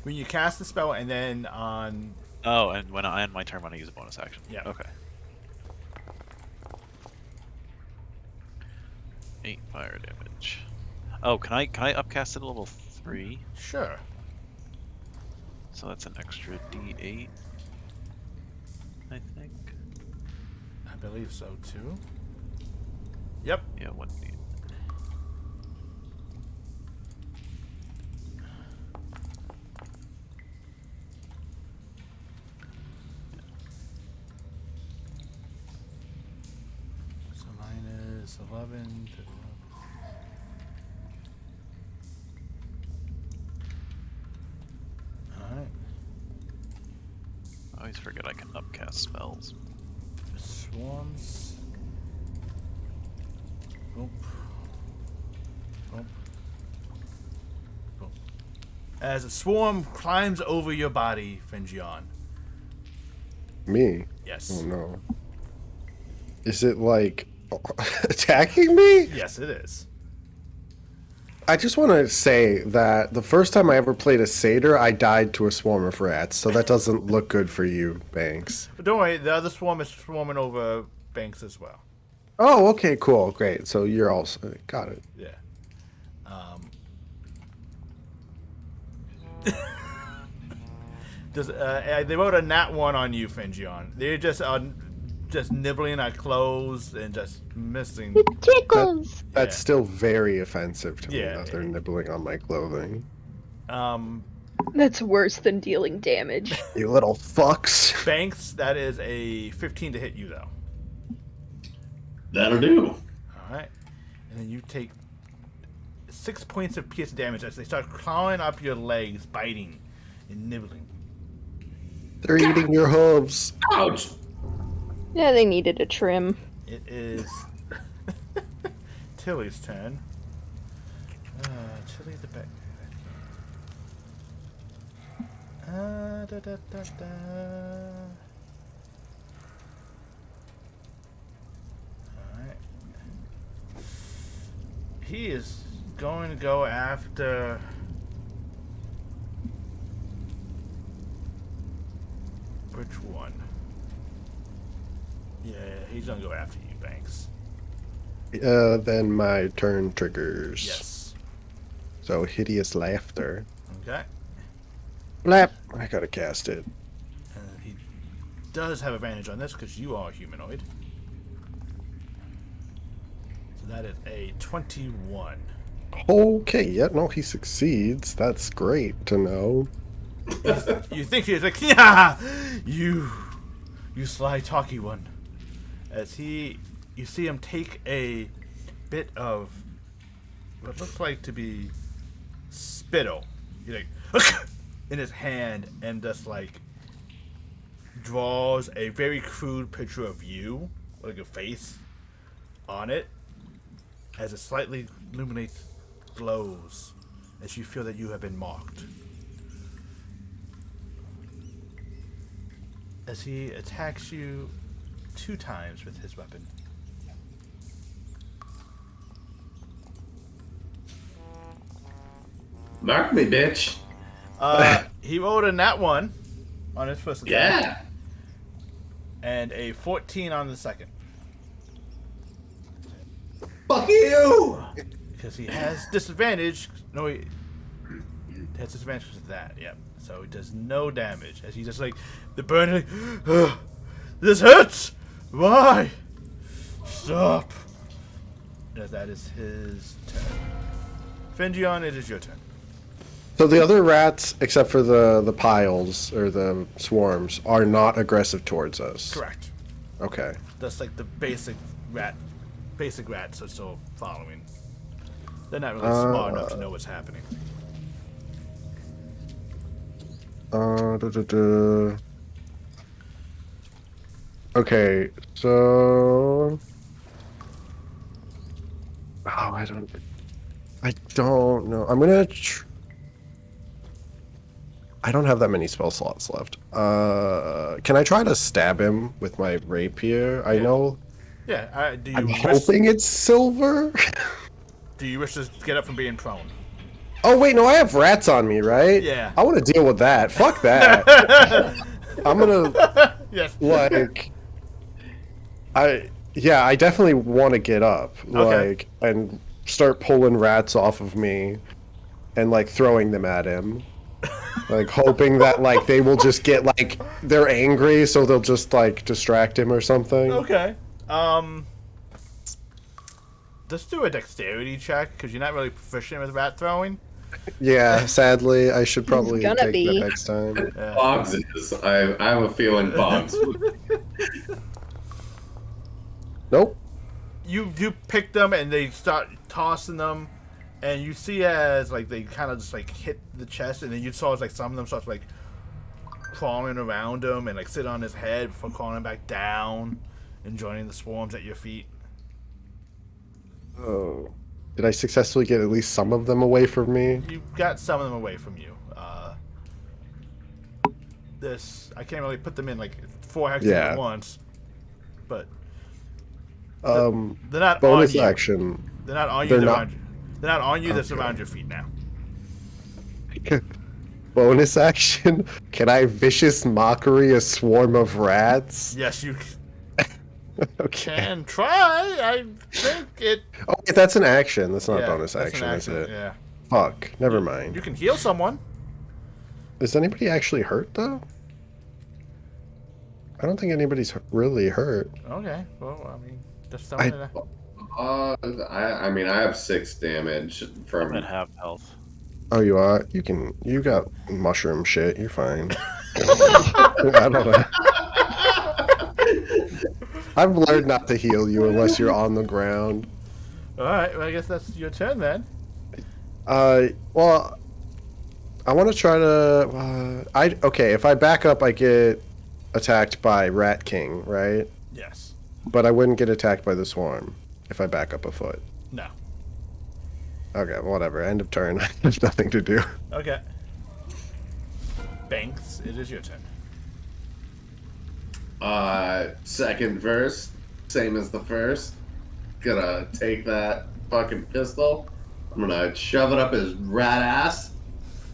When you cast the spell and then on... Oh, and when I end my turn, when I use a bonus action. Yeah. Okay. 8 fire damage. Oh, can I upcast it to level 3? Sure. So that's an extra D8. I think. I believe so too. Yep. Yeah, 1D. So minus 11 to... Alright. I always forget I can upcast spells. Swarms. Boop. Boop. Boop. As a swarm climbs over your body, Fingion. Me? Yes. Oh no. Is it like attacking me? Yes, it is. I just want to say that the first time I ever played a satyr, I died to a swarm of rats, so that doesn't look good for you, Banks. But don't worry, the other swarm is swarming over Banks as well. Oh, okay, cool, great. So you're also got it. Yeah. They wrote a nat 1 on you, Fingion. They're just nibbling at clothes and just missing. It tickles. That's Yeah. still very offensive to me Yeah. that they're nibbling on my clothing. That's worse than dealing damage. You little fucks. Banks, that is a 15 to hit you though. That'll do. All right, and then you take 6 points of piercing damage as they start clawing up your legs, biting and nibbling. They're eating your hooves. Ouch! Yeah, they needed a trim. It is Tilly's turn. Tilly the back. Da, da, da, da. Alright. He is going to go after... Which one? Yeah, he's going to go after you, Banks. Then my turn triggers. Yes. So hideous laughter. Okay. Blap. I gotta cast it. And he does have advantage on this because you are humanoid. So that is a 21. Okay, yeah, no, he succeeds. That's great to know. You think he's like, yeah, you sly talky one. As you see him take a bit of what looks like to be spittle. He's like, in his hand, and just like draws a very crude picture of you, like a face, on it, as it slightly illuminates, glows, as you feel that you have been mocked. As he attacks you 2 times with his weapon. Mark me, bitch. He rolled a nat 1 on his first attack. Yeah. And a 14 on the second. Fuck you! Because he has disadvantage. No, has disadvantage to that. Yep. So it does no damage as he just like the burn. Like, "Ugh, this hurts. Why? Stop." As that is his turn. Fingion, it is your turn. So the other rats, except for the piles or the swarms, are not aggressive towards us. Correct. Okay. That's like the basic rats are still following. They're not really smart enough to know what's happening. Okay, so I don't know. I'm gonna. I don't have that many spell slots left. Can I try to stab him with my rapier? I know. Yeah. I'm hoping it's silver. Do you wish to get up from being prone? Oh wait, no, I have rats on me, right? Yeah. I want to deal with that. Fuck that. I'm gonna Yes. like. I definitely want to get up, Okay. like, and start pulling rats off of me, and like throwing them at him, like hoping that like they will just get like they're angry, so they'll just like distract him or something. Okay. Let's do a dexterity check because you're not really proficient with rat throwing. Yeah, sadly, I should probably gonna take be. that next time. Yeah. Boggs is. I have a feeling Boggs. Nope. You pick them and they start tossing them, and you see as like they kind of just like hit the chest, and then you saw as like some of them start like crawling around him and like sit on his head before crawling back down and joining the swarms at your feet. Oh, did I successfully get at least some of them away from me? You got some of them away from you. I can't really put them in like 4 hexes Yeah. at once, but They're they're not bonus on you. action. They're not on you. They're They're, not- around you. They're not on you. They're Okay. around your feet now. Bonus action? Can I vicious mockery a swarm of rats? Yes, you Okay. can try. I think it. Oh, wait, that's an action. That's not yeah, a bonus that's an action, is it? Yeah. Fuck. Never mind. You can heal someone. Is anybody actually hurt, though? I don't think anybody's really hurt. Okay. Well, I mean, just I- something. I mean, I have 6 damage I'm from. at half health. Oh, you are? You got mushroom shit. You're fine. I don't know. I've learned not to heal you unless you're on the ground. All right. Well, I guess that's your turn then. Well, I want to try to. Okay, if I back up, I get attacked by Rat King, right? Yes. But I wouldn't get attacked by the swarm if I back up a foot. No. Okay, whatever. End of turn. There's nothing to do. Okay. Banks, it is your turn. Second verse, same as the first. Gonna take that fucking pistol. I'm gonna shove it up his rat ass.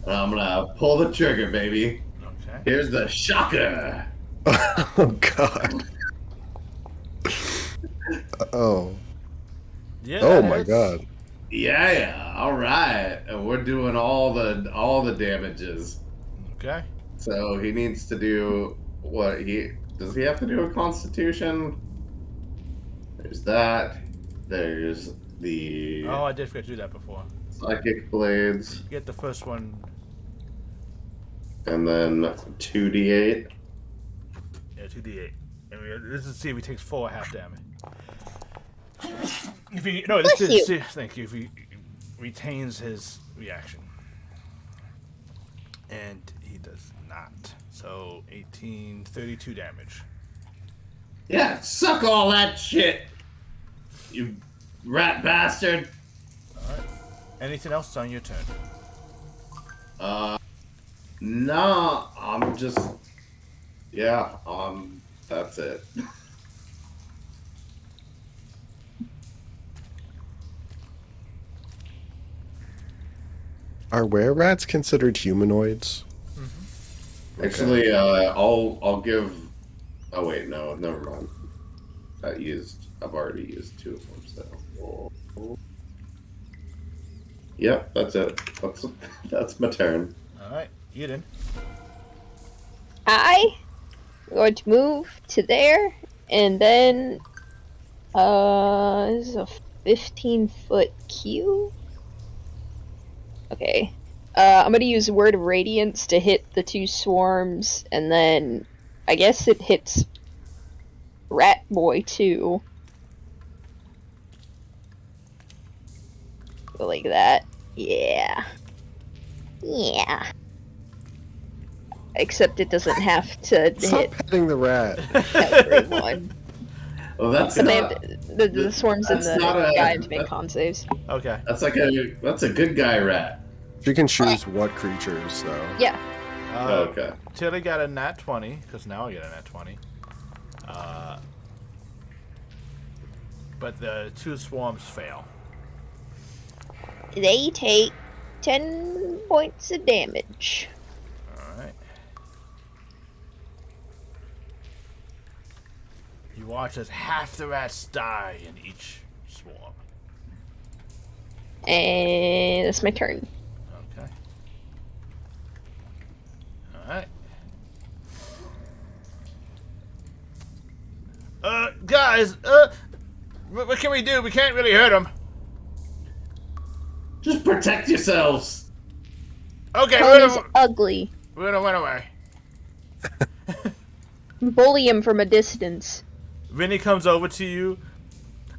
And I'm gonna pull the trigger, baby. Okay. Here's the shocker. Oh god. Oh. Yeah. Oh that my hits. god. Yeah. All right. And we're doing all the damages. Okay. So he needs to do what does he have to do a constitution? There's that. There's the Oh, I did forget to do that before. psychic blades, Get the first one. and then 2d8. Yeah, 2d8. And this is to see if he takes 4 half damage. If he this Bless is you. thank you. If he retains his reaction, and he does not. So 18, 32 damage. Yeah, suck all that shit, you rat bastard. All right. Anything else on your turn? No, I'm just, yeah, that's it. Are were-rats considered humanoids? Actually, I'll give. Oh wait, no, never mind. I've already used 2 of them. So Yep, that's it. That's my turn. Alright, Eden. I am going to move to there, and then this is a 15-foot cube. Okay. I'm gonna use Word of Radiance to hit the two swarms, and then I guess it hits Rat Boy too. Go like that. Yeah. Yeah. Except it doesn't have to Stop hit petting the rat. everyone. Well, that's And not. the swarms and that's the not a- guy have to make con saves. Okay. That's a good guy rat. You can choose what creatures, though. Yeah. Okay. Tilly got a nat 20, because now I get a nat 20. But the two swarms fail. They take 10 points of damage. Alright. You watch as half the rats die in each swarm. And that's my turn. Okay. Alright. Guys, what can we do? We can't really hurt them. Just protect yourselves. Okay, Tony's ugly. we're gonna run away. Bully him from a distance. Vinny comes over to you.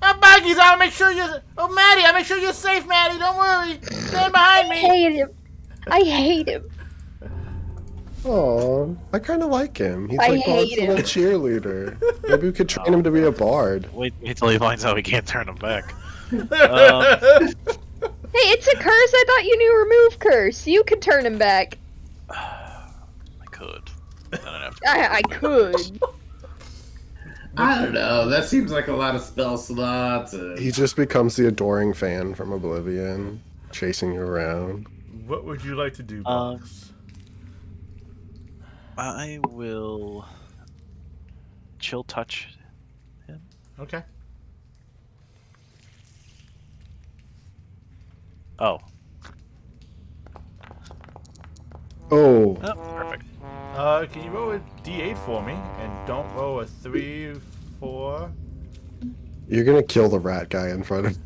Oh, Baggies, I'll make sure you're... Oh, Maddie, I'll make sure you're safe, Maddie. Don't worry. Stand behind I me. hate him. I hate him. Oh, I kind of like him. He's I like Bob's hate little him. cheerleader. Maybe we could train him to be a bard. Wait till he finds out we can't turn him back. Hey, it's a curse. I thought you knew remove curse. You could turn him back. I could. Then I'd have to. I could. I don't know. That seems like a lot of spell slots. He just becomes the adoring fan from Oblivion, chasing you around. What would you like to do, Box? I will chill touch him. Okay. Oh. Oh, Oh, perfect. Can you roll a d8 for me? And don't roll a 3, 4... you're gonna kill the rat guy in front of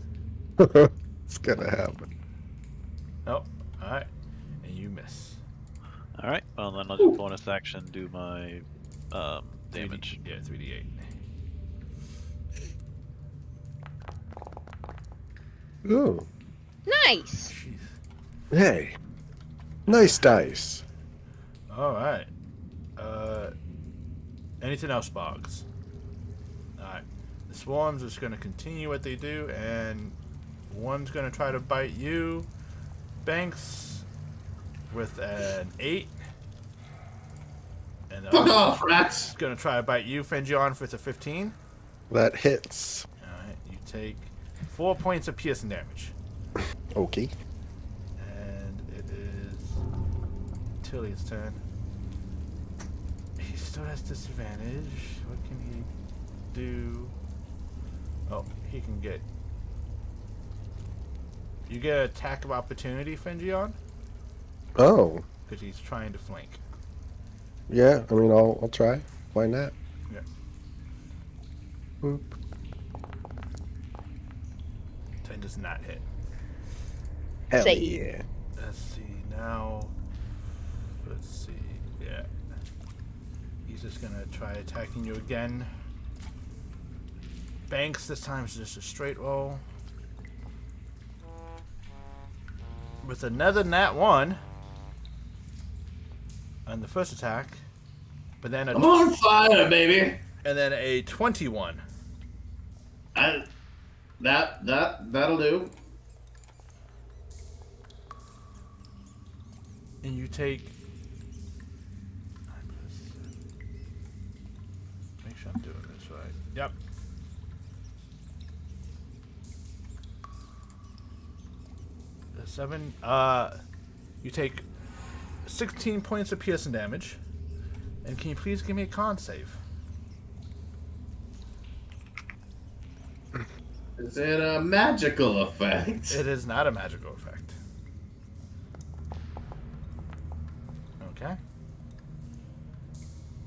you. It's gonna happen. Oh, alright. And you miss. Alright, well then I'll just bonus action do my damage. 3D, yeah, 3d8. Ooh, Nice. Jeez. hey, nice dice. Alright. Anything else, Boggs? Alright. The swarms is going to continue what they do, and one's going to try to bite you. Banks with an 8. And the Fuck other off, rats. is going to try to bite you, Fengion, with a 15. That hits. Alright, you take 4 points of piercing damage. Okay. And it is Tilly's turn. He still has disadvantage. What can he do? Oh, he can get... You get an attack of opportunity, Fengion, Oh, because he's trying to flank. yeah. I mean, I'll try. Why not? Yeah. Boop. 10 does not hit. Hell Save. yeah. Let's see, now... Let's see, yeah. He's just gonna try attacking you again. Banks, this time is just a straight roll. With another nat 1 on the first attack. But then I'm on fire, baby. and then a 21. That'll do. And you take... Make sure I'm doing this right. Yep. The 7. You take 16 points of piercing damage. And can you please give me a con save? Is it a magical effect? It is not a magical effect. Okay.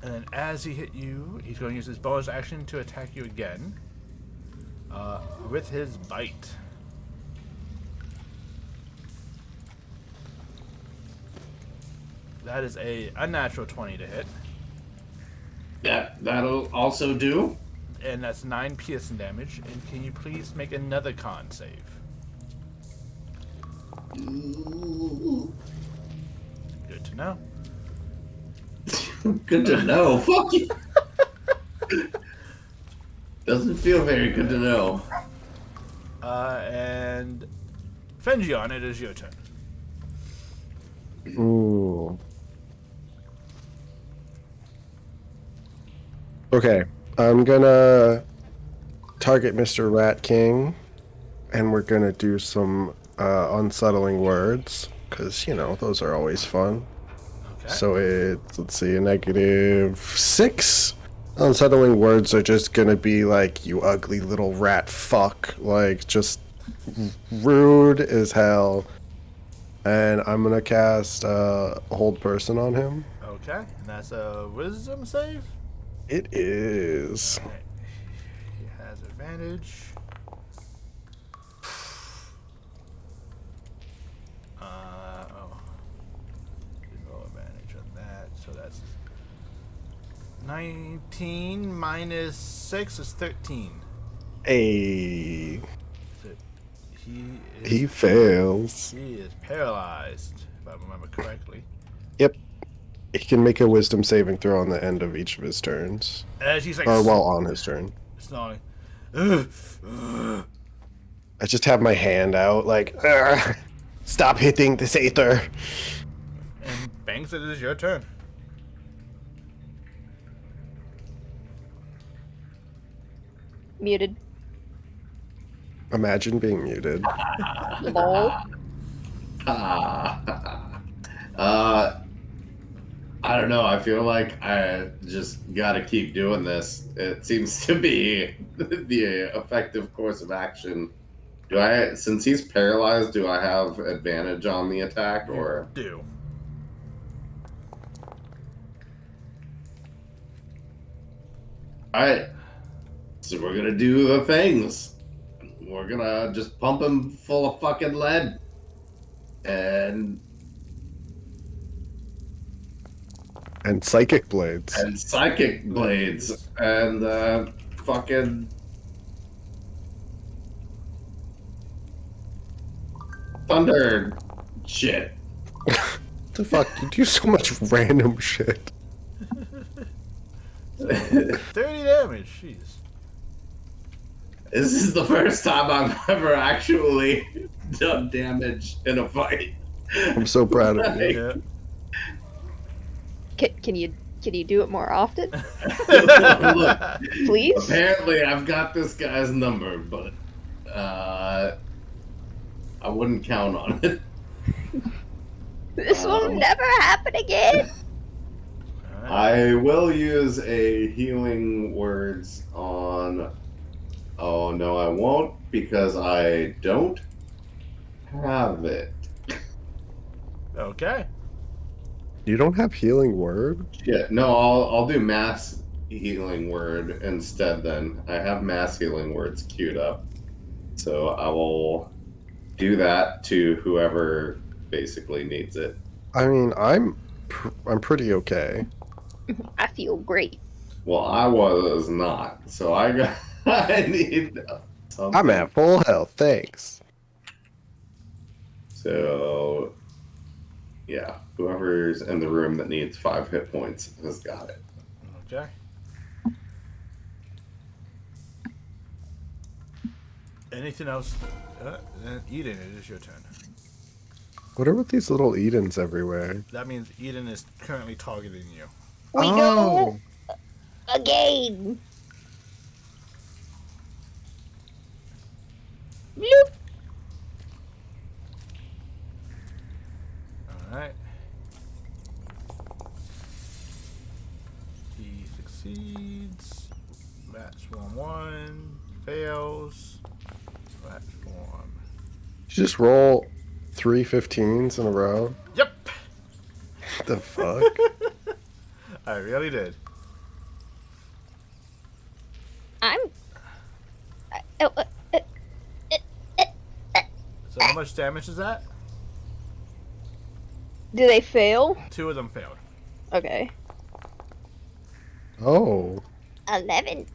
And then as he hit you, he's going to use his bonus action to attack you again. With his bite. That is a unnatural 20 to hit. That'll also do. And that's 9 piercing damage. And can you please make another con save? Good to know. Good to know. Fuck you. Doesn't feel very good to know. And Fengion, it is your turn. Ooh. Okay, I'm gonna target Mr. Rat King, and we're gonna do some unsettling words, because, you know, those are always fun. Okay. So it's, let's see, a -6. Unsettling words are just gonna be like, you ugly little rat fuck, like, just rude as hell. And I'm gonna cast Hold Person on him. Okay. And that's a wisdom save. It is. Okay. He has advantage. No advantage on that. So that's 19 minus 6 is 13. Hey, So he he fails. is paralyzed, if I remember correctly. Yep. He can make a wisdom saving throw on the end of each of his turns. As he's like Or well, on his turn. snarling. I just have my hand out, like, "Ugh, stop hitting this Aether." And Banks, it is your turn. Muted. Imagine being muted. Lol. I don't know. I feel like I just gotta keep doing this. It seems to be the effective course of action. Since he's paralyzed, do I have advantage on the attack, or? Do. Alright. So we're gonna do the things. We're gonna just pump him full of fucking lead. And Psychic Blades. psychic blades. And fucking thunder shit. What the fuck? You do so much random shit. 30 damage. Jeez. This is the first time I've ever actually done damage in a fight. I'm so proud of you. Yeah. Can you do it more often, Look, please? apparently I've got this guy's number, but I wouldn't count on it. This will never happen again. Alright. I will use a healing words on. Oh no, I won't, because I don't have it. Okay. You don't have healing word? Shit. No, I'll do mass healing word instead. Then I have mass healing words queued up, so I will do that to whoever basically needs it. I mean, I'm pretty okay. I feel great. Well, I was not, so I got. I need something. I'm at full health, thanks. So, yeah, whoever's in the room that needs 5 hit points has got it. Okay. Anything else? Then Eden, it is your turn. What are with these little Edens everywhere? That means Eden is currently targeting you. We go again. Bloop. Alright. He succeeds. Rat Swarm 1. Fails. Rat Swarm. You just roll 3 15s in a row? Yep! the fuck? I really did. So how much damage is that? Do they fail? 2 of them failed. Okay. Oh. 11.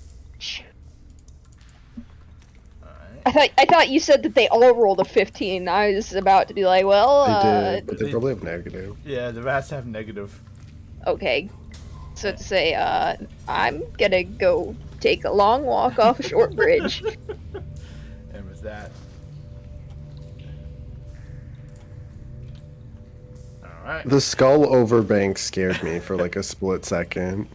Alright. I thought you said that they all rolled a 15. I was about to be like, well, They did, but they probably have negative. Yeah, the rats have negative. okay. So to say, I'm gonna go take a long walk off a short bridge. And with that. Alright. The skull over bank scared me for like a split second.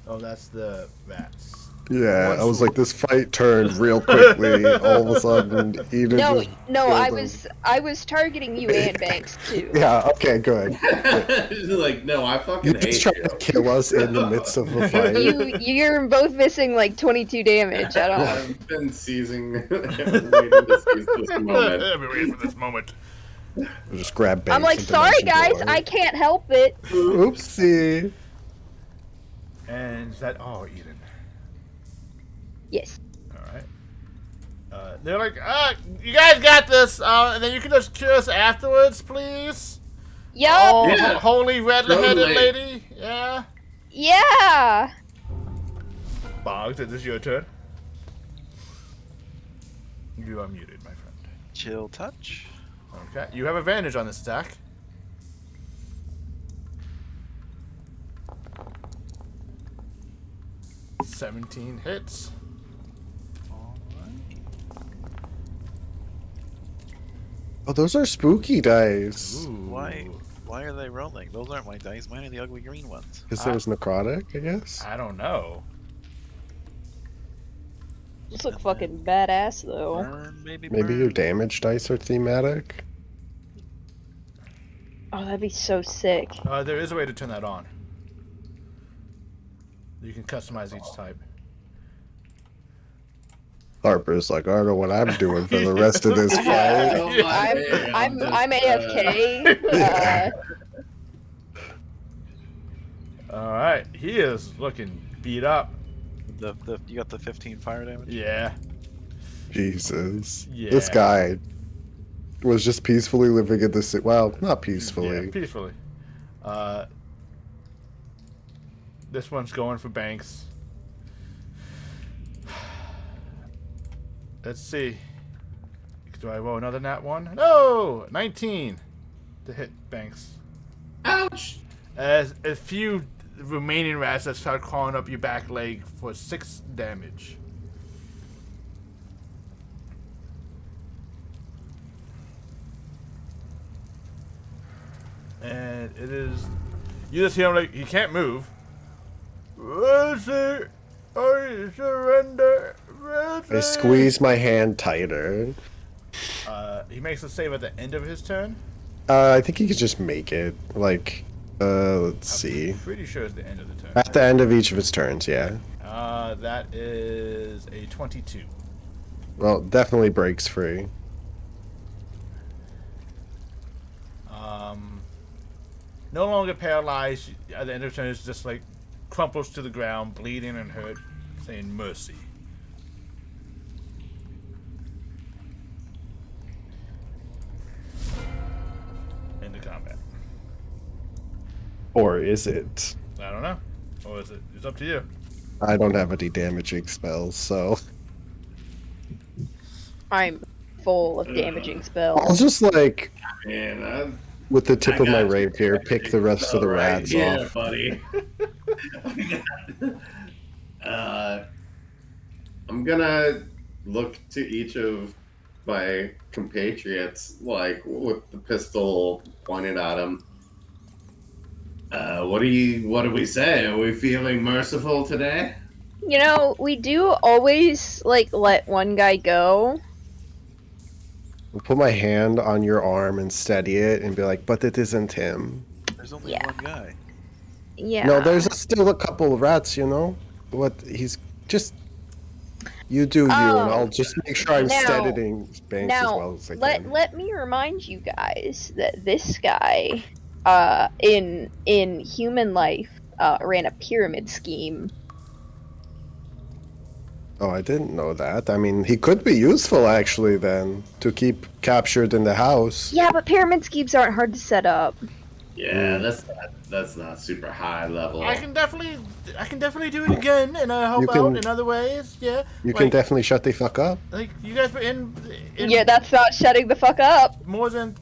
Oh, that's the rats. Yeah, I was like, this fight turned real quickly. All of a sudden, Eden No, just no, killed him. I was targeting you and Banks too. Yeah, okay, good. Like, no, I You fucking hate just trying you. to kill us in the midst of a fight. You're both missing like 22 damage. I don't. I've been seizing, waiting to seize this moment. I've been waiting for this moment. We'll just grab banks. I'm like, and sorry dimension guys, door. I can't help it. Oopsie. And is that all, Eden? Yes. Alright. They're like, you guys got this, and then you can just cure us afterwards, please? Yup. Oh, Yeah. holy red-headed Totally. lady? Yeah? Yeah. Boggs, it is your turn. You are muted, my friend. Chill touch. Okay, you have advantage on this attack. "17 hits. Alright. Oh, those are spooky dice. Ooh. Why are they rolling? Those aren't my dice. Mine are the ugly green ones. Because it was necrotic, I guess. I don't know. Those look fucking badass though. Burn, baby, Maybe your burn. damage dice are thematic. Oh, that'd be so sick. There is a way to turn that on. You can customize each type. Harper's like, I don't know what I'm doing for the rest of this fight. Oh my man, I'm just, AFK. Alright, he is looking beat up. You got the 15 fire damage? Yeah. Jesus. Yeah. This guy was just peacefully living in the city. Well, not peacefully. Yeah, peacefully. This one's going for Banks. Let's see. Do I roll another nat one? No! 19 to hit Banks. Ouch! As a few remaining rats that start crawling up your back leg for 6 damage. And it is... You just hear him like, he can't move. I surrender. I squeeze my hand tighter. He makes a save at the end of his turn. I think he could just make it. Like, let's see. Pretty sure it's the end of the turn. At the end of each of his turns, yeah. That is a 22. Well, definitely breaks free. No longer paralyzed. At the end of the turn, it's just like crumples to the ground, bleeding and hurt, saying mercy. Into combat. Or is it? I don't know. Or is it? It's up to you. I don't have any damaging spells, so I'm full of damaging I'll spells. just like Man, with the tip I of my got you. rapier pick the rest of the Right rats here, off. buddy. I'm gonna look to each of my compatriots, like with the pistol pointed at him. What do we say? Are we feeling merciful today? You know, we do always like let one guy go. I'll put my hand on your arm and steady it and be like, but it isn't him. There's only Yeah. one guy. Yeah. No, there's still a couple of rats, you know? What he's just you do you, and I'll just make sure I'm Now- steadying Banks as now, well as I can. let me remind you guys that this guy in human life, ran a pyramid scheme. Oh, I didn't know that. I mean, he could be useful actually then to keep captured in the house. Yeah, but pyramid schemes aren't hard to set up. Yeah, that's not super high level. I can definitely do it again and help You can- out in other ways. Yeah, You can definitely shut the fuck up. like you guys were in Yeah, that's not shutting the fuck up. more than.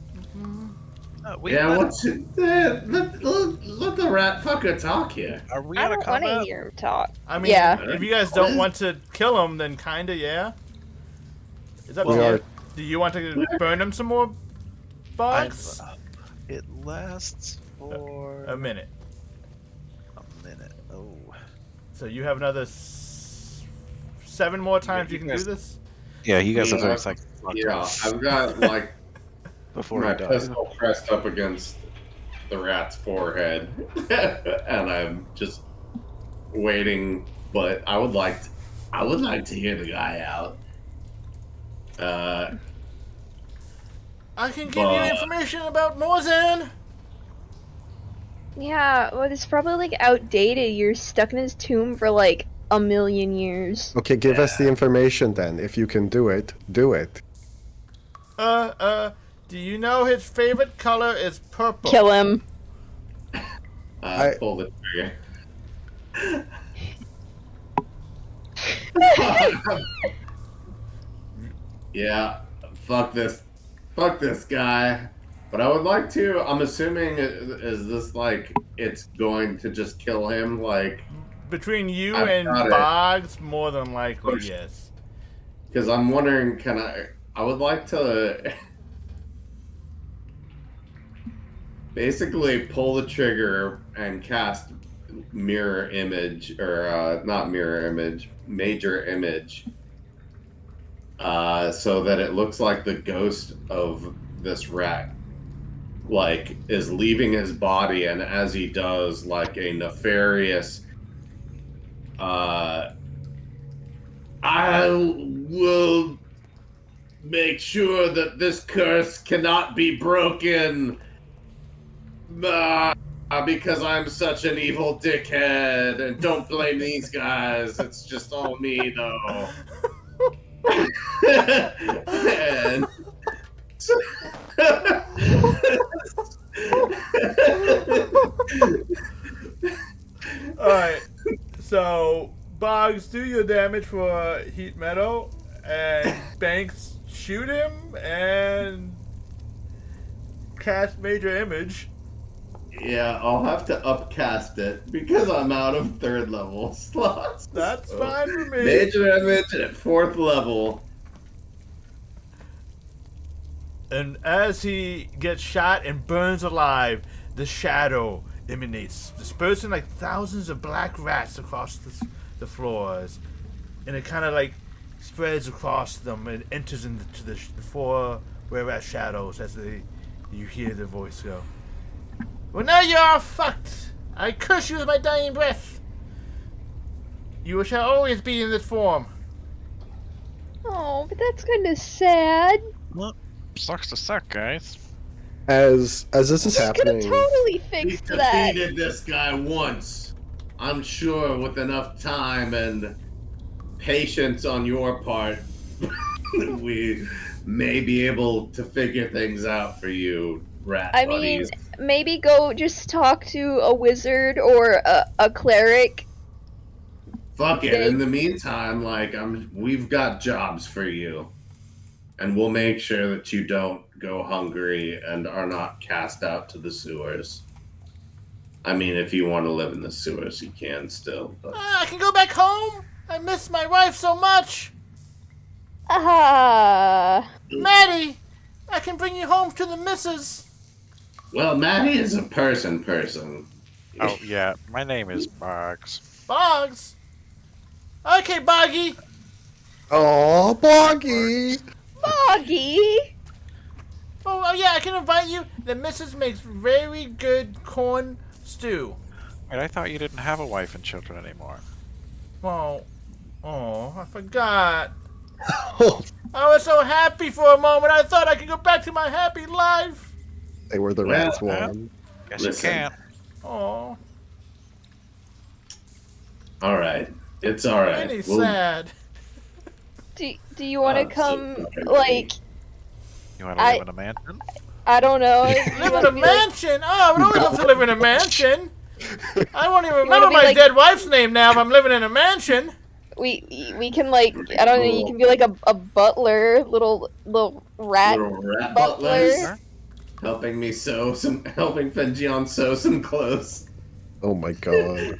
Yeah, what's it? Let the rat fucker talk here. Are we I out of don't want to combat? hear him talk. I mean, Yeah. if you guys don't want to kill him, then kinda, yeah. Is that We you? are- Do you want to burn him some more bugs? It lasts for A minute. a minute. Oh. So you have another 7 more times you you can do guys- this. Yeah, you guys have Yeah. 30 seconds left Yeah, I've got like before my he dies. pistol pressed up against the rat's forehead, and I'm just waiting. But I would like to hear the guy out. I can give you information about Morzan. Yeah, well, it's probably like outdated. You're stuck in his tomb for like a million years. Okay, give us the information then. If you can do it, do it. Do you know his favorite color is purple? Kill him. Pull the trigger. Yeah, fuck this guy. But I would like to. I'm assuming is this like it's going to just kill him? Like, Between you I've and got it. Boggs, more than likely, Push. yes. because I'm wondering, can I would like to basically pull the trigger and cast mirror image, or not mirror image, major image, so that it looks like the ghost of this rat like is leaving his body, and as he does, like a nefarious I will make sure that this curse cannot be broken, because I'm such an evil dickhead, and don't blame these guys, it's just all me though. And Alright, so Boggs, do your damage for heat metal, and Banks, shoot him, and cast major image. yeah, I'll have to upcast it because I'm out of 3rd level slots. That's So, fine for me. Major image at 4th level. And as he gets shot and burns alive, the shadow emanates, dispersing like thousands of black rats across the floors. And it kind of like spreads across them and enters into the 4 rat shadows as you hear the voice go, "Well, now you're all fucked. I curse you with my dying breath. You shall always be in this form." Oh, but that's kind of sad. Well, sucks to suck, guys. As this is We could have happening, totally We fixed that. defeated this guy once. I'm sure with enough time and patience on your part, we may be able to figure things out for you, rat I buddies. mean, maybe go just talk to a wizard or a cleric. Fuck it. In the meantime, like we've got jobs for you, and we'll make sure that you don't go hungry and are not cast out to the sewers. I mean, if you want to live in the sewers, you can still. But... I can go back home. I miss my wife so much. Ah. Maddie, I can bring you home to the missus. Well, Maddie is a person. Oh, yeah, my name is Boggs. Boggs. Okay, Boggy. oh, Boggy! Boggy. Oh, yeah, I can invite you. The missus makes very good corn stew. Wait, I thought you didn't have a wife and children anymore. Oh, I forgot. I was so happy for a moment. I thought I could go back to my happy life. They were the Well, rats one. Guess Listen. you can't. Oh, All right, it's all right. really sad. Do you want to come, okay. like, You want to live in a mansion? I don't know. if you Live in wanna a be, like- mansion? Oh, I would always love to live in a mansion. I won't even wanna remember be my like- dead wife's name now if I'm living in a mansion. we can, like, I don't know, you can be like a butler, little rat Little rat butler. butlers helping Fenjion sew some clothes. Oh my god.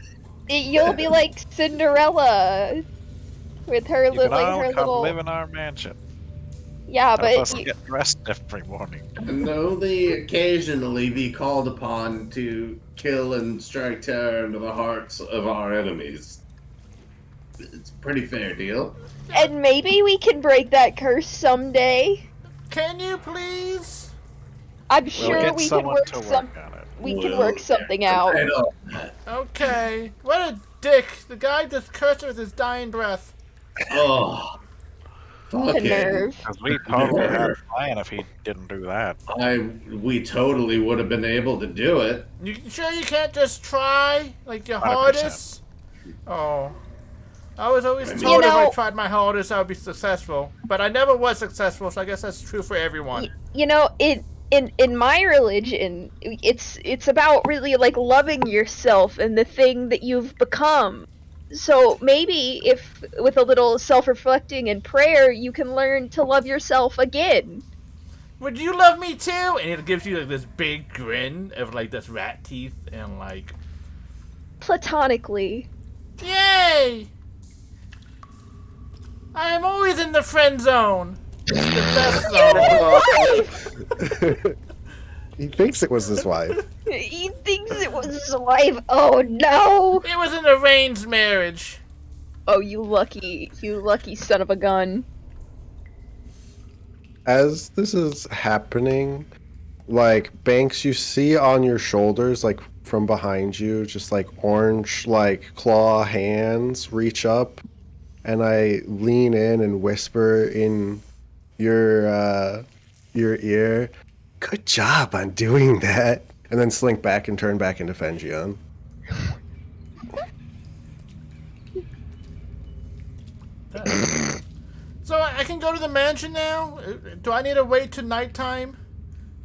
You'll be like Cinderella with her You can like all her come little live in our mansion. yeah, Help but us get dressed every morning. And only occasionally be called upon to kill and strike terror into the hearts of our enemies. It's a pretty fair deal. and maybe we can break that curse someday. Can you please? I'm We'll sure get we can someone work to work some. on it. We can We'll work something out. I know. Okay. What a dick. The guy just cursed with his dying breath. Oh, The fucking. nerve. Because we totally had a plan if he didn't do that. We totally would have been able to do it. You sure you can't just try, like, your 100%. hardest? Oh. I was always You told if I know- tried my hardest, I would be successful. But I never was successful, so I guess that's true for everyone. You know, in my religion, it's about really like loving yourself and the thing that you've become. So maybe if with a little self-reflecting and prayer, you can learn to love yourself again. Would you love me too? And it gives you like this big grin of like this rat teeth and like, Platonically. yay! I am always in the friend zone. It's the best zone. He thinks it was his wife. He thinks it was his wife. Oh no! It was an arranged marriage. Oh, you lucky son of a gun. As this is happening, like Banks, you see on your shoulders, like from behind you, just like orange, like claw hands reach up, and I lean in and whisper in your ear, "Good job on doing that," and then slink back and turn back into Fenjion. So I can go to the mansion now? Do I need to wait till nighttime?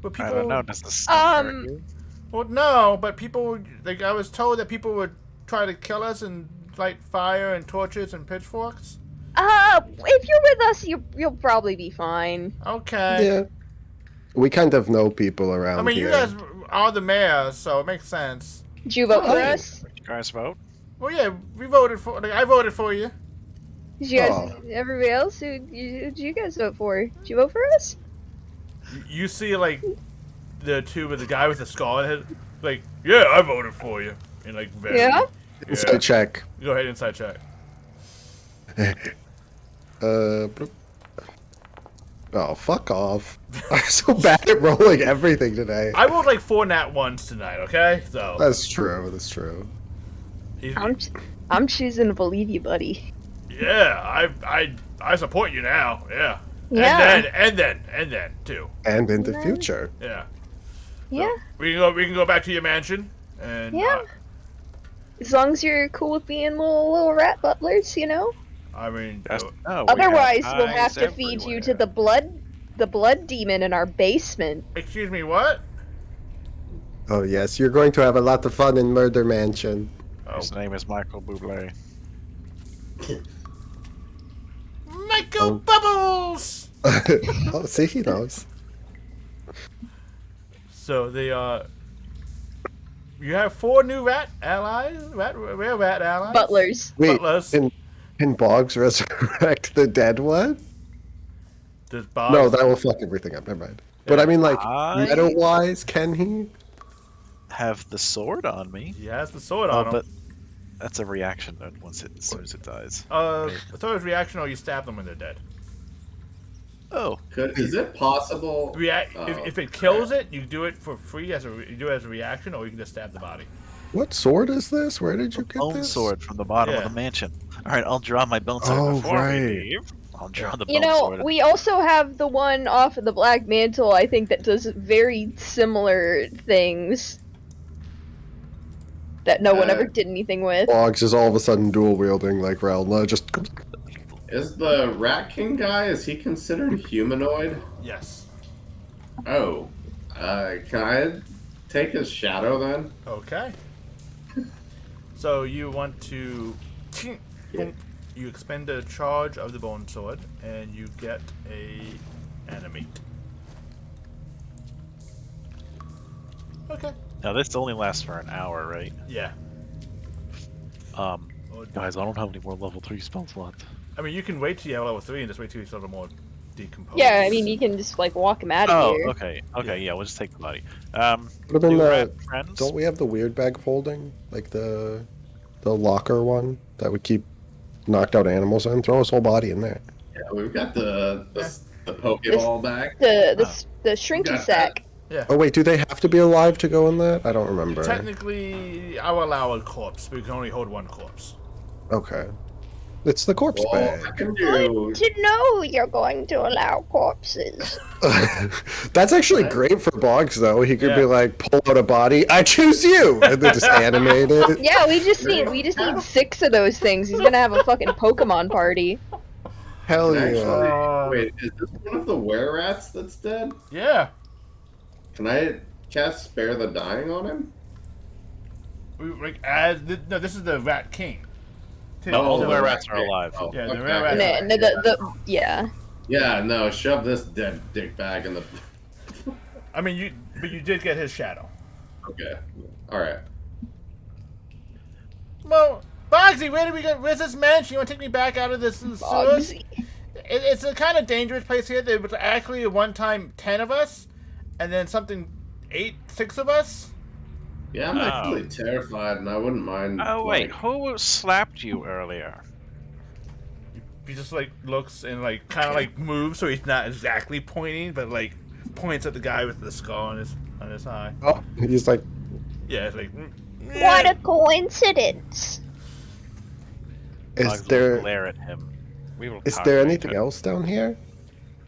Will people... I don't know. Does the sun hurt you? Well, no, but people would... Like, I was told that people would try to kill us and light fire and torches and pitchforks. If you're with us, you'll probably be fine. Okay. Yeah, we kind of know people around I mean, here. you guys are the mayor, so it makes sense. Did you vote for Fine. us? Did you guys vote? Well, yeah, we voted for... Like, I voted for you. Did you guys? Oh. Everybody else? Who'd you guys vote for? Did you vote for us? You see, like, the two with the guy with the skull head. Like, yeah, I voted for you. And, like, very... Yeah? Inside check. Go ahead, inside check. Bloop. Oh, fuck off. I'm so bad at rolling everything today. I rolled, like, 4 nat 1s tonight, okay? So... That's true, that's true. I'm choosing to believe you, buddy. Yeah, I support you now. Yeah. Yeah. And then too. And in the future. Yeah. Yeah. We can go back to your mansion and Yeah. As long as you're cool with being little rat butlers, you know. I mean, Just, no, Otherwise, we we'll have eyes to feed you to everywhere. the blood demon in our basement. excuse me, what? Oh yes, you're going to have a lot of fun in Murder Mansion. Oh, His name is Michael Bublé. Michael Oh. Bubbles. Oh, see, he knows. So you have 4 new rat allies, rat allies. Butlers. Wait, Butlers. can Boggs resurrect the dead one? Does Bob? No, that will fuck everything up. Never mind. But I mean, like, I- meta-wise, can he? Have the sword on me. He has the sword Oh, on him. but that's a reaction then as soon as it dies. I thought it was reaction or you stab them when they're dead. Oh, Is it possible? If it kills it, you do it for free you do it as a reaction, or you can just stab the body. What sword is this? Where did you a get bone this? sword from the bottom Yeah. of the mansion. All right, I'll draw my bone sword Oh, before right. we leave. I'll draw the bone You know, sword. we also have the one off of the Black Mantle, I think, that does very similar things. that no one ever did anything with. Boggs is all of a sudden dual wielding like Relna. Just Is the Rat King guy, is he considered humanoid? Yes. Oh. Can I take his shadow then? Okay. So you want to... You expend a charge of the bone sword, and you get a animate. Okay. Now this only lasts for an hour, right? Yeah. Guys, I don't have any more level 3 spell slots. I mean, you can wait till you have level 3 and just wait till he's a little more decomposed. Yeah, I mean, you can just like walk him out of Oh, here. okay, yeah, we'll just take the body. what about New the? rat friends? Don't we have the weird bag of holding, like the locker one that would keep knocked out animals in? Throw his whole body in there. Yeah, we've got the Pokeball bag. The shrinky Got sack. Yeah. Oh wait, do they have to be alive to go in that? I don't remember. Technically, I will allow a corpse, but you can only hold one corpse. Okay, it's the corpse Well, bag. I can do... To know you're going to allow corpses. That's actually great for Boggs, though. He could be Yeah. like, pull out a body, I choose you, and then just animate it. Yeah, we just need 6 of those things. He's gonna have a fucking Pokemon party. Hell Actually, yeah. wait, is this one of the were-rats that's dead? Yeah. Can I cast Spare the Dying on him? No, this is the Rat King. No, all the Oh, were-rats are alive. Oh, Yeah, the okay. were-rats Yeah. Yeah, no, shove this dead dick bag in the... I mean, you did get his shadow. Okay, alright. Well, Boggsy, where's this mansion? You want to take me back out of this sewers? Boggsy. It's a kind of dangerous place here. There was actually at one time 10 of us, and then something 6 of us. Yeah, I'm actually terrified, and I wouldn't mind... Oh, wait, who slapped you earlier? He just like looks and like kind of like moves, so he's not exactly pointing, but like points at the guy with the skull on his eye. Oh, he's like, Yeah, it's like. What a coincidence! is Bugs will there glare at him. We will is talk there later. anything else down here?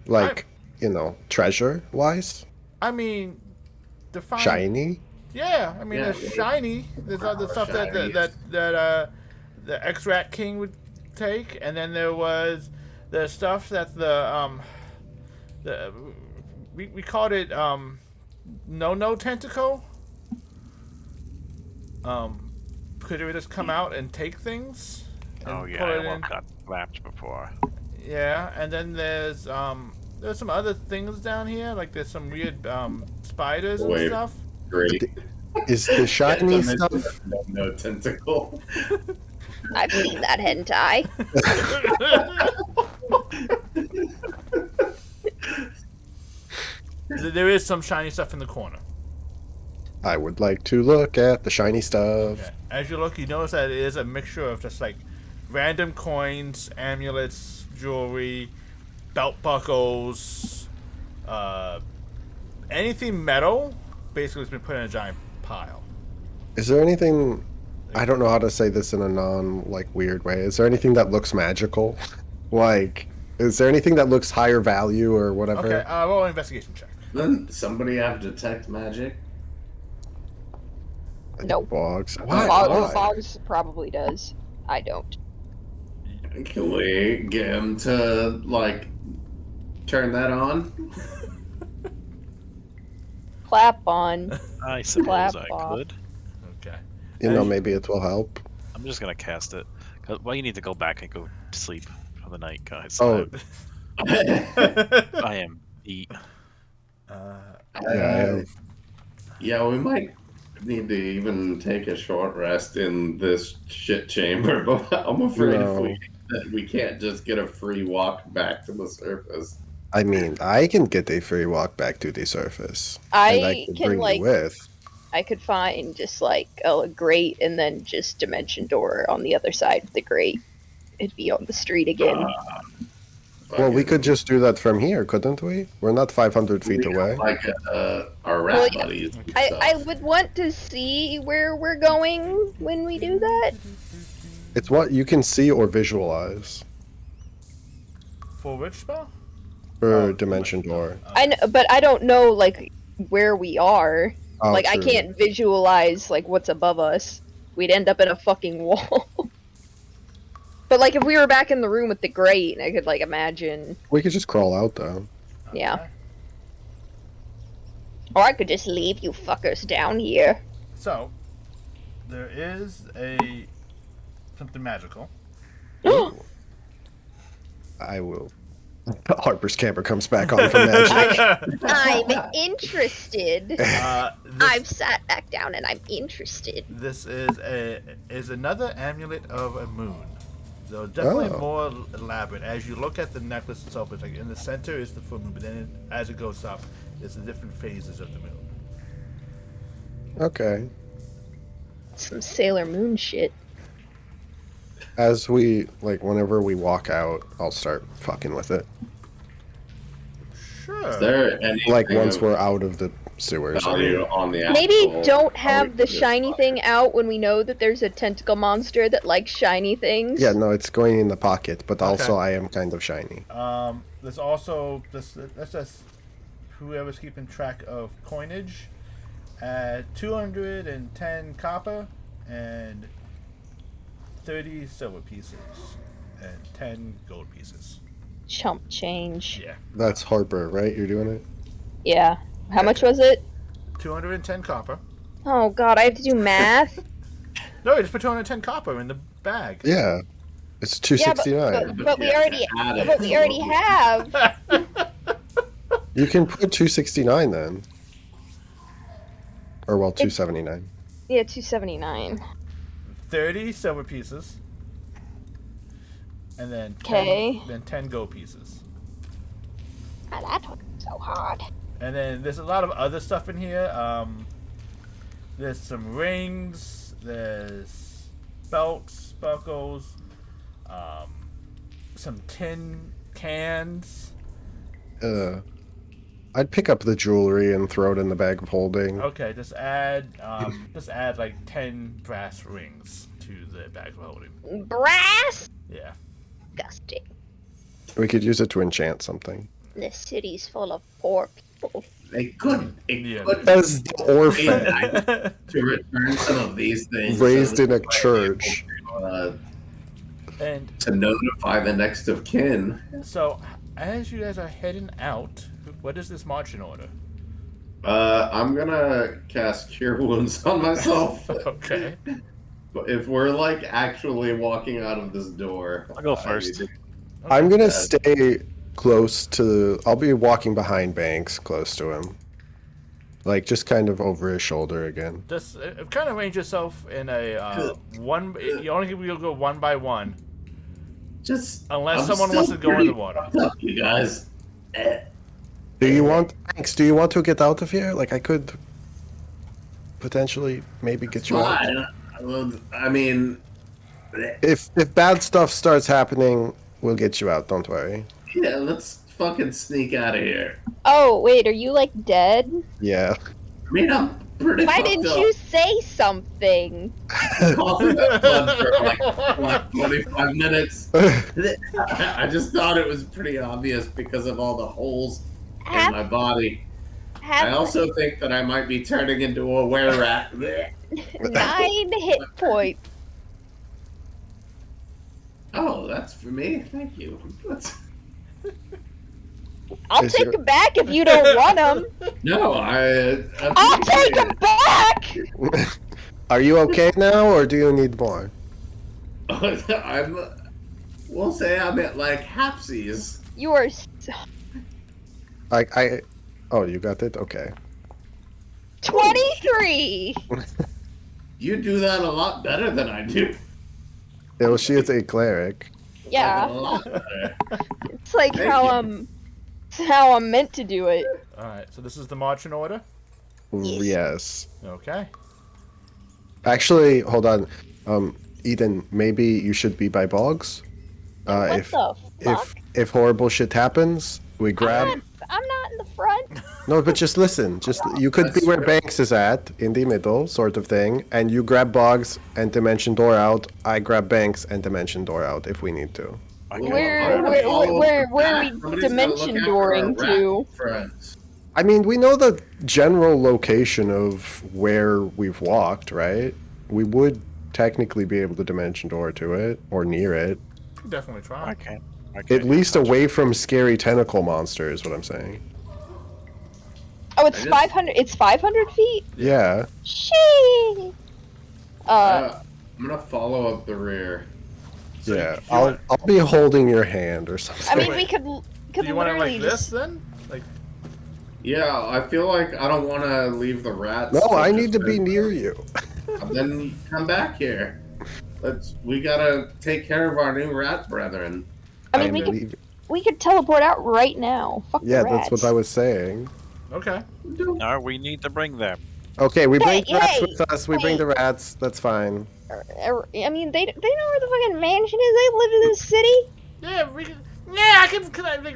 Like, treasure-wise? I mean, define. Shiny? Yeah, I mean, Yeah, there's shiny. There's other stuff that shinies. the X-Rat King would take, and then there was the stuff that we called it no tentacle. Could it just come out and take things? And Oh yeah, pull I it almost in? got slapped before. Yeah, and then there's some other things down here, like there's some weird spiders and Wait. stuff. Great. Is the shiny Yeah, stuff? no tentacle. I've seen that hentai. There is some shiny stuff in the corner. I would like to look at the shiny stuff. Yeah. As you look, you notice that it is a mixture of just like random coins, amulets, jewelry, belt buckles, anything metal. Basically, has been put in a giant pile. Is there anything? I don't know how to say this in a weird way. Is there anything that looks magical? Like, is there anything that looks higher value or whatever? Okay, roll an investigation check. Doesn't somebody have detect magic? Nope. Boggs. Why? Boggs probably does. I don't. Can we get him to like turn that on? Clap on. I suppose Clap I off. could. Okay. Maybe it will help. I'm just gonna cast it. Well, you need to go back and go to sleep for the night, guys. Oh, I am beat. yeah. Yeah, we might need to even take a short rest in this shit chamber, but I'm afraid if we can't just get a free walk back to the surface. I mean, I can get a free walk back to the surface. And I can can bring like you with. I could find just like a grate and then just dimension door on the other side of the grate. It'd be on the street again. Well, we could just do that from here, couldn't we? We're not 500 feet away. Like our rat Well, yeah, buddies. and I stuff. would want to see where we're going when we do that. It's what you can see or visualize. For which spell? For Dimension Door. I know, but I don't know like where we are. Oh, like I true. can't visualize like what's above us. we'd end up in a fucking wall. But like if we were back in the room with the grate, I could like imagine. We could just crawl out though. Yeah. Okay. Or I could just leave you fuckers down here. So, there is something magical. I will. Harper's camper comes back on for magic. I'm interested. This, I've sat back down and I'm interested. this is another amulet of a moon. So definitely Oh. more elaborate. As you look at the necklace itself, it's like in the center is the full moon, but then as it goes up, it's the different phases of the moon. Okay. Some Sailor Moon shit. As we, like, whenever we walk out, I'll start fucking with it. Sure. Is there anything Like, once of we're out of the sewers. value on the Maybe actual- don't have the this shiny box? thing out when we know that there's a tentacle monster that likes shiny things. Yeah, no, it's going in the pocket, but also Okay. I am kind of shiny. There's also that's just whoever's keeping track of coinage at 210 copper and 30 silver pieces and 10 gold pieces. Chump change. Yeah. That's Harper, right? You're doing it? Yeah. How much was it? 210 copper. Oh god, I have to do math. No, you just put 210 copper in the bag. Yeah. It's 269. But we already Add it but we to already what we- have. You can put 269 then. Or, well, 279. Yeah, 279. 30 silver pieces. And then 'Kay. then 10 gold pieces. Oh, that was so hard. And then there's a lot of other stuff in here. There's some rings. There's belts, buckles. Some tin cans. I'd pick up the jewelry and throw it in the bag of holding. Okay, just add like 10 brass rings to the bag of holding. Brass? Yeah. Disgusting. We could use it to enchant something. This city's full of poor people. It could Yeah. As the orphan to return some of these things. raised so in a that we might be church. able And to notify the next of kin. so, as you guys are heading out, what is this marching order? I'm gonna cast Cure Wounds on myself. Okay. But if we're like actually walking out of this door, I'll go I first. need to- I'm gonna Yeah. stay close to. I'll be walking behind Banks, close to him. Like, just kind of over his shoulder again. Just kind of arrange yourself in a one. You only will go one by one, Just unless I'm someone still wants to go in pretty the water. fucked up, you guys. Do you want Banks? Do you want to get out of here? Like, I could potentially maybe get you out. Fine. I mean, If bad stuff starts happening, we'll get you out. Don't worry. yeah, let's fucking sneak out of here. Oh, wait, are you like dead? Yeah. I mean, I'm pretty Why fucked didn't up. you say something? Coughing that blood for like 25 minutes. I just thought it was pretty obvious because of all the holes in Have, my body. I have also think that I might be turning into a were-rat. 9 hit points. Oh, that's for me? Thank you. I'll Is take there- them back if you don't want them. No, I'll take them back! Are you okay now, or do you need more? We'll say I'm at like halfsies. You are so... Oh, you got it? Okay. 23! You do that a lot better than I do. Yeah, well, she is a cleric. A Yeah, lot better. it's like Thank how I'm meant to do it. All right. So this is the marching order. Yes. Okay. Actually, hold on. Eden, maybe you should be by Boggs. What If the fuck? if horrible shit happens, we grab. I'm not in the front. No, but just listen. Just you could be That's where true. Banks is at, in the middle, sort of thing, and you grab Boggs and Dimension Door out. I grab Banks and Dimension Door out if we need to. I Well, can- Where- I'm gonna follow where are back. we Somebody's dimension gonna look after dooring our to? rat friends. I mean, we know the general location of where we've walked, right? We would technically be able to dimension door to it or near it. Could definitely try. I can't. At least away from scary tentacle monsters. What I'm saying. Oh, it's 500. It's 500 feet. Yeah. Shee. I'm gonna follow up the rear. So Yeah. you want- I'll be holding your hand or something. I mean, Wait, we could Do you want it literally like this just. then? Like Yeah, I feel like I don't want to leave the rats. No, I just need to be been- near you. Then come back here. We gotta take care of our new rat brethren. I mean, I'm leaving. we could teleport out right now. Fuck the Yeah, rats. that's what I was saying. okay. No, we need to bring them. Okay, we bring Hey, rats hey, with us. We bring the rats. That's fine. I mean, they know where the fucking mansion is. They live in this city. Yeah, we can. Yeah, I can.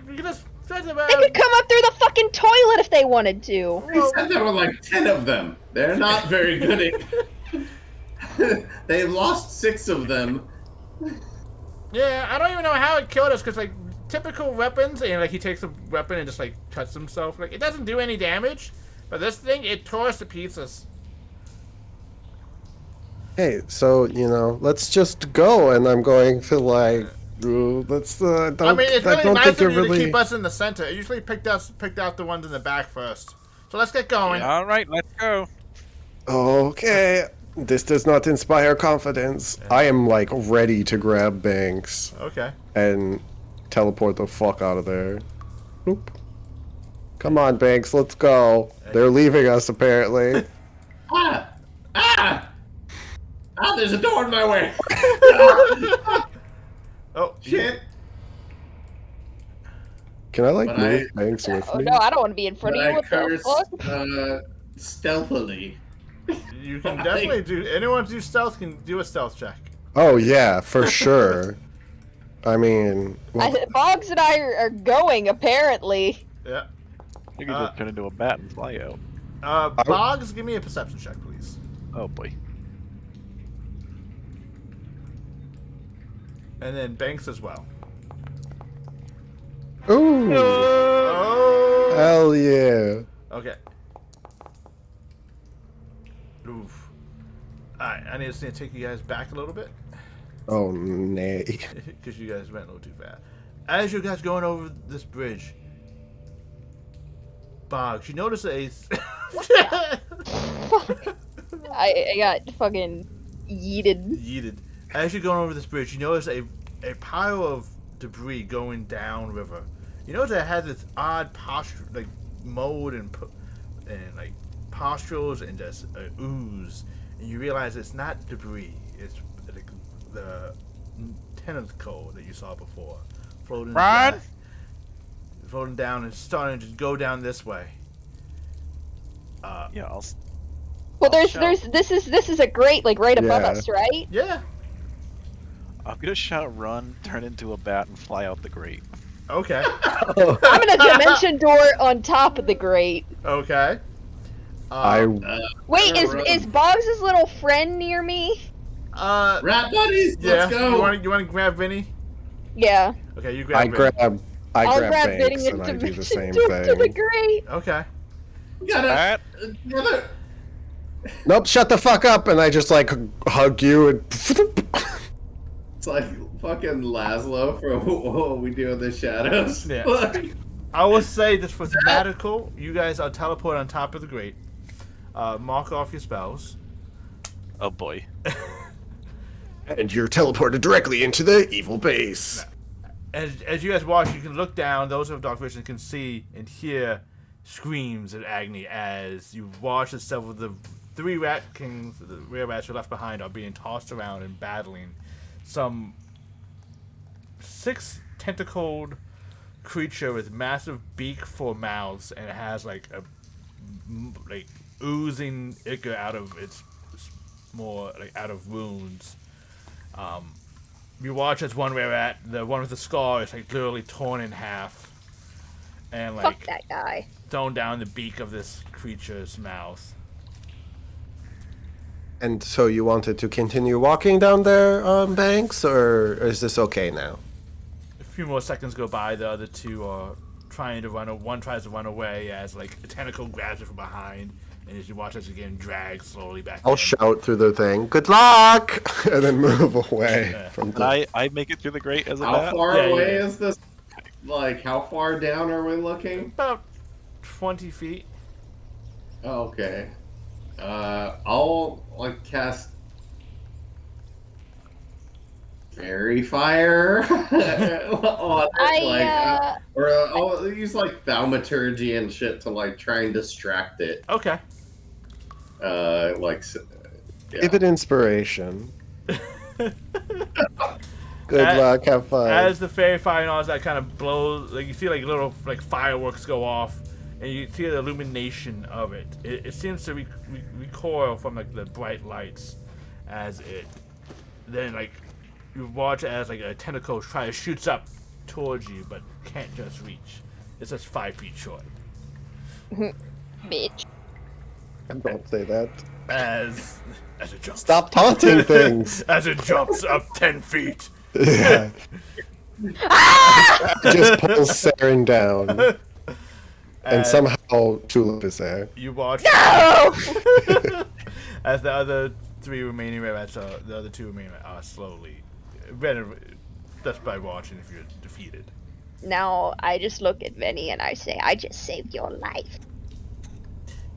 We can just. They could come up through the fucking toilet if they wanted to. They said there were like 10 of them. They're not very good at. They lost 6 of them. Yeah, I don't even know how it killed us because like typical weapons, and like he takes a weapon and just like cuts himself. Like it doesn't do any damage, but this thing it tore us to pieces. Hey, so let's just go, and I'm going to like. Let's. Don't, I mean, it's I really don't nice think of you're you really. to keep us in the center. It usually picked out the ones in the back first. So let's get going. All right, let's go. Okay, this does not inspire confidence. I am like ready to grab Banks Okay. and teleport the fuck out of there. Boop. Come on, Banks, let's go. They're leaving us apparently. Ah! There's a door in my way. Oh Shit. Can I like But move Banks with Oh me? no, I don't want to be in front But of you. I What the cursed fuck? stealthily. You can definitely do. Anyone who do stealth can do a stealth check. Oh yeah, for sure. I mean, well, Boggs and I are going apparently. Yeah. You can just turn into a bat and fly out. Boggs, give me a perception check, please. Oh boy. And then Banks as well. ooh, Oh. hell yeah. Okay. Oof. Alright, I need to take you guys back a little bit. Oh nay. Because you guys went a little too fast. As you guys going over this bridge, Boggs, you notice a... I got fucking yeeted. Yeeted. As you're going over this bridge, you notice a pile of debris going down river. You notice it has this odd posture, like mold and like pustules and just ooze. And you realize it's not debris. It's like the tentacle that you saw before, floating Run! down, floating down and starting to go down this way. Yeah, I'll. Well, there's shout. this is a grate like right above Yeah. us, right? Yeah. I'm gonna shout run, turn into a bat, and fly out the grate. Okay. I'm gonna dimension door on top of the grate. Okay. I Wait, Run. is Boggs' little friend near me? Rat buddies, Yeah. let's go. You want to grab Vinny? Yeah. Okay, you grab Vinny. I'll grab grab Banks Vinny and and I do the dimension same door to the thing. grate. Okay. We gotta, Bat. brother. Nope, shut the fuck up, and I just like hug you and. It's like fucking Laszlo from what we do in the shadows. Yeah. Like, I will say this for thematical, you guys are teleported on top of the grate. Mark off your spells. Oh boy. And you're teleported directly into the evil base. As you guys watch, you can look down. Those who have dark vision can see and hear screams of agony as you watch as several of the 3 rat kings, the rare rats who are left behind, are being tossed around and battling some 6 tentacled creature with massive beak for mouths, and it has like oozing ichor out of its more like out of wounds. You watch as one rare rat, the one with the scar, is like literally torn in half, and Fuck like that guy. thrown down the beak of this creature's mouth. And so you wanted to continue walking down there, Banks, or is this okay now? A few more seconds go by. The other 2 are trying to run. One tries to run away as like a tentacle grabs it from behind, And as you watch us again drag slowly back I'll in. shout through the thing, "Good luck!" and then move away Yeah. from And the. I make it through the grate as a How bat. far Yeah, away yeah. is this? Like, how far down are we looking? About 20 feet. Okay. I'll like cast fairy fire on it, or I'll use like thaumaturgy and shit to like try and distract it. Okay. Like, yeah. Give it inspiration. Good As- luck. Have fun. As the fairy fire and all that kind of blows, like you see like little like fireworks go off, and you see the illumination of it. It seems to recoil from like the bright lights, as it then like you watch as like a tentacle try to shoots up towards you, but can't just reach. It's just 5 feet short. Bitch. Don't say that. As it jumps. Stop taunting things. As it jumps up 10 feet. Yeah. Just pulls Saren down, and As somehow Tulip is there. you watch No! as the other 3 remaining rats, the other 2 remaining are slowly, just by watching if you're defeated. Now I just look at Vinny and I say, I just saved your life.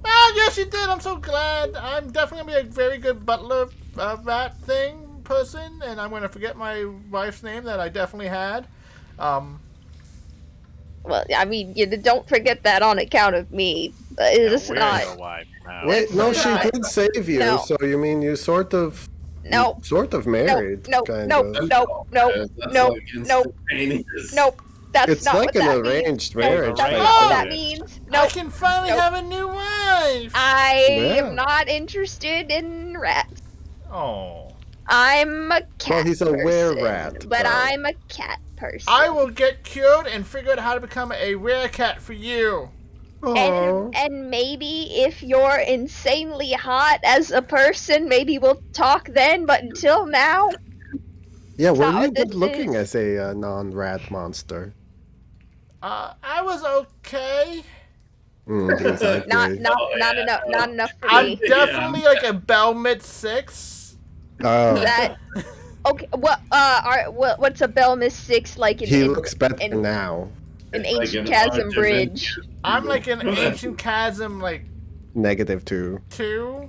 Ah, yes, you did. I'm so glad. I'm definitely gonna be a very good butler rat thing person, and I'm gonna forget my wife's name that I definitely had. Well, I mean, you don't forget that on account of me. It's We're not. your wife now. Wait, no, she not. did save you. No. So you mean you sort of No. married? No. kind No. of. No. That's No. like No. instantaneous. Nope. That's It's not like what an that means. arranged No, marriage. that's by not what God. that means. I Nope. can finally Nope. have a new wife. I Yeah. am not interested in rats. Oh, I'm a cat. Well, he's a person, were-rat, but though. I'm a cat person. I will get cured and figure out how to become a rare cat for you. Aw. And maybe if you're insanely hot as a person, maybe we'll talk then. But until now, Yeah, were how you this good looking is. as a non-rat monster? I was okay. Exactly. not enough for I'm me. definitely like a Belmit 6. Oh, That okay? What's a Belmis 6 like in, he in, looks better in now. an Like ancient an chasm odd bridge? dimension. I'm like an ancient chasm, like -2. 2.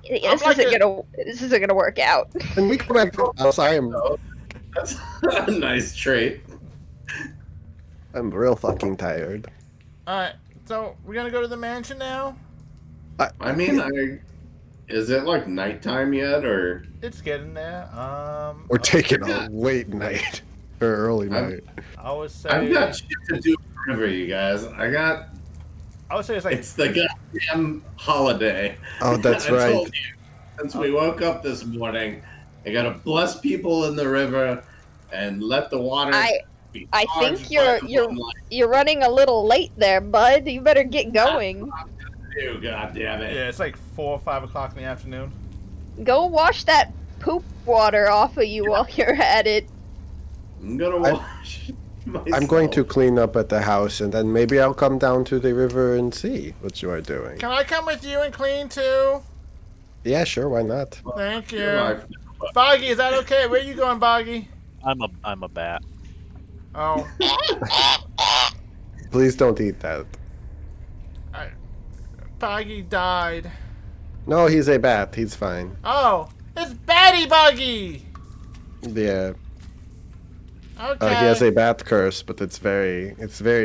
This isn't gonna work out. Can we go back to the house? That's a nice trait. I'm real fucking tired. Alright, so we're gonna go to the mansion now? I mean, is it like nighttime yet, or It's getting there. We're taking a late night or early I'm- night. I would say I've got shit to do forever, you guys. I would say it's like It's the goddamn holiday. Oh, that's I right. told you, since we woke up this morning, I gotta bless people in the river and let the water. Be I think charged you're- by you're- moonlight. You're running a little late there, bud. You better get going. Ew, God damn it! yeah, it's like 4 or 5 o'clock in the afternoon. Go wash that poop water off of you while you're at it. I'm gonna wash. I'm going to myself. clean up at the house, and then maybe I'll come down to the river and see what you are doing. Can I come with you and clean too? Yeah, sure, why not? Thank you. Your life. Boggy, is that okay? Where you going, Boggy? I'm a bat. Oh, Please don't eat that. Boggy died. No, he's a bat. He's fine. Oh, it's Batty Boggy! Yeah. Okay. He has a bat curse, but it's very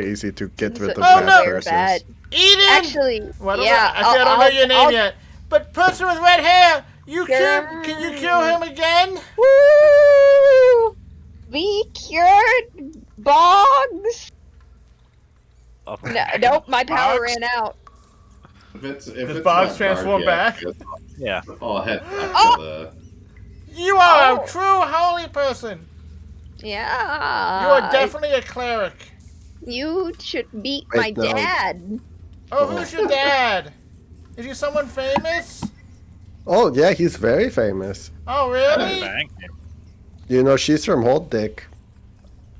easy to get He's rid of a- bat no! curses. Bad. Eden! Actually, What yeah. I don't know your name I'll- yet. But person with red hair, you Sure. can you kill him again? Woo! We cured Boggs. Oh, No, nope, my power Boggs? ran out. If it's Boggs not transform dark back? yet, yeah. I'll head back Oh! to the. You are Oh. a true holy person. Yeah. You are definitely a cleric. You should meet Wait, my no. dad. Oh, who's your dad? Is he someone famous? Oh, yeah, he's very famous. Oh, really? Bang. You know, she's from Old Dick.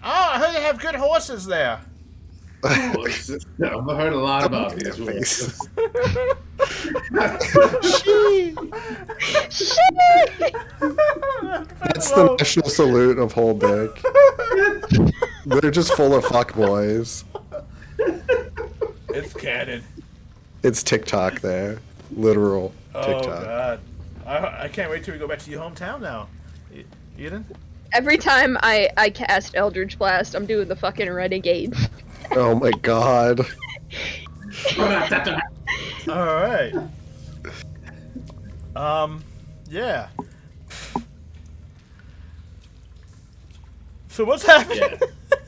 Oh, I heard they have good horses there. Wolves. I've heard a lot about Okay, these wolves. face. Shit! That's the national salute of whole dick. They're just full of fuck boys. It's canon. It's TikTok there. Literal Oh TikTok. god. I can't wait till we go back to your hometown now. Eden? Every time I cast Eldritch Blast, I'm doing the fucking renegade. Oh my god. Alright. Yeah. So what's happening? Yeah.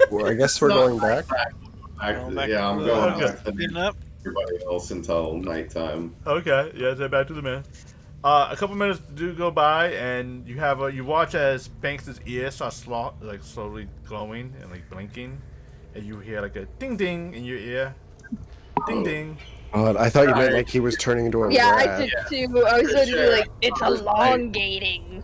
Well, I guess we're going back. Yeah, I'm going back to Clean up. everybody else until nighttime. Okay, yeah, so back to the man. A couple minutes do go by, and you have you watch as Banks' ears start slowly glowing and like blinking, and you hear like a ding ding in your ear, ding ding. God, I thought you meant like he was turning into a Yeah, I rat. did too. I was going to be like, it's elongating.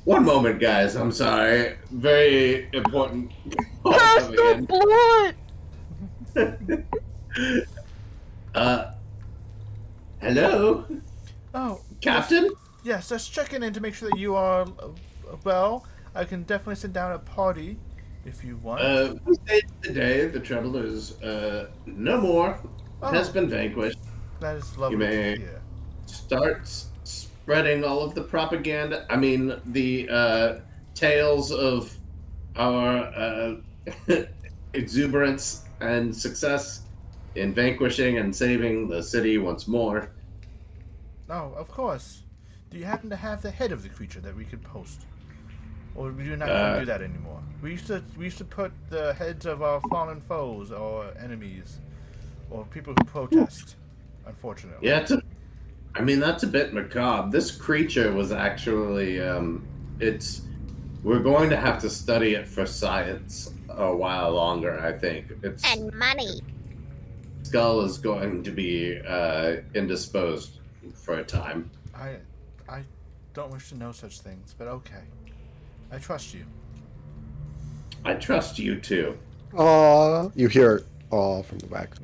One moment, guys. I'm sorry. Very important. Pass the blood! Hello, Oh, Captain. yes, just checking in to make sure that you are well. I can definitely sit down at party if you want. We saved the day. The trouble is no more. Oh. Has been vanquished. That is lovely. You may to hear. start spreading all of the propaganda. I mean, the tales of our exuberance and success in vanquishing and saving the city once more. Oh, of course. Do you happen to have the head of the creature that we could post? Or we do not do that anymore. We used to put the heads of our fallen foes or enemies or people who protest. Unfortunately. Yeah, that's a bit macabre. This creature was actually we're going to have to study it for science a while longer, I think. And money. Skull is going to be indisposed for a time. I don't wish to know such things, but okay. I trust you. I trust you too. Aw. You hear aw from the back.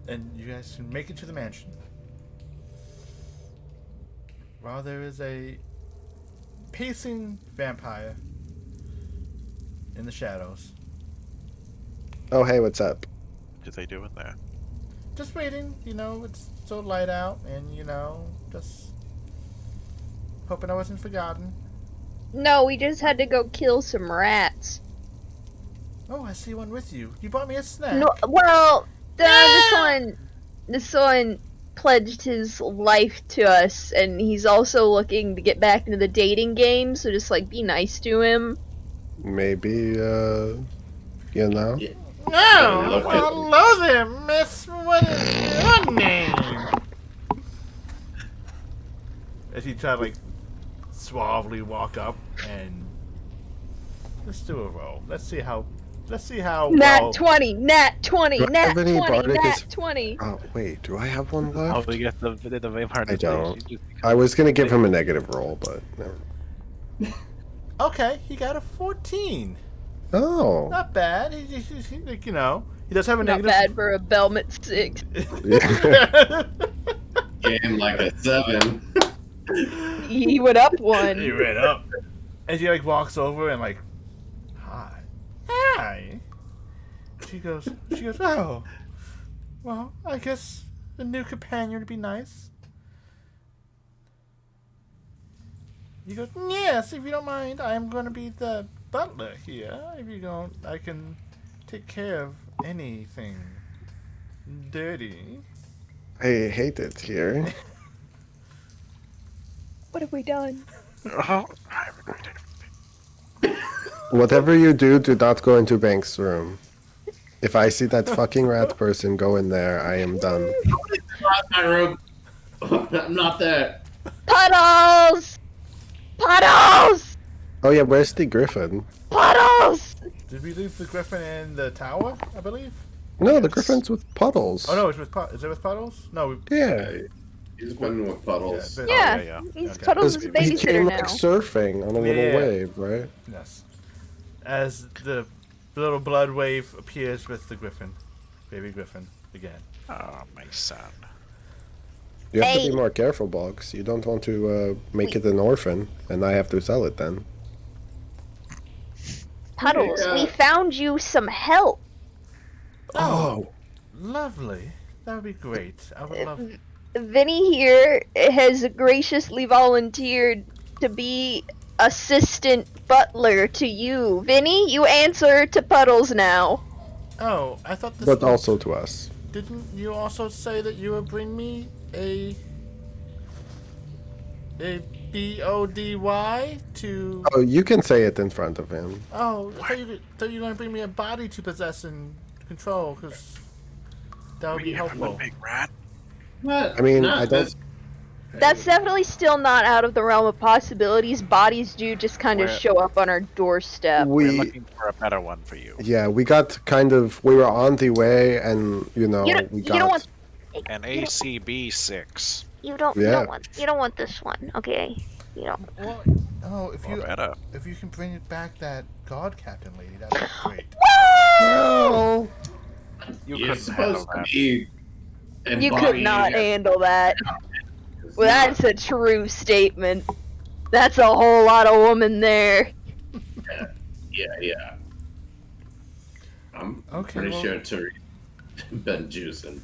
And you guys can make it to the mansion. While there is a pacing vampire in the shadows. Oh, hey, what's up? What did they do in there? Just waiting, it's so light out, and, just hoping I wasn't forgotten. No, we just had to go kill some rats. Oh, I see one with you. You bought me a snack. No, well, this one pledged his life to us, and he's also looking to get back into the dating game, so just, be nice to him. Maybe, you know? Yeah. No! Hello there, miss. What is your name? As he tried to, suavely walk up and... Let's do a roll. Let's see how Nat well... 20, Nat 20, Do I Nat have any 20, bardic Nat is- 20. Oh, wait, do I have one Oh, left? we get the vampire. I don't. I was gonna give him a negative roll, but never. Okay, he got a 14. Oh. Not bad. He does have a Not negative... bad for a Belmont 6. Game like a 7. He went up one. He ran up. And she walks over and hi. She goes, oh, well, I guess the new companion would be nice. He goes, yes, if you don't mind, I'm going to be the butler here. If you don't, I can take care of anything dirty. I hate it here. What have we done? Whatever you do, do not go into Banks' room. If I see that fucking rat person go in there, I am done. My room. I'm not there. Puddles! Puddles! Oh yeah, where's the griffin? Puddles! Did we leave the griffin in the tower, I believe? No, the griffin's with Puddles. Oh, no, it's with is it with Puddles? No, Yeah. He's been with Puddles. but- Yeah, yeah. he's Okay. Puddles' He babysitter came now. like surfing on a little Yeah. wave, right? Yes. As the little blood wave appears with the griffin, baby griffin, again. Oh, my son. You have to Hey. be more careful, Boggs. You don't want to make it an orphan, and I have to sell it then. Puddles, Yeah. we found you some help. Oh, Lovely. That would be great. I would love. Vinny here has graciously volunteered to be assistant butler to you. Vinny, you answer to Puddles now. Oh, I thought this. but was- also to us. Didn't you also say that you would bring me a BODY to? Oh, you can say it in front of him. Oh, I thought you were going to bring me a body to possess and control, because that would be helpful. Big rat. What? I mean, Not I don't- this- That's definitely still not out of the realm of possibilities. Bodies do just kind of Where- show up on our doorstep. We're We looking for a better one for you. yeah, we got we were on the way, and You don't- we you got. don't want- An ACB6. You don't Yeah. you don't want this one, okay? You know. Well, oh, Or better. if you can bring it back that god captain lady, that'd be great. Well, You You're couldn't handle supposed to that. be. You could not handle that. Well, that's a true statement. That's a whole lot of woman there. Yeah. I'm Okay, pretty well- sure Tariq been juicing.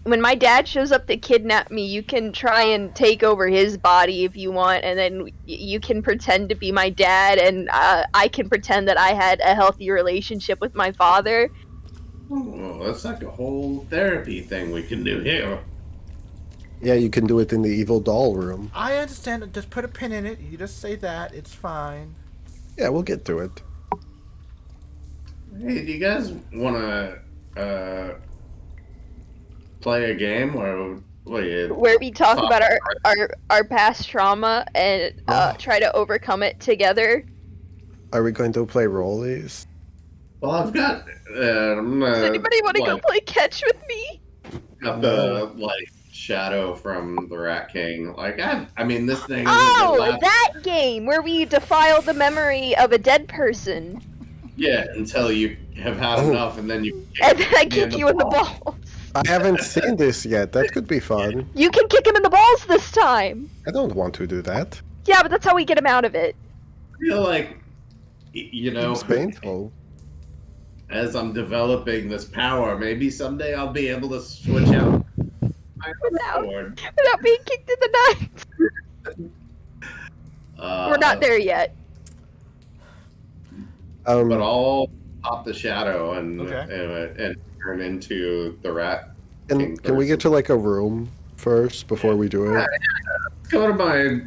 When my dad shows up to kidnap me, you can try and take over his body if you want, and then you can pretend to be my dad, and I can pretend that I had a healthy relationship with my father. Oh, that's like a whole therapy thing we can do here. yeah, you can do it in the evil doll room. I understand. Just put a pin in it. You just say that. It's fine. Yeah, we'll get to it. Hey, do you guys want to play a game or wait? Where we talk about our past trauma and Oh. try to overcome it together. Are we going to play rollies? Well, I've got. Does anybody want to go play catch with me? Got the shadow from the Rat King. I mean, this thing. isn't Oh, the last- that game where we defile the memory of a dead person, Yeah, until you have had Oh. enough, and then you. and then I me kick you in the balls. I haven't seen this yet. That could be fun. You can kick him in the balls this time. I don't want to do that. Yeah, but that's how we get him out of it. I feel like, you know, It's painful. as I'm developing this power, maybe someday I'll be able to switch out my Without- sword. Without being kicked in the nuts. We're not there yet. But I'll pop the shadow and Okay. and turn into the Rat King. Can we get to like a room first before we do it? Go to my.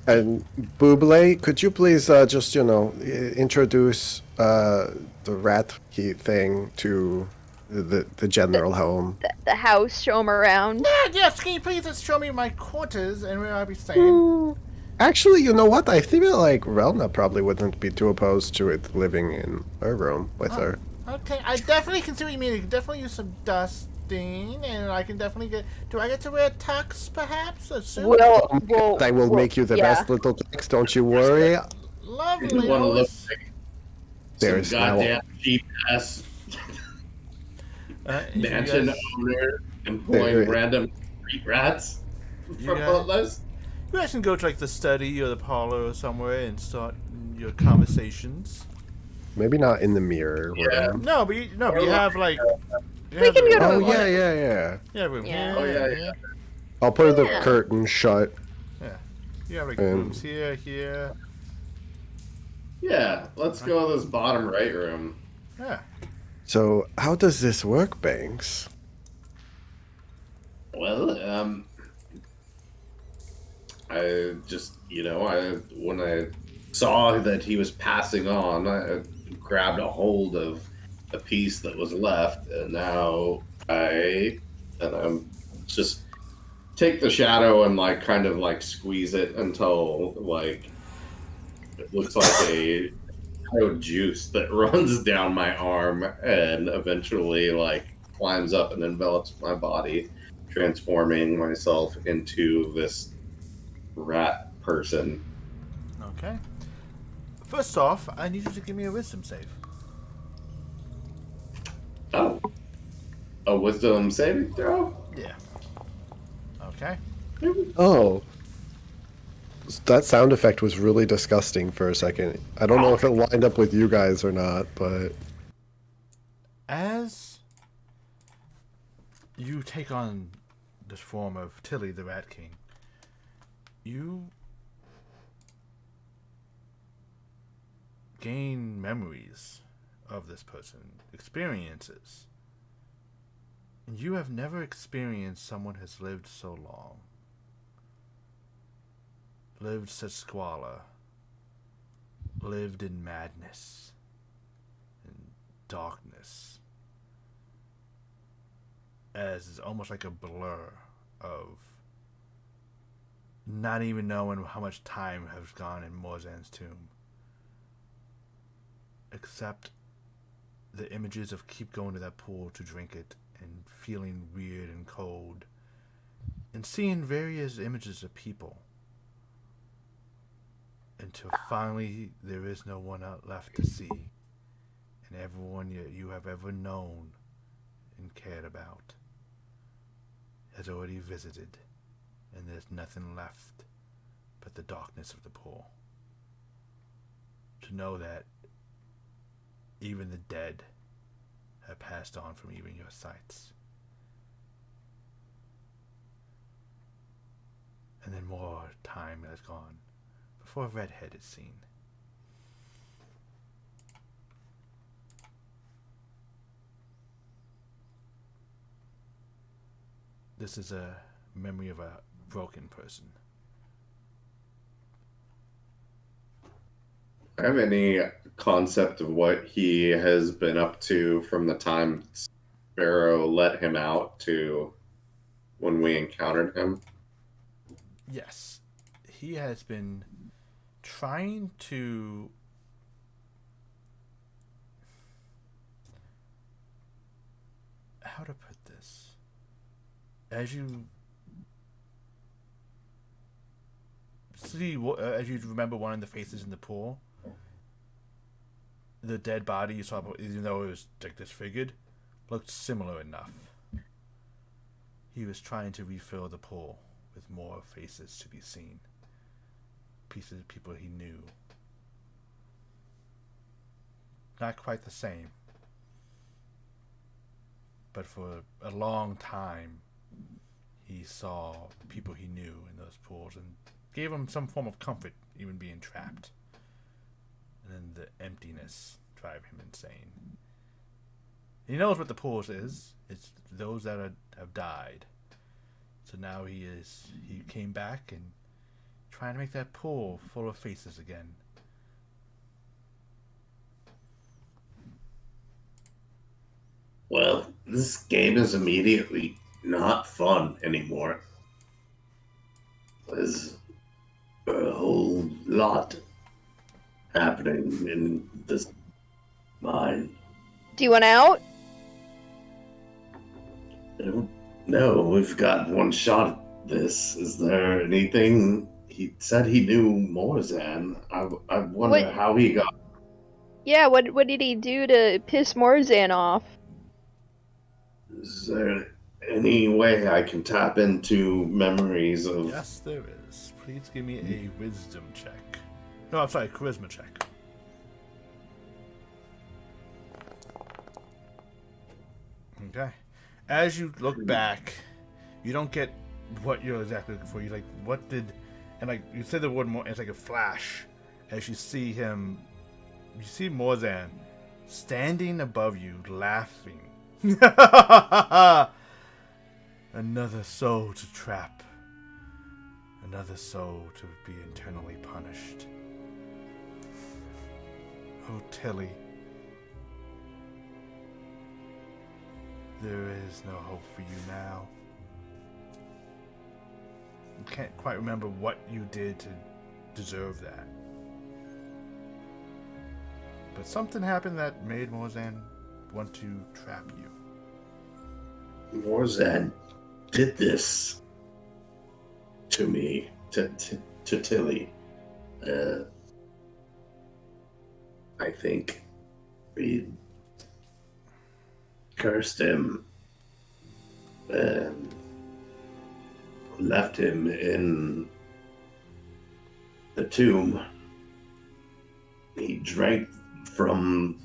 And Buble, could you please just introduce the rat thing to the general home? The house, show him around. Yeah, yes. Can you please just show me my quarters and where I'll be staying? Actually, you know what? I feel like Relna probably wouldn't be too opposed to it living in her room with her. Okay, I definitely can see what you mean. I can definitely use some dusting, and I can definitely get. Do I get to wear tux, perhaps? A suit? Well, I will make you the yeah. best little text, don't you worry. Lovely. You want to look always- like There's some now- goddamn cheap ass you mansion guys- owner employing Wait. random street rats for guys- Butlers. You guys can go to like the study or the parlor or somewhere and start your conversations. Maybe not in the mirror. Yeah. room. No, but you have like. We can go to Oh the- yeah. Yeah, room Yeah. here. Oh, yeah. I'll put the Yeah. curtain shut. You have like And- rooms here. Yeah, let's go to this bottom right room. Yeah. So how does this work, Banks? Well, I just, when I saw that he was passing on, I grabbed a hold of a piece that was left, and now I'm just take the shadow and kind of squeeze it until it looks like a shadow juice that runs down my arm and eventually climbs up and envelops my body, transforming myself into this rat person. Okay. First off, I need you to give me a wisdom save. Oh, a wisdom saving throw? Yeah. Okay. Oh, that sound effect was really disgusting for a second. I don't know if it lined up with you guys or not, but As you take on this form of Tilly the Rat King, you gain memories of this person, experiences. And you have never experienced someone has lived so long, lived such squalor, lived in madness, in darkness, as it's almost like a blur of not even knowing how much time has gone in Morzan's tomb. Except the images of keep going to that pool to drink it and feeling weird and cold. And seeing various images of people. Until finally there is no one out left to see. And everyone you have ever known and cared about has already visited. And there's nothing left but the darkness of the pool. To know that even the dead have passed on from even your sights. And then more time has gone before a redhead is seen. This is a memory of a broken person. I have any concept of what he has been up to from the time Sparrow let him out to when we encountered him? Yes, he has been trying to how to put this? As you see, as you remember one of the faces in the pool, the dead body you saw, even though it was like disfigured, looked similar enough. He was trying to refill the pool with more faces to be seen. Pieces of people he knew. Not quite the same. But for a long time, he saw people he knew in those pools and gave him some form of comfort, even being trapped. And then the emptiness drive him insane. He knows what the pools is. It's those that have died. So now he came back and trying to make that pool full of faces again. Well, this game is immediately not fun anymore. There's a whole lot happening in this mind. Do you want out? No, we've got one shot at this. Is there anything? He said he knew Morzan. I wonder What- how he got. Yeah, what did he do to piss Morzan off? Is there any way I can tap into memories of? Yes, there is. Please give me a wisdom check. No, I'm sorry, charisma check. Okay. As you look back, you don't get what you're exactly looking for. You're like, what did... And like, you say the word more, it's like a flash. As you see him, you see Morzan standing above you, laughing. Another soul to trap. Another soul to be eternally punished. Oh, Tilly. There is no hope for you now. You can't quite remember what you did to deserve that. But something happened that made Morzan want to trap you. Morzan did this to me, to Tilly. I think we cursed him and left him in the tomb. He drank from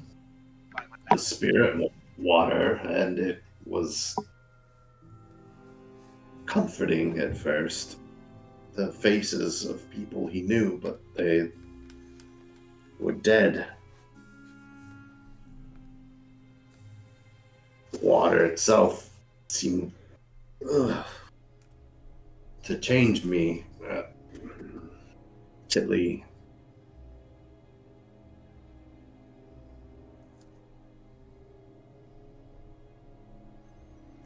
the spirit water, and it was comforting at first. The faces of people he knew, but they were dead. The water itself seemed to change me. Tilly.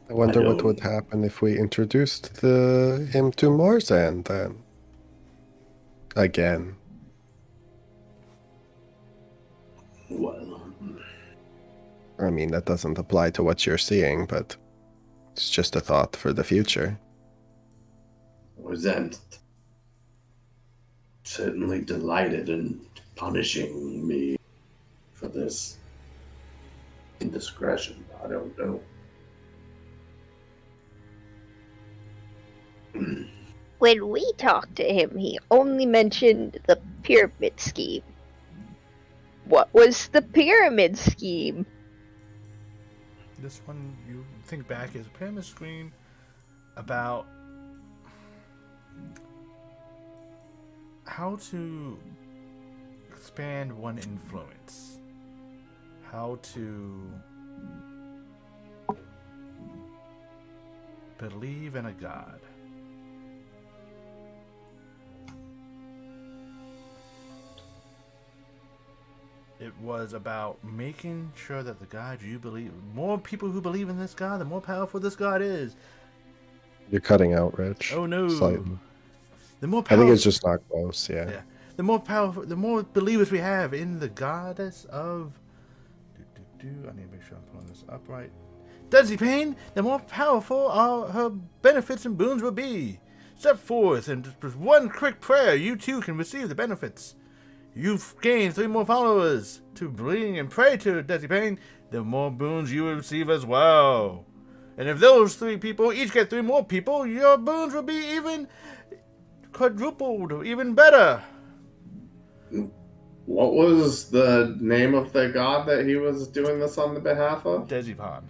I wonder what would happen if we introduced him to Morzan then. Again. Well, I mean, that doesn't apply to what you're seeing, but it's just a thought for the future. Morzan certainly delighted in punishing me for this indiscretion. I don't know. When we talked to him, he only mentioned the pyramid scheme. What was the pyramid scheme? This one, you think back, is a pyramid scheme about how to expand one influence, how to believe in a god. It was about making sure that the God you believe, more people who believe in this God, the more powerful this God is. You're cutting out, Rich. Oh no! Slightly. The more I powerful, think it's just not close, yeah. yeah. The more powerful, the more believers we have in the goddess of. I need to make sure I'm pulling this up right. Desi Payne, the more powerful her benefits and boons will be. Step forth and with one quick prayer, you too can receive the benefits. You've gained 3 more followers to bring and pray to Desi Payne, the more boons you will receive as well. And if those 3 people each get 3 more people, your boons will be even quadrupled, even better. What was the name of the god that he was doing this on the behalf of? Desipan.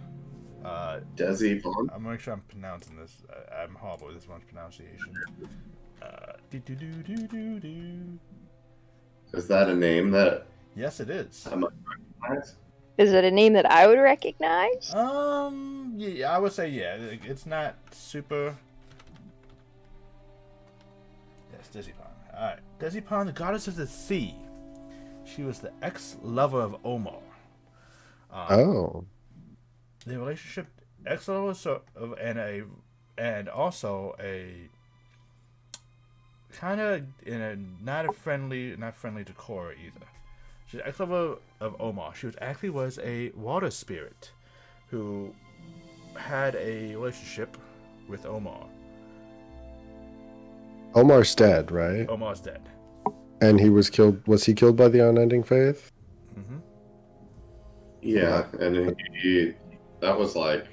Desipan? I'm make sure I'm pronouncing this. I'm horrible with this one's pronunciation. Is that a name that Yes, it is. I might recognize? Is it a name that I would recognize? Yeah, I would say yeah. It's not super. Yes, Desipan. All right, Desipan, the goddess of the sea. She was the ex-lover of Omar. Oh. The relationship ex-lover and also a kind of in a not friendly to Korra either. She's an ex-lover of Omar. She actually was a water spirit who had a relationship with Omar. Omar's dead, right? Omar's dead. And he was killed. Was he killed by the Unending Faith? Mm-hmm. Yeah, and that was like...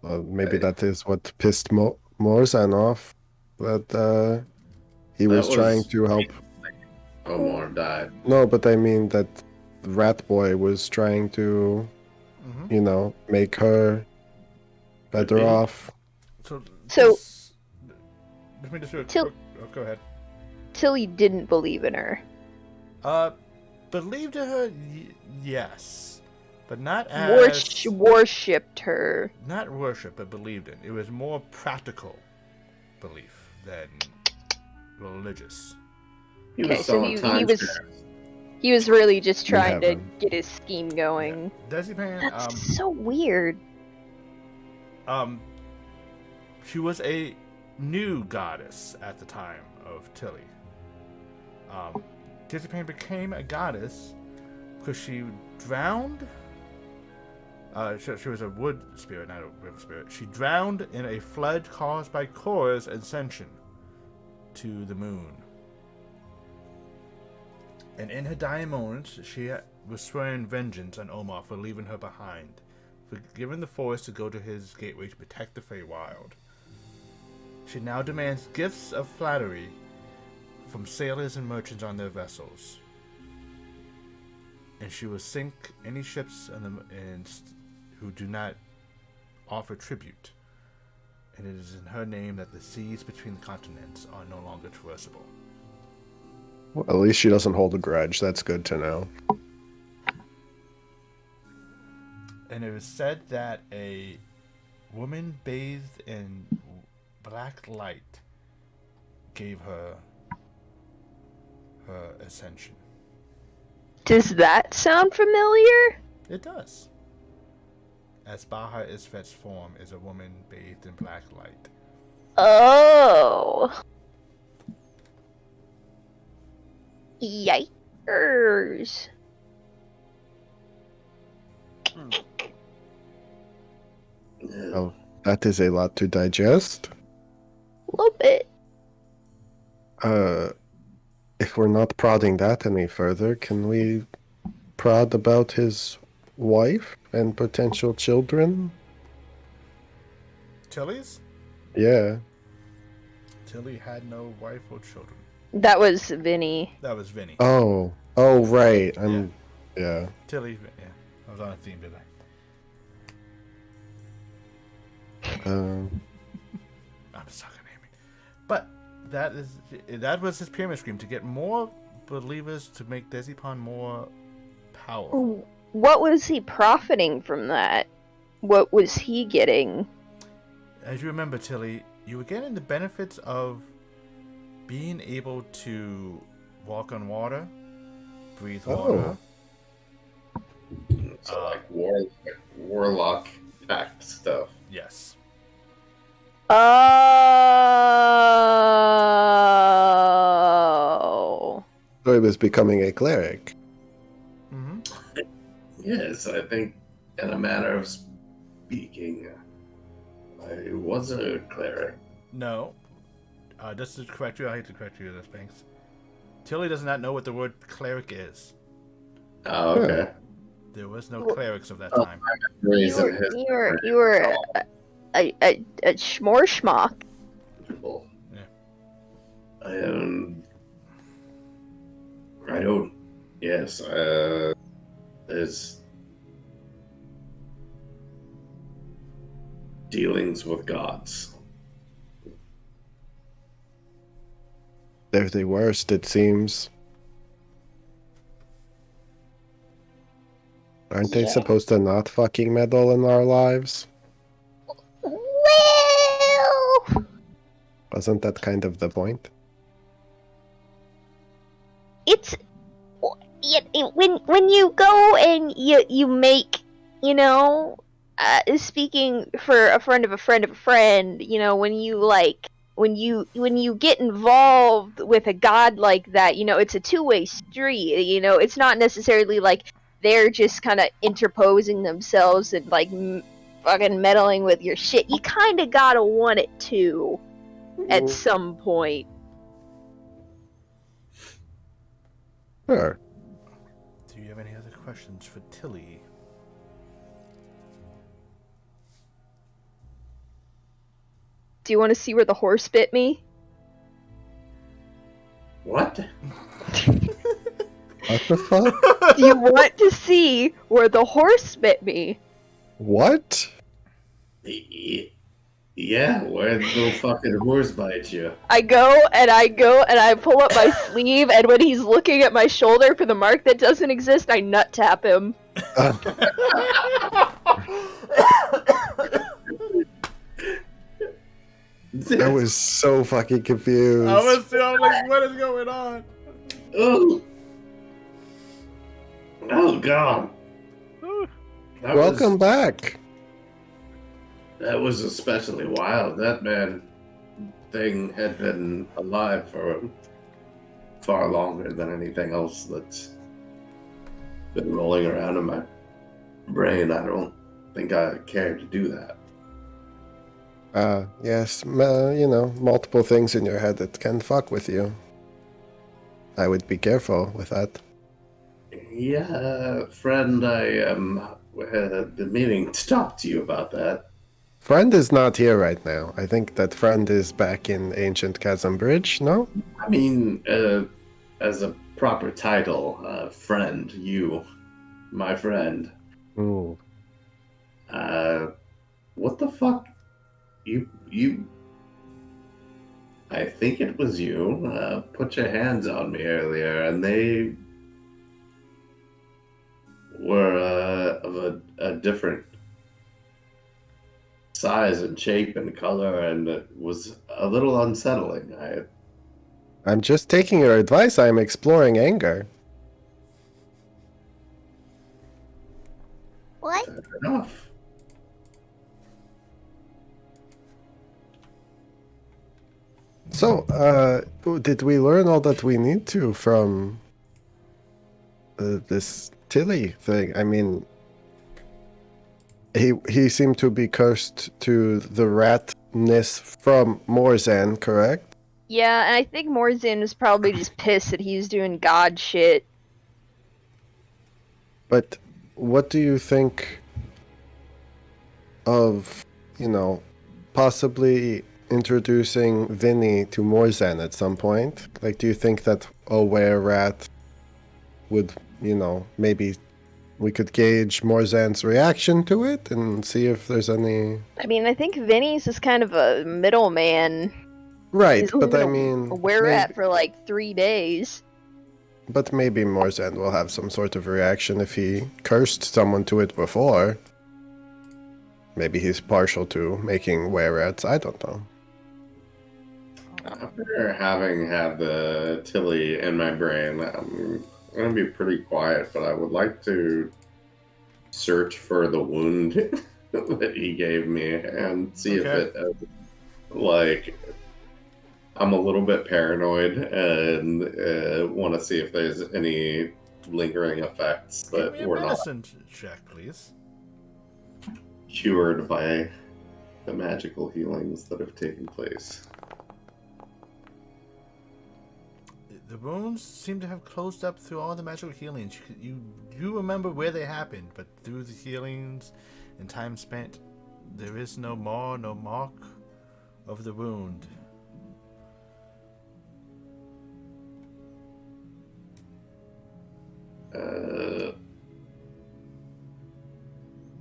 Maybe that is what pissed Morzan off. That he was trying to help. Omar died. No, but I mean that Rat Boy was trying to, make her better off. So let me just do a quick... go ahead. Tilly didn't believe in her. Believed in her, yes, but not as worshipped her. Not worship, but believed in. It was more practical belief than religious. Okay, so he was really just trying to get his scheme going. Yeah. Desipan, that's so weird. She was a new goddess at the time of Tilly. Desipan became a goddess because she drowned She was a wood spirit, not a river spirit. She drowned in a flood caused by Korra's ascension to the moon. And in her dying moments, she was swearing vengeance on Omar for leaving her behind, for giving the forest to go to his gateway to protect the Feywild. She now demands gifts of flattery from sailors and merchants on their vessels. And she will sink any ships who do not offer tribute. And it is in her name that the seas between the continents are no longer traversable. Well, at least she doesn't hold a grudge. That's good to know. And it was said that a woman bathed in black light gave her ascension. Does that sound familiar? It does. As Baha Isfet's form is a woman bathed in black light. Oh. Yikers. Oh, that is a lot to digest. A little bit. If we're not prodding that any further, can we prod about his wife and potential children? Tilly's? Yeah. Tilly had no wife or children. That was Vinny. That was Vinny. Oh, right. Yeah. Tilly, yeah. I was on a theme today. I'm sucking naming. But that was his pyramid scheme, to get more believers to make Desipon more powerful. What was he profiting from that? What was he getting? As you remember, Tilly, you were getting the benefits of being able to walk on water, breathe water. So like warlock pact stuff. Yes. Oh. So he was becoming a cleric. Mm-hmm. Yes, I think in a manner of speaking, I was a cleric. No. Just to correct you, I hate to correct you, this Banks. Tilly does not know what the word cleric is. Oh, okay. There was no clerics of that time. You were a schmorschmock. Yeah. I don't. Yes. There's dealings with gods. They're the worst, it seems. Aren't they supposed to not fucking meddle in our lives? Well, Wasn't that kind of the point? it's when you go and you make, speaking for a friend of a friend of a friend, when you get involved with a god like that, it's a two-way street. It's not necessarily like they're just kind of interposing themselves and like fucking meddling with your shit. You kind of gotta want it too at some point. Sure. Do you have any other questions for Tilly? Do you want to see where the horse bit me? What? What the fuck? Do you want to see where the horse bit me? What? Yeah, where'd the fucking horse bite you? I go and I pull up my sleeve, and when he's looking at my shoulder for the mark that doesn't exist, I nut tap him. I was so fucking confused. I was like, what is going on? Oh God. Welcome back. That was especially wild. That man thing had been alive for far longer than anything else that's been rolling around in my brain. I don't think I care to do that. Yes, multiple things in your head that can fuck with you. I would be careful with that. Yeah, friend, I had been meaning to talk to you about that. Friend is not here right now. I think that friend is back in Ancient Chasm Bridge, no? I mean, as a proper title, friend, you, my friend. Ooh. What the fuck? You. I think it was you. Put your hands on me earlier, and they were of a different size and shape and color, and it was a little unsettling. I'm just taking your advice. I'm exploring anger. What? Fair enough. So, did we learn all that we need to from this Tilly thing? I mean, he seemed to be cursed to the ratness from Morzan, correct? Yeah, and I think Morzin is probably just pissed that he's doing god shit. But what do you think of, possibly introducing Vinny to Morzan at some point? Like, do you think that a were-rat would, maybe we could gauge Morzan's reaction to it and see if there's any... I mean, I think Vinny's just kind of a middleman. Right, He's but only I been mean... a were-rat for like 3 days. But maybe Morzan will have some sort of reaction if he cursed someone to it before. Maybe he's partial to making were-rats, I don't know. After having had the Tilly in my brain, I'm going to be pretty quiet, but I would like to search for the wound that he gave me and see if it, I'm a little bit paranoid and want to see if there's any lingering effects that Give me a were not medicine check, please. cured by the magical healings that have taken place. The wounds seem to have closed up through all the magical healings. You remember where they happened, but through the healings and time spent, there is no mark of the wound.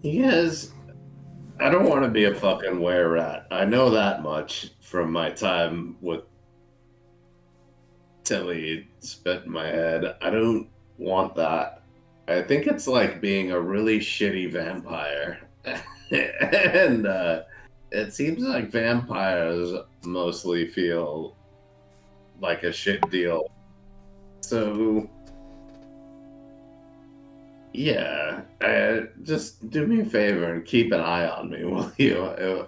Yes, I don't want to be a fucking were-rat. I know that much from my time with Tilly spit in my head. I don't want that. I think it's like being a really shitty vampire. And it seems like vampires mostly feel like a shit deal. So, yeah, just do me a favor and keep an eye on me, will you?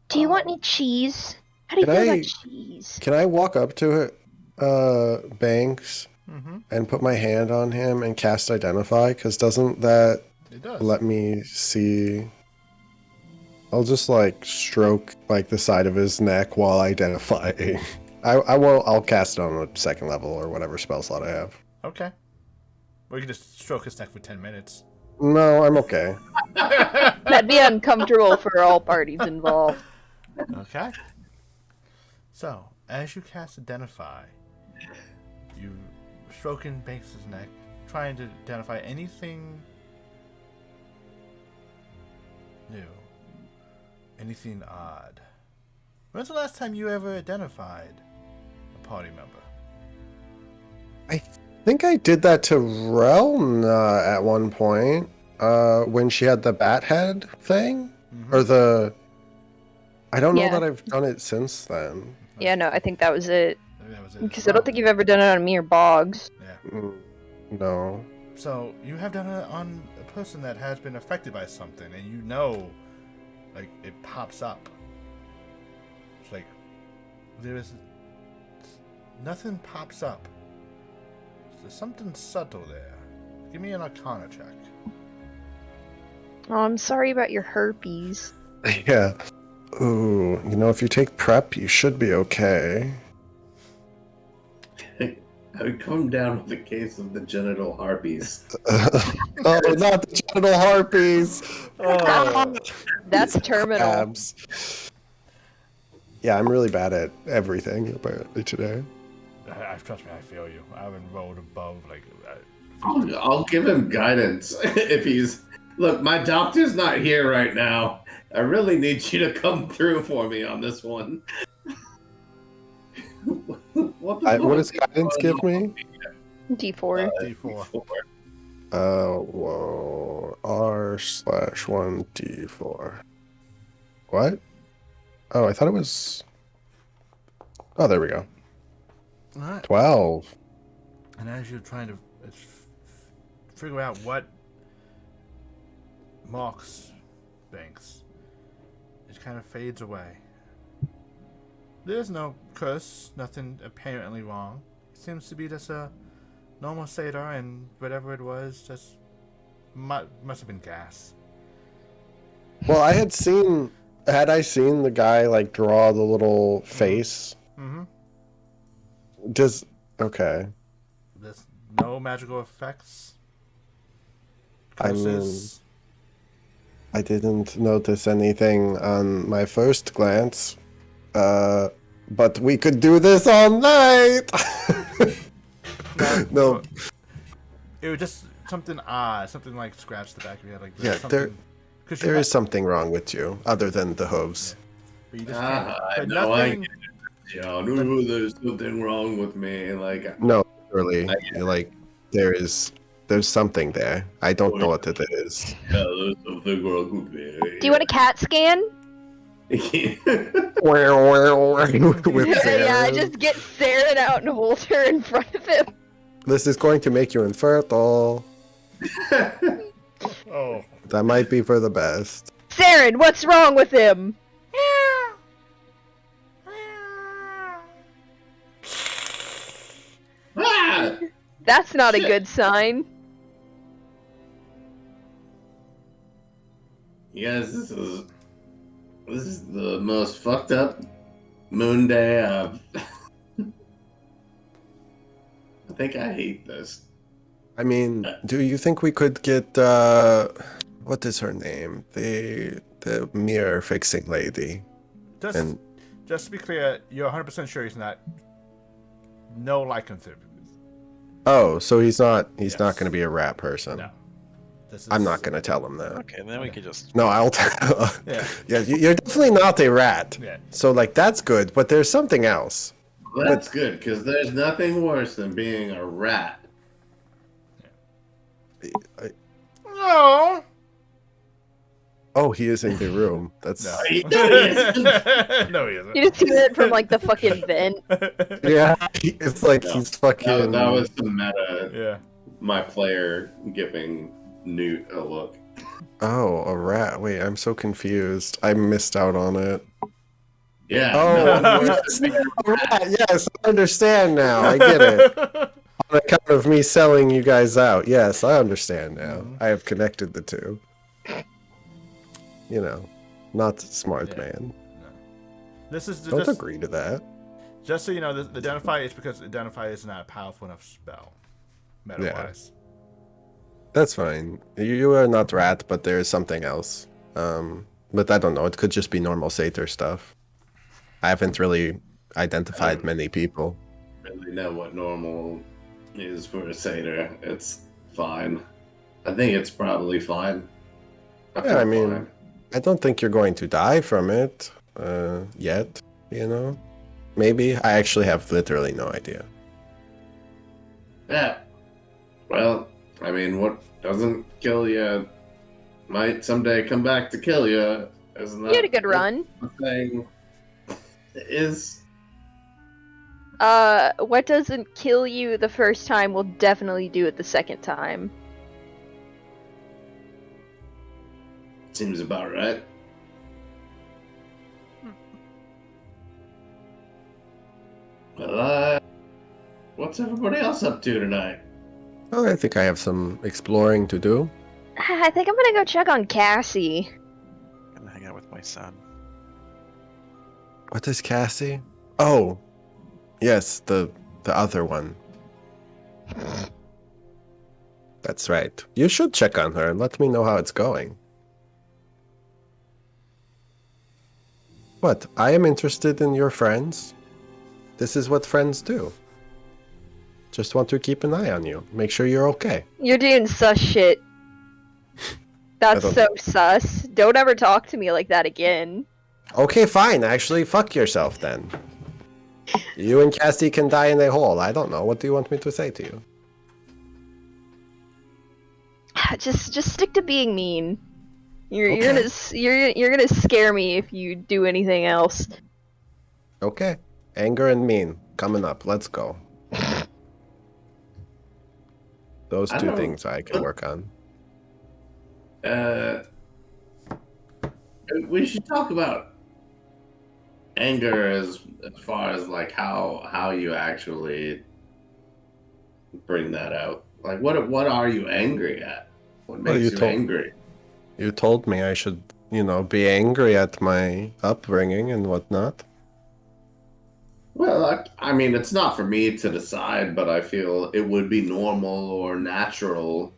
Do you want any cheese? How do you Can feel I- about cheese? Can I walk up to it, Banks, Mm-hmm. and put my hand on him and cast Identify? Because doesn't that It does. let me see? I'll just stroke the side of his neck while identifying. I'll cast it on a second level or whatever spell slot I have. Okay. Or you can just stroke his neck for 10 minutes. No, I'm okay. That'd be uncomfortable for all parties involved. Okay. So, as you cast Identify, you stroking Banks' neck, trying to identify anything new, anything odd. When's the last time you ever identified a party member? I think I did that to Relna at one point, when she had the bat head thing, or the... I don't know Yeah. that I've done it since then. Yeah, no, I think that was it. Maybe that was it. Because I don't think you've ever done it on me or Boggs. Yeah. No. So you have done it on a person that has been affected by something, and you know, it pops up. It's like nothing pops up. There's something subtle there. Give me an Arcana check. Oh, I'm sorry about your herpes. Yeah. Ooh, if you take prep, you should be okay. I would come down with a case of the genital herpes. Oh, not the genital harpies. Oh, That's terminal. abs. Yeah, I'm really bad at everything apparently today. Trust me, I feel you. I haven't rolled above like. I'll give him guidance if he's. Look, my doctor's not here right now. I really need you to come through for me on this one. What does guidance give me? D4. D4. Whoa. R/1D4. What? Oh, I thought it was. Oh, there we go. All right. 12. And as you're trying to figure out what Mark's thinks, it kind of fades away. There's no curse, nothing apparently wrong. It seems to be just a normal satyr, and whatever it was, just must have been gas. Well, had I seen the guy like draw the little face? Mm-hmm. Okay. There's no magical effects. I mean, Curses. I didn't notice anything on my first glance. But we could do this all night. No. It was just something odd, something like scratch the back of your head, like Yeah, there is something wrong with you, other than the hooves. But you just can't. I But know, nothing. I get it, John. Ooh, there's something wrong with me. Like, No, really, there's something there. I don't know what it is. yeah, there's something wrong with me. Do you want a CAT scan? With Yeah, Sarah. just get Saren out and hold her in front of him. This is going to make you infertile. Oh. That might be for the best. Saren, what's wrong with him? Ah! That's not a good sign. You guys, this is the most fucked up moon day I've. I think I hate this. I mean, do you think we could get what is her name? The mirror fixing lady. Just to be clear, you're 100% sure he's not. No lycanthropy. Oh, so he's not Yes. not going to be a rat person. No. I'm not going to tell him that. Okay, then we could just. No, I'll tell. Yeah. Yeah, you're definitely not a rat. Yeah. So like that's good, but there's something else. Well, that's good because there's nothing worse than being a rat. No. Oh, he is in the room. That's No. He isn't. No, he isn't. You just hear it from like the fucking vent. yeah. It's like No. he's fucking. That was the meta. Yeah. My player giving Newt a look. Oh, a rat. Wait, I'm so confused. I missed out on it. Yeah. Oh, no, yes. A rat. Yes, I understand now. I get it. On account of me selling you guys out. Yes, I understand now. I have connected the two. Not smart, Yeah. man. This is Don't just, agree to that. just so you know, the Identify is because Identify is not a powerful enough spell. Meta-wise. That's fine. You are not rat, but there is something else. But I don't know. It could just be normal satyr stuff. I haven't really identified many people. Really know what normal is for a satyr. It's fine. I think it's probably fine. Yeah, I mean, fine. I don't think you're going to die from it yet. Maybe. I actually have literally no idea. Yeah. Well, I mean, what doesn't kill you might someday come back to kill you. Isn't that You had a good run. the thing is? What doesn't kill you the first time will definitely do it the second time. Seems about right. Well, what's everybody else up to tonight? Oh, I think I have some exploring to do. I think I'm gonna go check on Cassie. Gonna hang out with my son. What is Cassie? Oh, yes, the other one. That's right. You should check on her and let me know how it's going. What? I am interested in your friends. This is what friends do. Just want to keep an eye on you. Make sure you're okay. You're doing sus shit. That's don't- so sus. Don't ever talk to me like that again. Okay, fine. Actually, fuck yourself then. You and Cassie can die in a hole. I don't know. What do you want me to say to you? Just stick to being mean. You're Okay. you're gonna scare me if you do anything else. Okay. Anger and mean. Coming up. Let's go. Those I two don't- things I can work on. We should talk about anger as far as like how you actually bring that out. Like what are you angry at? What Well, makes you angry? You told me I should, be angry at my upbringing and whatnot. Well, I mean, it's not for me to decide, but I feel it would be normal or natural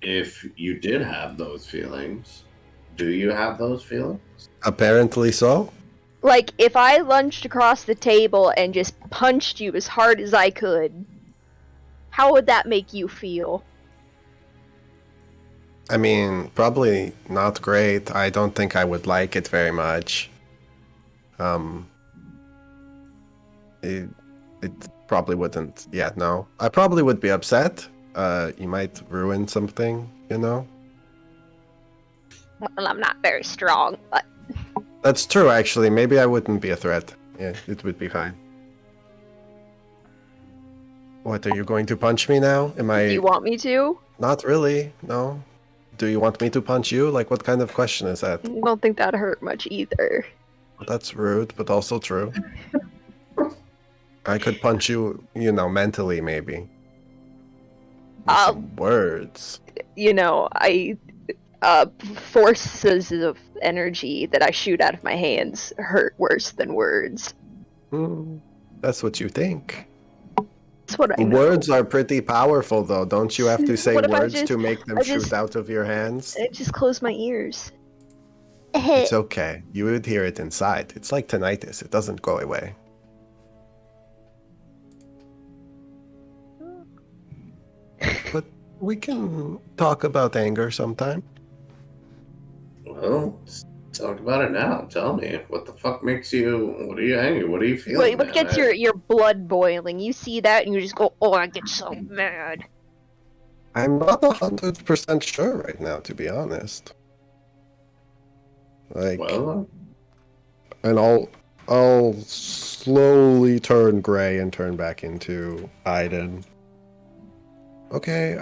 if you did have those feelings. Do you have those feelings? Apparently so. Like, if I lunged across the table and just punched you as hard as I could, how would that make you feel? I mean, probably not great. I don't think I would like it very much. It probably wouldn't. Yeah, no. I probably would be upset. You might ruin something, Well, I'm not very strong, but That's true, actually. Maybe I wouldn't be a threat. Yeah, it would be fine. What, are you going to punch me now? Am do I... you want me to? Not really, no. Do you want me to punch you? Like, what kind of question is that? I don't think that'd hurt much either. That's rude, but also true. I could punch you, mentally, maybe. With some words. Forces of energy that I shoot out of my hands hurt worse than words. That's what you think. That's what I know. Words are pretty powerful, though. Don't you have to say What if I words just- to make them I shoot just- out of your hands? I just close my ears. It's okay. You would hear it inside. It's like tinnitus. It doesn't go away. But we can talk about anger sometime. Well, let's talk about it now. Tell me, what the fuck makes you? What are you angry? What are you feeling? Wait, what gets your blood boiling? You see that and you just go, oh, I get so mad. I'm not 100% sure right now, to be honest. Like, Well, and I'll slowly turn gray and turn back into Aiden. Okay,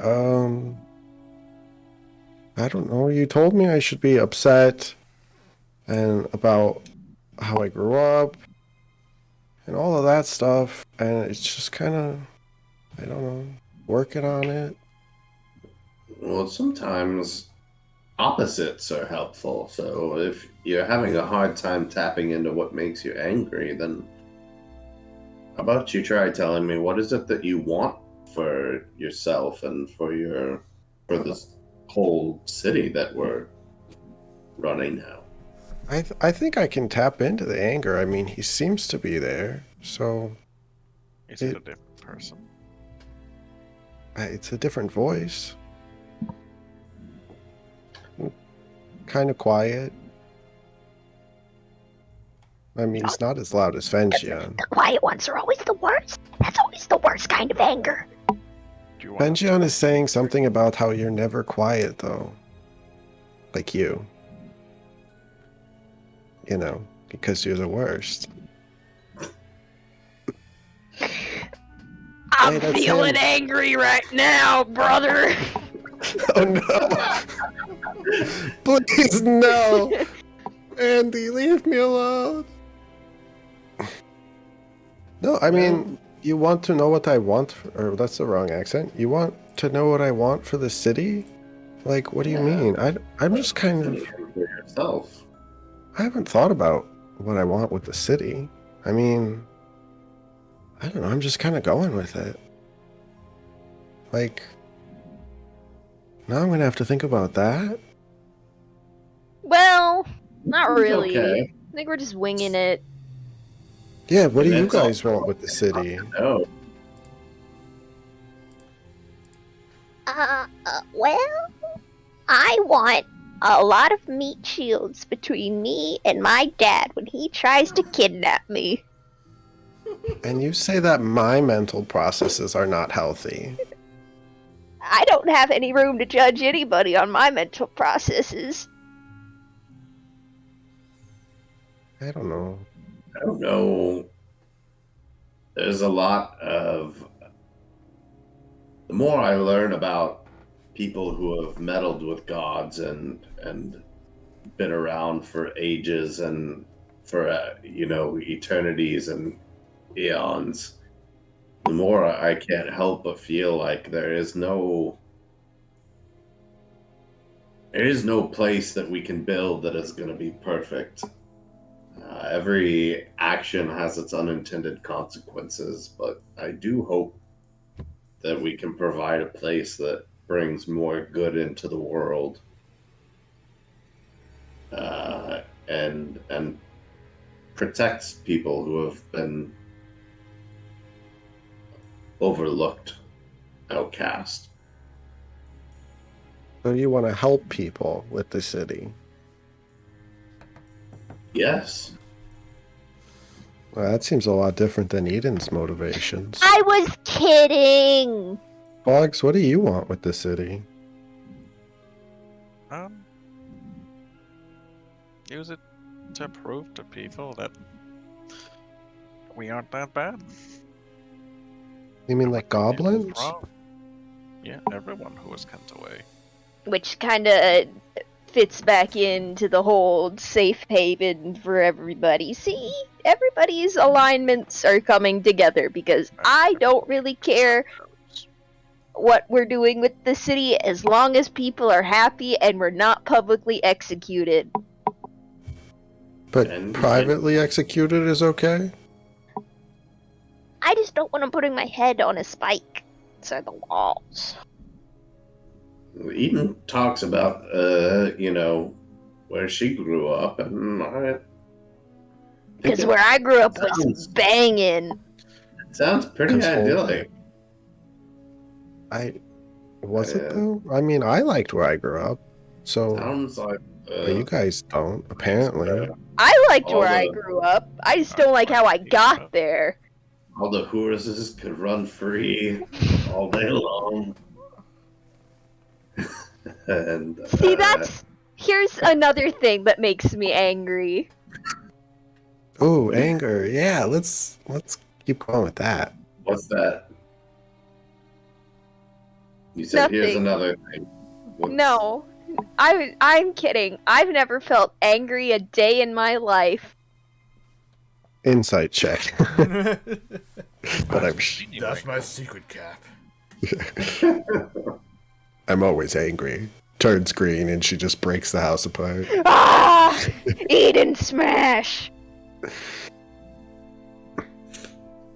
I don't know. You told me I should be upset and about how I grew up and all of that stuff, and it's just kind of, I don't know, working on it. well, sometimes opposites are helpful. So if you're having a hard time tapping into what makes you angry, then how about you try telling me what is it that you want for yourself and for this whole city that we're running now? I think I can tap into the anger. I mean, he seems to be there, so Is it a different person? it's a different voice. Kind of quiet. I mean, he's not as loud as Fenjian. The quiet ones are always the worst. That's always the worst kind of anger. Do you want Fenjian is saying something about how you're never quiet, though. Like you. Because you're the worst. I'm Hey, that's feeling him. angry right now, brother. Oh no! Please, no! Andy, leave me alone! No, I mean, you want to know what I want, or that's the wrong accent. You want to know what I want for the city? Like, what do you Yeah. mean? I'm just kind of... For yourself. I haven't thought about what I want with the city. I mean, I don't know. I'm just kind of going with it. Like, now I'm going to have to think about that. Well, not It's really. okay. I think we're just winging it. Yeah, what do And you that's guys all- want with the city? Oh, Well, I want a lot of meat shields between me and my dad when he tries to kidnap me. And you say that my mental processes are not healthy. I don't have any room to judge anybody on my mental processes. I don't know. I don't know. There's a lot of. The more I learn about people who have meddled with gods and been around for ages and for eternities and eons, the more I can't help but feel like there is no place that we can build that is going to be perfect. Every action has its unintended consequences, but I do hope that we can provide a place that brings more good into the world, and protects people who have been overlooked, outcast. So you want to help people with the city? Yes. Well, that seems a lot different than Eden's motivations. I was kidding! Boggs, what do you want with the city? Use it to prove to people that we aren't that bad. You mean like Everything is goblins? wrong. Yeah, everyone who was kept away. Which kinda fits back into the whole safe haven for everybody. See? Everybody's alignments are coming together because I don't really care what we're doing with the city as long as people are happy and we're not publicly executed. But And- privately executed is okay? I just don't want them putting my head on a spike inside the walls. Eden talks about, where she grew up, and I Because where I grew up was sounds- banging. it sounds pretty Control. idyllic. Was it Yeah. though? I mean, I liked where I grew up. So, Sounds like. but you guys don't, apparently. I liked All where I the- grew up. I just don't like how I got there. All the horses could run free all day long. And See, here's another thing that makes me angry. Ooh, anger. Yeah, let's keep going with that. what's that? You said here's Nothing. another thing. No, I'm kidding. I've never felt angry a day in my life. Insight check. But That's my secret cap. I'm always angry. Turns green and she just breaks the house apart. Ah! Eden smash!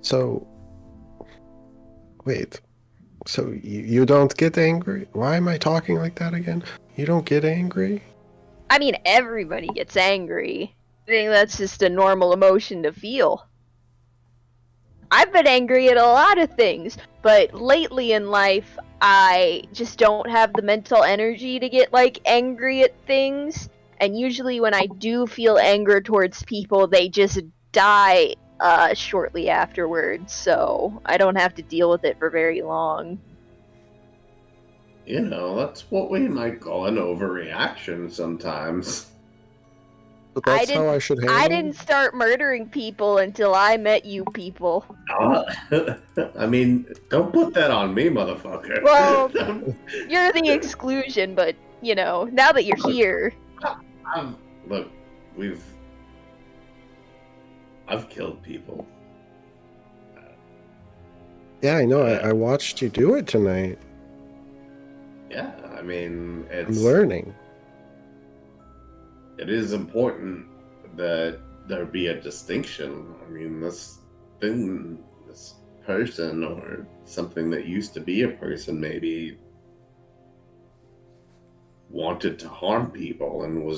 So, wait. So you don't get angry? Why am I talking like that again? You don't get angry? I mean, everybody gets angry. I think that's just a normal emotion to feel. I've been angry at a lot of things, but lately in life, I just don't have the mental energy to get, angry at things. And usually when I do feel anger towards people, they just die shortly afterwards, so I don't have to deal with it for very long. That's what we might call an overreaction sometimes. But that's how I should handle I it? didn't start murdering people until I met you people. I mean, don't put that on me, motherfucker. Well, you're the exclusion, but, now that you're here. Look, I've killed people. Yeah, I know. I watched you do it tonight. Yeah, I mean, I'm learning. it is important that there be a distinction. I mean, this person, or something that used to be a person, maybe wanted to harm people and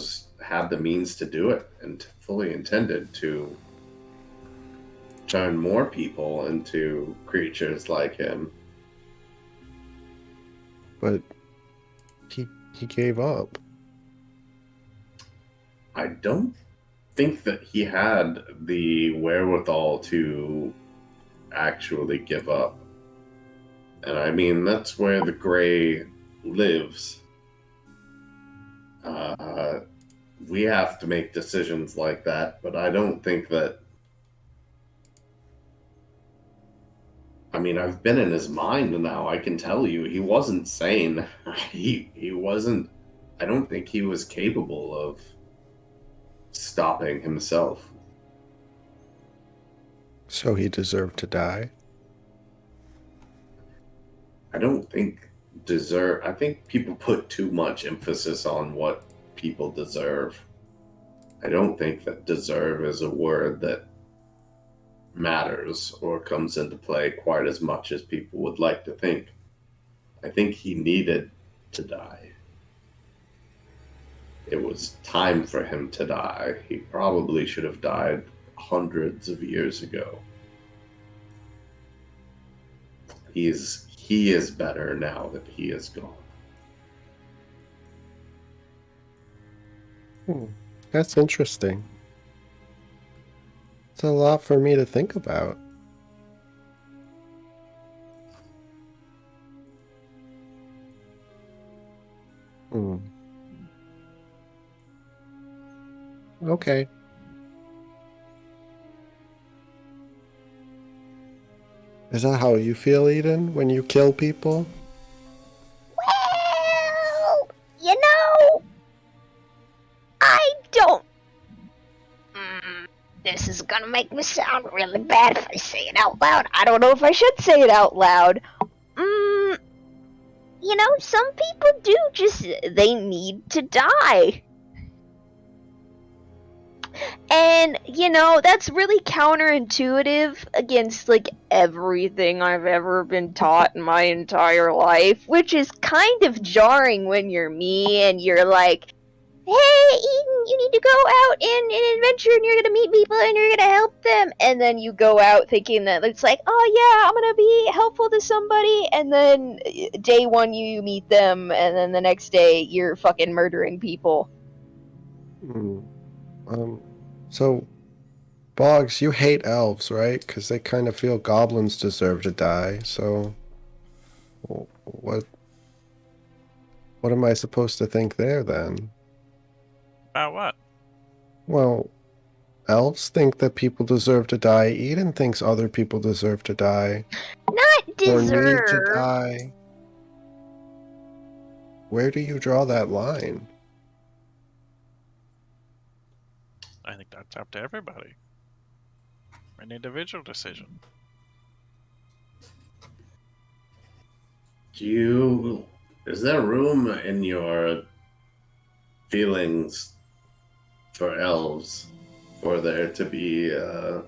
had the means to do it, and fully intended to turn more people into creatures like him. But he gave up. I don't think that he had the wherewithal to actually give up. And I mean, that's where the gray lives. We have to make decisions like that, but I don't think that. I mean, I've been in his mind now. I can tell you, he wasn't sane. He wasn't. I don't think he was capable of stopping himself. So he deserved to die. I don't think I think people put too much emphasis on what people deserve. I don't think that deserve is a word that matters or comes into play quite as much as people would like to think. I think he needed to die. It was time for him to die. He probably should have died hundreds of years ago. He is better now that he is gone. That's interesting. It's a lot for me to think about. Okay. Is that how you feel, Eden, when you kill people? Well, you know, I don't. This is gonna make me sound really bad if I say it out loud. I don't know if I should say it out loud. You know, some people do they need to die. And, you know, that's really counterintuitive against, like, everything I've ever been taught in my entire life, which is kind of jarring when you're me and you're like, hey, Eden, you need to go out in an adventure and you're gonna meet people and you're gonna help them. And then you go out thinking that it's like, oh yeah, I'm gonna be helpful to somebody. And then day one you meet them and then the next day you're fucking murdering people. So, Boggs, you hate elves, right? Because they kind of feel goblins deserve to die. So, what am I supposed to think there then? About what? Well, elves think that people deserve to die. Eden thinks other people deserve to die. Not deserve. Or need to die. Where do you draw that line? I think that's up to everybody. An individual decision. Is there room in your feelings for elves for there to be the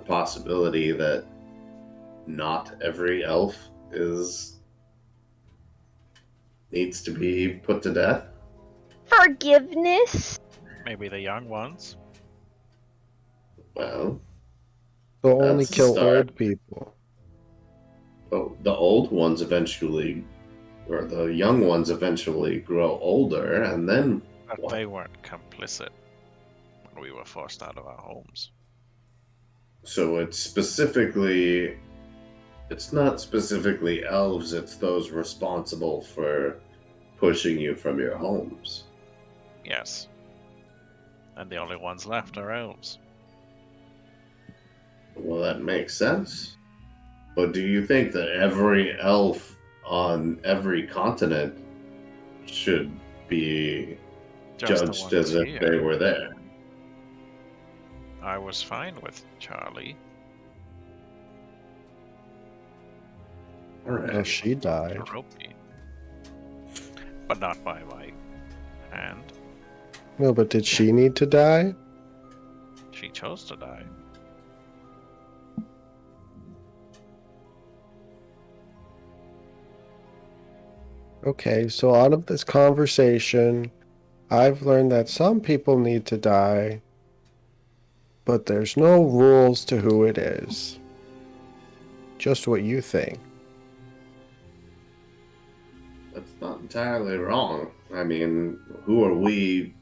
possibility that not every elf needs to be put to death? Forgiveness? Maybe the young ones. Well, They'll only that's a kill start. old people. Well, the old ones eventually, or the young ones eventually grow older, and then But what? they weren't complicit when we were forced out of our homes. So it's not specifically elves, it's those responsible for pushing you from your homes. Yes. And the only ones left are elves. Well, that makes sense. But do you think that every elf on every continent should be Just the judged ones as if here. they were there? I was fine with Charlie. All right. Well, she died. Ropey. but not by my hand. No, but did she need to die? She chose to die. Okay, so out of this conversation, I've learned that some people need to die, but there's no rules to who it is. Just what you think. That's not entirely wrong. I mean, who are we?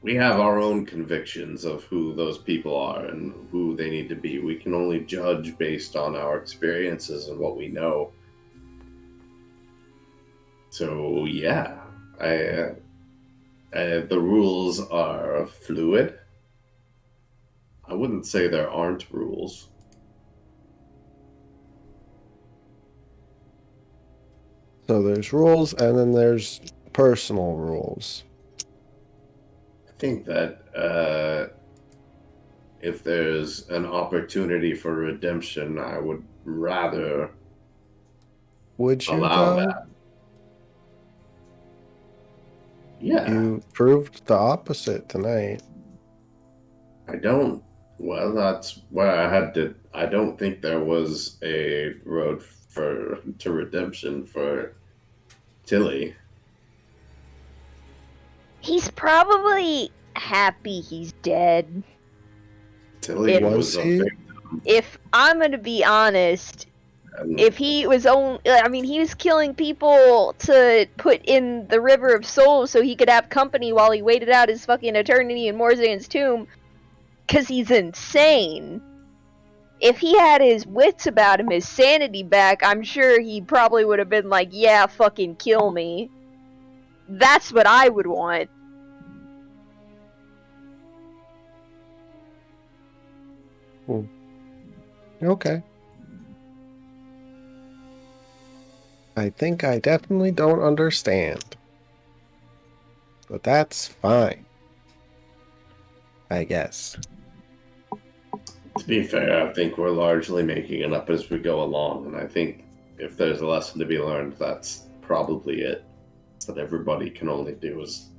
We have our own convictions of who those people are and who they need to be. We can only judge based on our experiences and what we know. So yeah, the rules are fluid. I wouldn't say there aren't rules. So there's rules, and then there's personal rules. I think that if there's an opportunity for redemption, I would rather Would you, allow though? that. Yeah, You proved the opposite tonight. I don't. Well, that's where I had to. I don't think there was a road to redemption for Tilly. He's probably happy he's dead. Tilly It- was Was a he? victim. If I'm gonna be honest, And if he was he was killing people to put in the River of Souls so he could have company while he waited out his fucking eternity in Morzan's tomb, because he's insane. If he had his wits about him, his sanity back, I'm sure he probably would have been like, yeah, fucking kill me. That's what I would want. Okay. I think I definitely don't understand. But that's fine. I guess. to be fair, I think we're largely making it up as we go along, and I think if there's a lesson to be learned, that's probably it. That everybody can only do as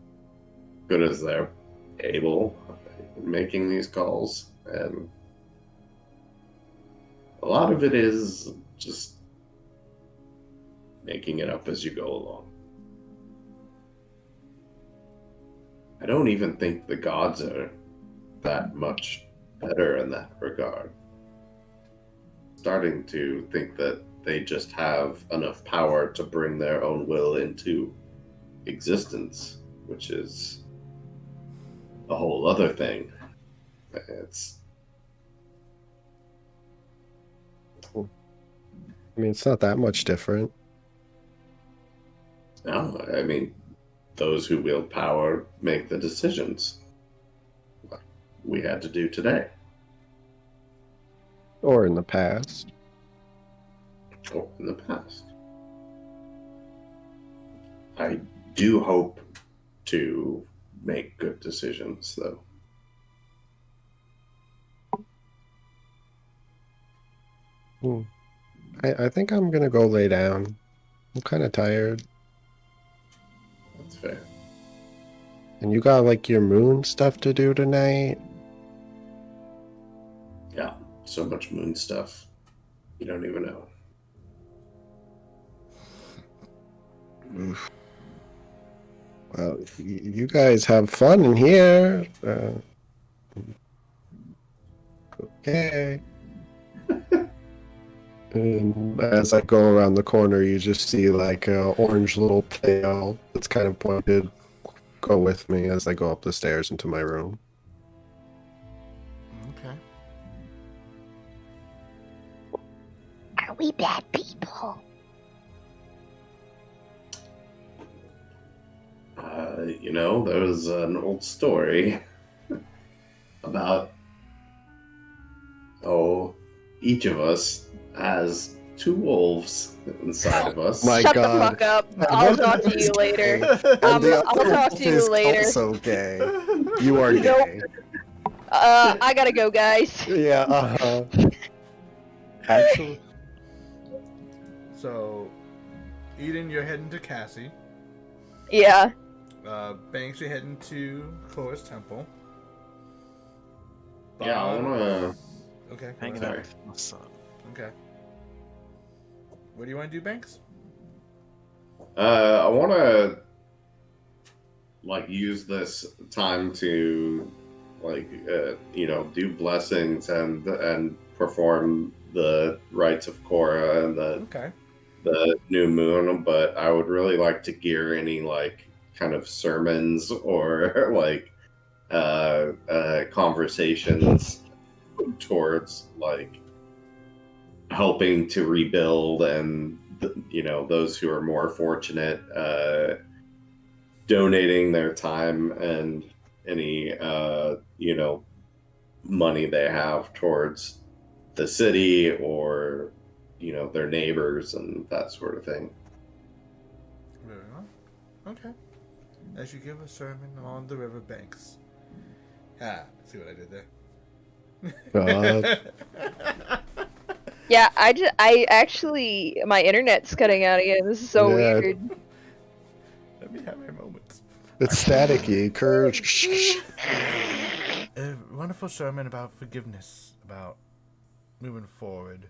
good as they're able making these calls, and a lot of it is just making it up as you go along. I don't even think the gods are that much better in that regard. Starting to think that they just have enough power to bring their own will into existence, which is a whole other thing. It's I mean, it's not that much different. no, I mean, those who wield power make the decisions, like we had to do today, Or in the past. or in the past. I do hope to make good decisions, though. I think I'm gonna go lay down. I'm kind of tired. That's fair. And you got like your moon stuff to do tonight. Yeah, so much moon stuff. You don't even know. Oof. Well, you guys have fun in here. Okay. And as I go around the corner, you just see like a orange little tail that's kind of pointed. Go with me as I go up the stairs into my room. Okay. Are we bad people? There was an old story about each of us has two wolves inside of us. My Shut God. the fuck up. I'll talk to you later. And the I'll other talk wolf to you is later. also gay. You are Nope. gay. I gotta go, guys. Yeah, uh-huh. Actually, So, Eden, you're heading to Cassie. Yeah. Banks, you're heading to Chloe's temple. Yeah, I wanna. Okay. go Hanging ahead. out with my son. Okay. What do you want to do, Banks? I wanna use this time to do blessings and perform the rites of Korra and Okay. the new moon, but I would really like to gear any kind of sermons or conversations towards helping to rebuild and those who are more fortunate donating their time and any money they have towards the city or their neighbors and that sort of thing. Very well. Okay. As you give a sermon on the river banks. See what I did there? Yeah, I actually, my internet's cutting out again. This is so Yeah. weird. Let me have my moments. It's staticky. A wonderful sermon about forgiveness, about moving forward.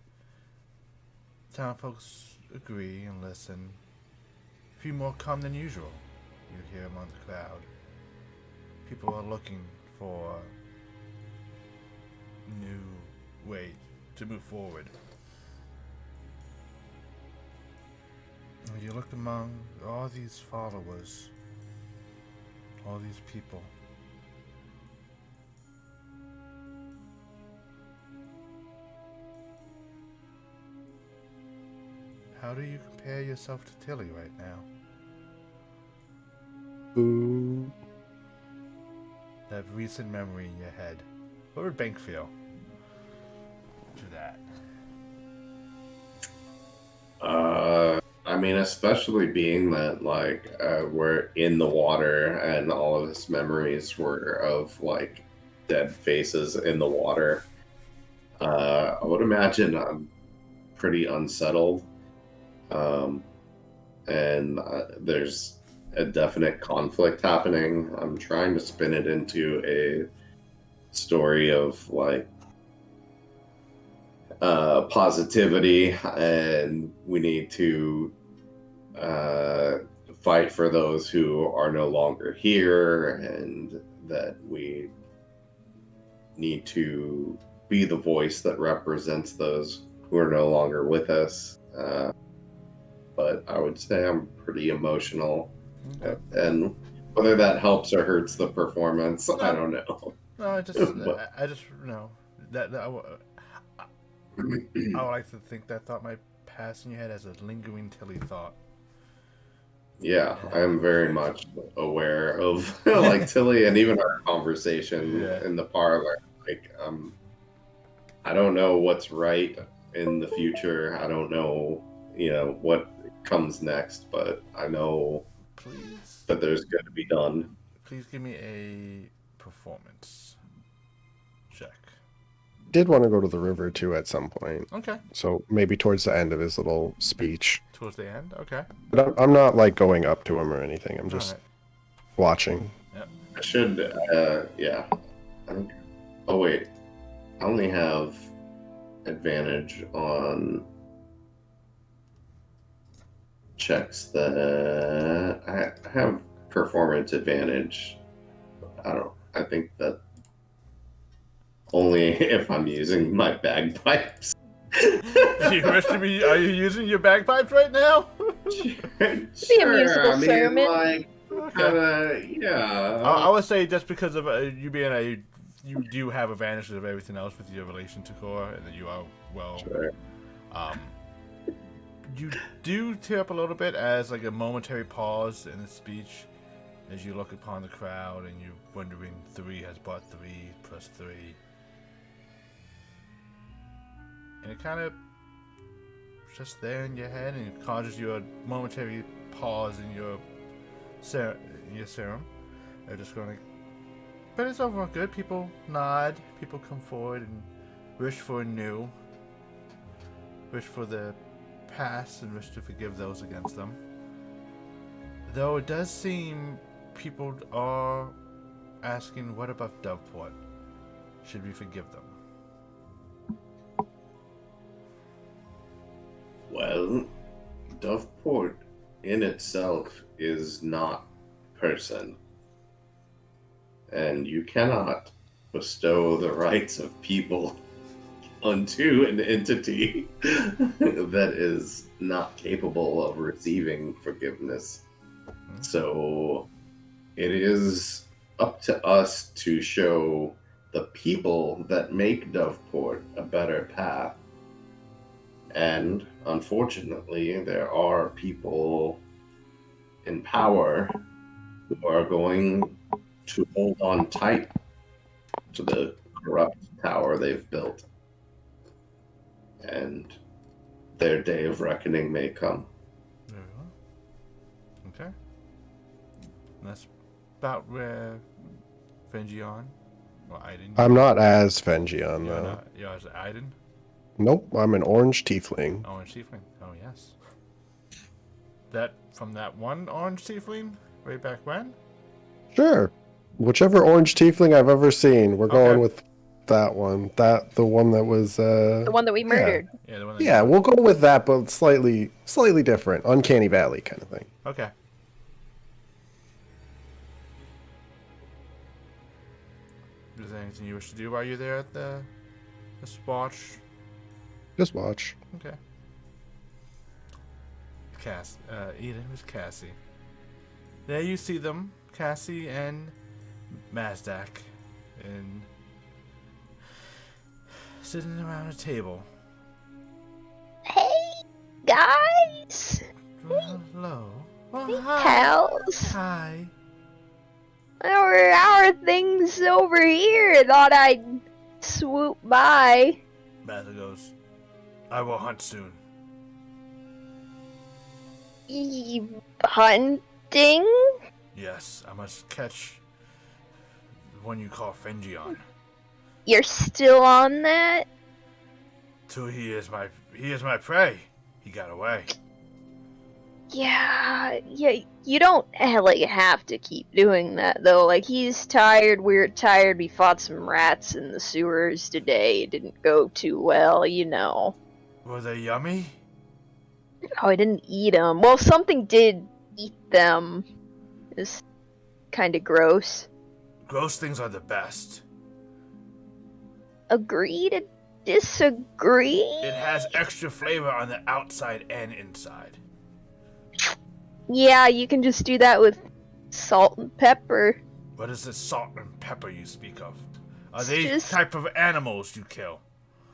Town folks agree and listen. A few more come than usual. You hear among the crowd. People are looking for new way to move forward. And you look among all these followers, all these people. How do you compare yourself to Tilly right now? Ooh. That recent memory in your head. What would Bank feel to that? I mean, especially being that we're in the water and all of his memories were of dead faces in the water. I would imagine I'm pretty unsettled. And there's a definite conflict happening. I'm trying to spin it into a story of positivity, and we need to fight for those who are no longer here, and that we need to be the voice that represents those who are no longer with us. But I would say I'm pretty emotional. Okay. And whether that helps or hurts the performance, I don't know. No, I just know that I would like to think that thought might pass in your head as a lingering Tilly thought. Yeah, I'm very much aware of Tilly and even our conversation in the parlor. I don't know what's right in the future. I don't know, what comes next, but I know that there's going to be done. Please give me a performance check. Did want to go to the river too at some point. Okay. So maybe towards the end of his little speech. Towards the end? Okay. But I'm not going up to him or anything. I'm just watching. Yep. I should, yeah. Oh, wait. I only have advantage on checks that I have performance advantage. I think that only if I'm using my bagpipes. Are you using your bagpipes right now? Be a musical sermon. Yeah. I would say just because of you being you do have advantages of everything else with your relation to Korra, and that you are Sure. You do tear up a little bit as a momentary pause in the speech as you look upon the crowd and you're wondering 3 has brought 3 plus 3. And it kind of just there in your head, and it causes you a momentary pause in your serum. They're just going but it's overall good. People nod, people come forward and wish for the past and wish to forgive those against them. Though it does seem people are asking, what about Doveport? Should we forgive them? Well, Doveport in itself is not person. And you cannot bestow the rights of people onto an entity that is not capable of receiving forgiveness. So it is up to us to show the people that make Doveport a better path. And unfortunately, there are people in power who are going to hold on tight to the corrupt tower they've built. And their day of reckoning may come. Very well. Okay. And that's about where Vengion or Aiden. I'm not as Vengion, You're though. not. You're as Aiden? Nope, I'm an orange tiefling. Orange tiefling. Oh, yes. That from that one orange tiefling way back when? Sure. Whichever orange tiefling I've ever seen, we're Okay. going with that one. The one that was The one that we murdered. Yeah, the one that Yeah, we'll go with that, but slightly different. Uncanny Valley kind of thing. Okay. Is there anything you wish to do while you're there at the watch? Just watch. Okay. Eden was Cassie. There you see them, Cassie and Mazdak, and sitting around a table. Hey, guys! Well, hello. Well, Hey, hi. pals! Hi. How are things over here? Thought I'd swoop by. Mazdak goes, I will hunt soon. Hunting? Yes, I must catch the one you call Fengion. You're still on that? Till he is my prey. He got away. Yeah, you don't have to keep doing that though. Like, he's tired, we're tired, we fought some rats in the sewers today. It didn't go too well, you know. Were they yummy? Oh, I didn't eat them. Well, something did eat them. It's kind of gross. Gross things are the best. Agree to disagree? It has extra flavor on the outside and inside. Yeah, you can just do that with salt and pepper. What is the salt and pepper you speak of? Are It's they just- type of animals you kill?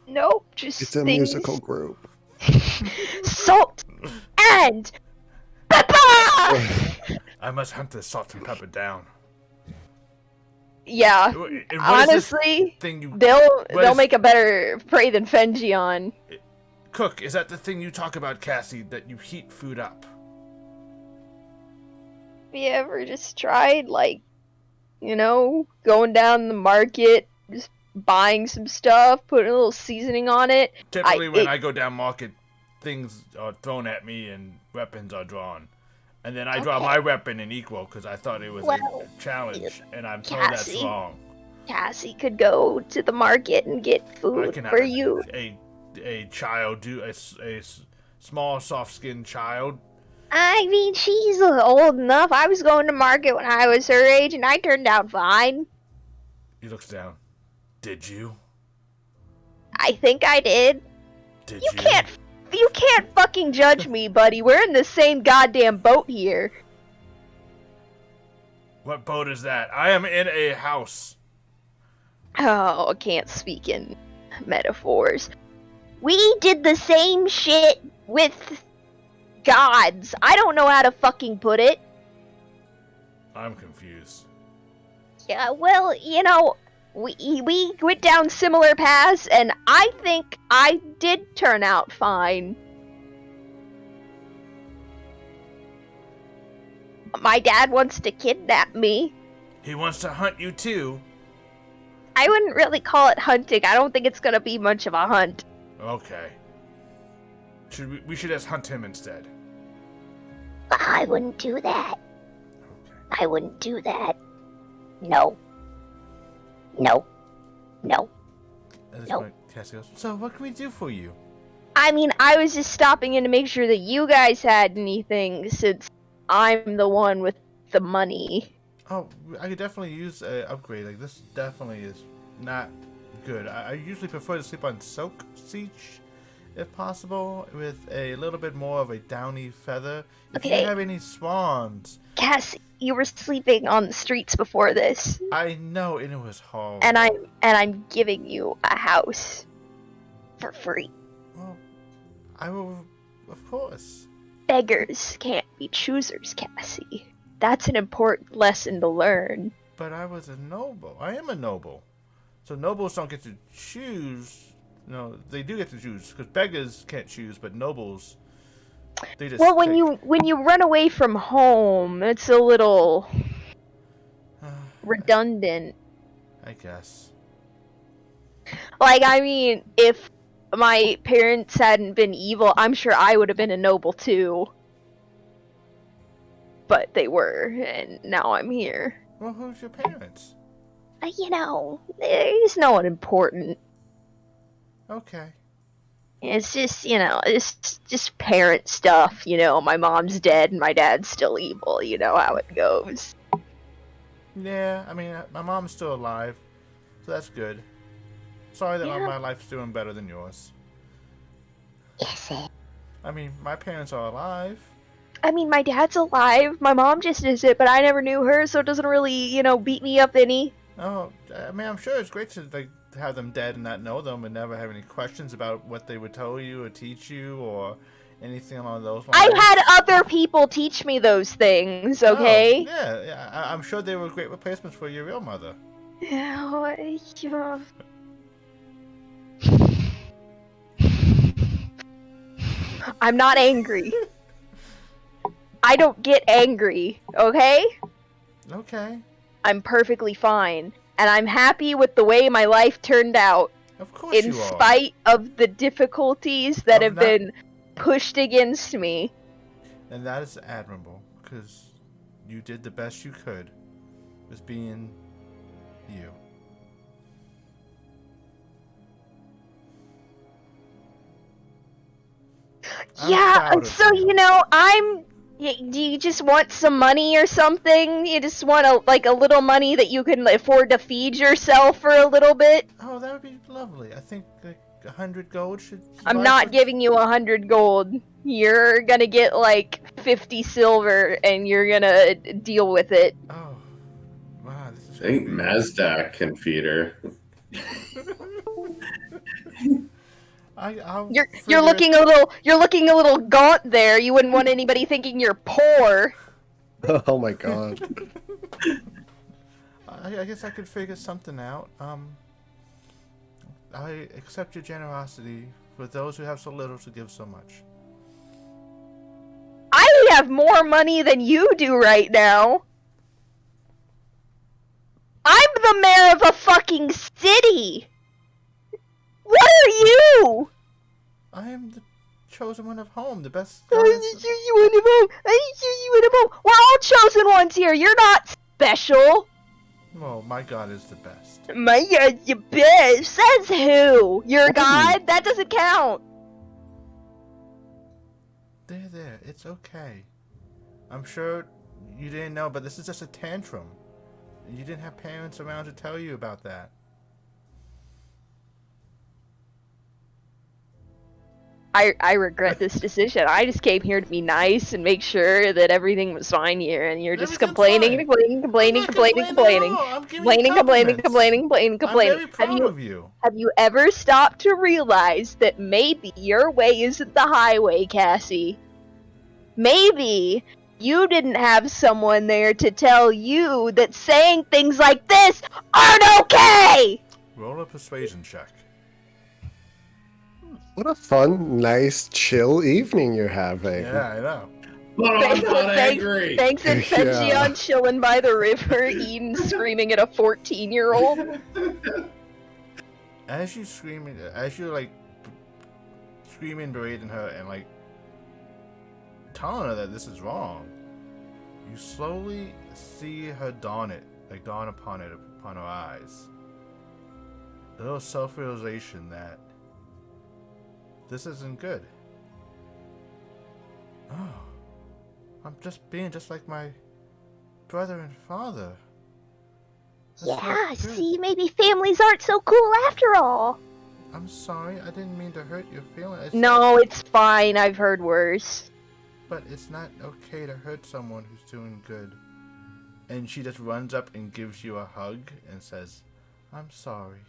Nope, just It's a things. musical group. Salt and pepper! I must hunt the salt and pepper down. Yeah, And what is this honestly, thing you they'll is- make a better prey than Fengion. cook? Is that the thing you talk about, Cassie, that you heat food up? Have you ever just tried, like, going down the market, just buying some stuff, putting a little seasoning on it? Typically, when I go down market, things are thrown at me and weapons are drawn. And then I draw Okay. my weapon in equal because I thought it was Well, a challenge, and I'm told Cassie, that's wrong. Cassie could go to the market and get I food can have for you. a child do a small soft-skinned child. I mean, she's old enough. I was going to market when I was her age, and I turned out fine. He looks down. Did you? I think I did. Did You can't fucking judge me, buddy. We're in the same goddamn boat here. What boat is that? I am in a house. Oh, I can't speak in metaphors. We did the same shit with gods. I don't know how to fucking put it. I'm confused. Yeah, well, we went down similar paths, and I think I did turn out fine. My dad wants to kidnap me. He wants to hunt you too. I wouldn't really call it hunting. I don't think it's gonna be much of a hunt. Okay. We should just hunt him instead. I wouldn't do that. Okay. I wouldn't do that. No. No. No. At this Nope. point, Cassie goes, so what can we do for you? I mean, I was just stopping in to make sure that you guys had anything, since I'm the one with the money. Oh, I could definitely use an upgrade. Like, this definitely is not good. I usually prefer to sleep on silk siege, if possible, with a little bit more of a downy feather. If Okay. you have any swans, Cass, you were sleeping on the streets before this, I know, and it was horrible. and I'm giving you a house for free. Well, I will, of course. Beggars can't be choosers, Cassie. That's an important lesson to learn. But I was a noble. I am a noble. So nobles don't get to choose. No, they do get to choose, because beggars can't choose, but nobles, they just Well, pick. when you run away from home, it's a little redundant. I guess. Like, I mean, if my parents hadn't been evil, I'm sure I would have been a noble too. But they were, and now I'm here. Well, who's your parents? You know, there's no one important. Okay. It's just, you know, it's just parent stuff, you know. My mom's dead and my dad's still evil, you know how it goes. Yeah, I mean, my mom's still alive, so that's good. Sorry that Yeah. my life's doing better than yours. Is it? I mean, my parents are alive. I mean, my dad's alive, my mom just isn't, but I never knew her, so it doesn't really, you know, beat me up any. Oh, I mean, I'm sure it's great to like have them dead and not know them and never have any questions about what they would tell you or teach you or anything along those lines. I've had other people teach me those things, okay? Oh, yeah, I'm sure they were great replacements for your real mother. Yeah. I'm not angry. I don't get angry, okay? Okay, I'm perfectly fine. And I'm happy with the way my life turned out, of course in you are. spite of the difficulties that Of have not- been pushed against me. And that is admirable, because you did the best you could with being you. I'm Yeah, proud of so you. you know, do you just want some money or something? You just want a little money that you can afford to feed yourself for a little bit? Oh, that would be lovely. I think like 100 gold should. I'm suffice not for- giving you 100 gold. You're gonna get like 50 silver and you're gonna deal with it. Oh, wow, this is. I think gonna be- Mazdak can feed her. I'll You're figure looking a little gaunt there. You wouldn't want anybody thinking you're poor. Oh my god. I guess I could figure something out. I accept your generosity for those who have so little to give so much. I have more money than you do right now. I'm the mayor of a fucking city. What are you? I am the chosen one of home, the best. You in a home. You in a home. We're all chosen ones here. You're not special. Well, my God is the best. My God's the best. Says who? You're a god? That doesn't count. There, it's okay. I'm sure you didn't know, but this is just a tantrum. You didn't have parents around to tell you about that. I regret this decision. I just came here to be nice and make sure that everything was fine here, and you're just Everything's complaining, fine. complaining, complaining, I'm not complaining, complaining complaining, at all. I'm giving you complaining, complaining, compliments. complaining, complaining, I'm complaining. very proud of you. Have you ever stopped to realize that maybe your way isn't the highway, Cassie? Maybe you didn't have someone there to tell you that saying things like this aren't okay! Roll a persuasion check. What a fun, nice, chill evening you're having. Yeah, I know. But I'm not Thanks- angry. Thanks, Infection, Yeah. chilling by the river, eating, screaming at a 14-year-old. As you screaming, as you're like screaming, berating her, and like telling her that this is wrong, you slowly see her dawn upon her eyes. A little self-realization that this isn't good. Oh, I'm just being just like my brother and father. That's Yeah, not good. see, maybe families aren't so cool after all. I'm sorry, I didn't mean to hurt your feelings. No, it's fine. I've heard worse. But it's not okay to hurt someone who's doing good. And she just runs up and gives you a hug and says, I'm sorry.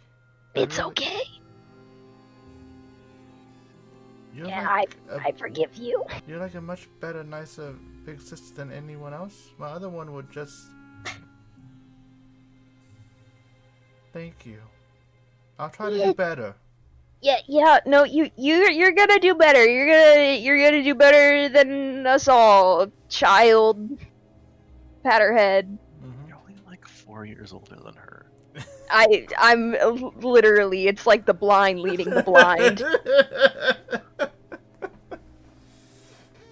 It's okay. You're Yeah, like I forgive you. You're like a much better, nicer big sister than anyone else. My other one would just... Thank you. I'll try to do better. Yeah, no, you're gonna do better. You're gonna do better than us all, child. Pat her head. You're only like 4 years older than her. I'm literally, it's like the blind leading the blind.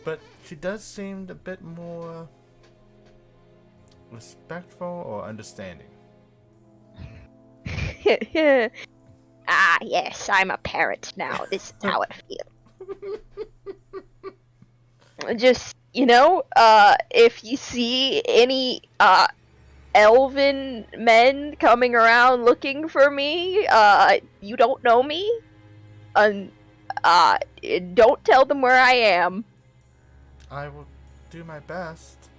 But she does seem a bit more respectful or understanding. Ah, yes, I'm a parent now. This is how I feel. Just, if you see any elven men coming around looking for me, you don't know me, don't tell them where I am. I will do my best.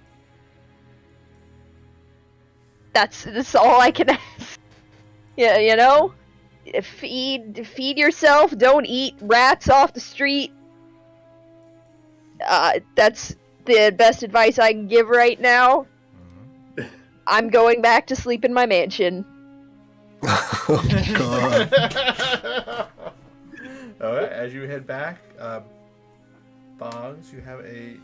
That's all I can ask. Yeah, feed yourself. Don't eat rats off the street. That's the best advice I can give right now. Mm-hmm. I'm going back to sleep in my mansion. Oh, God. Alright, as you head back, Boggs, you have is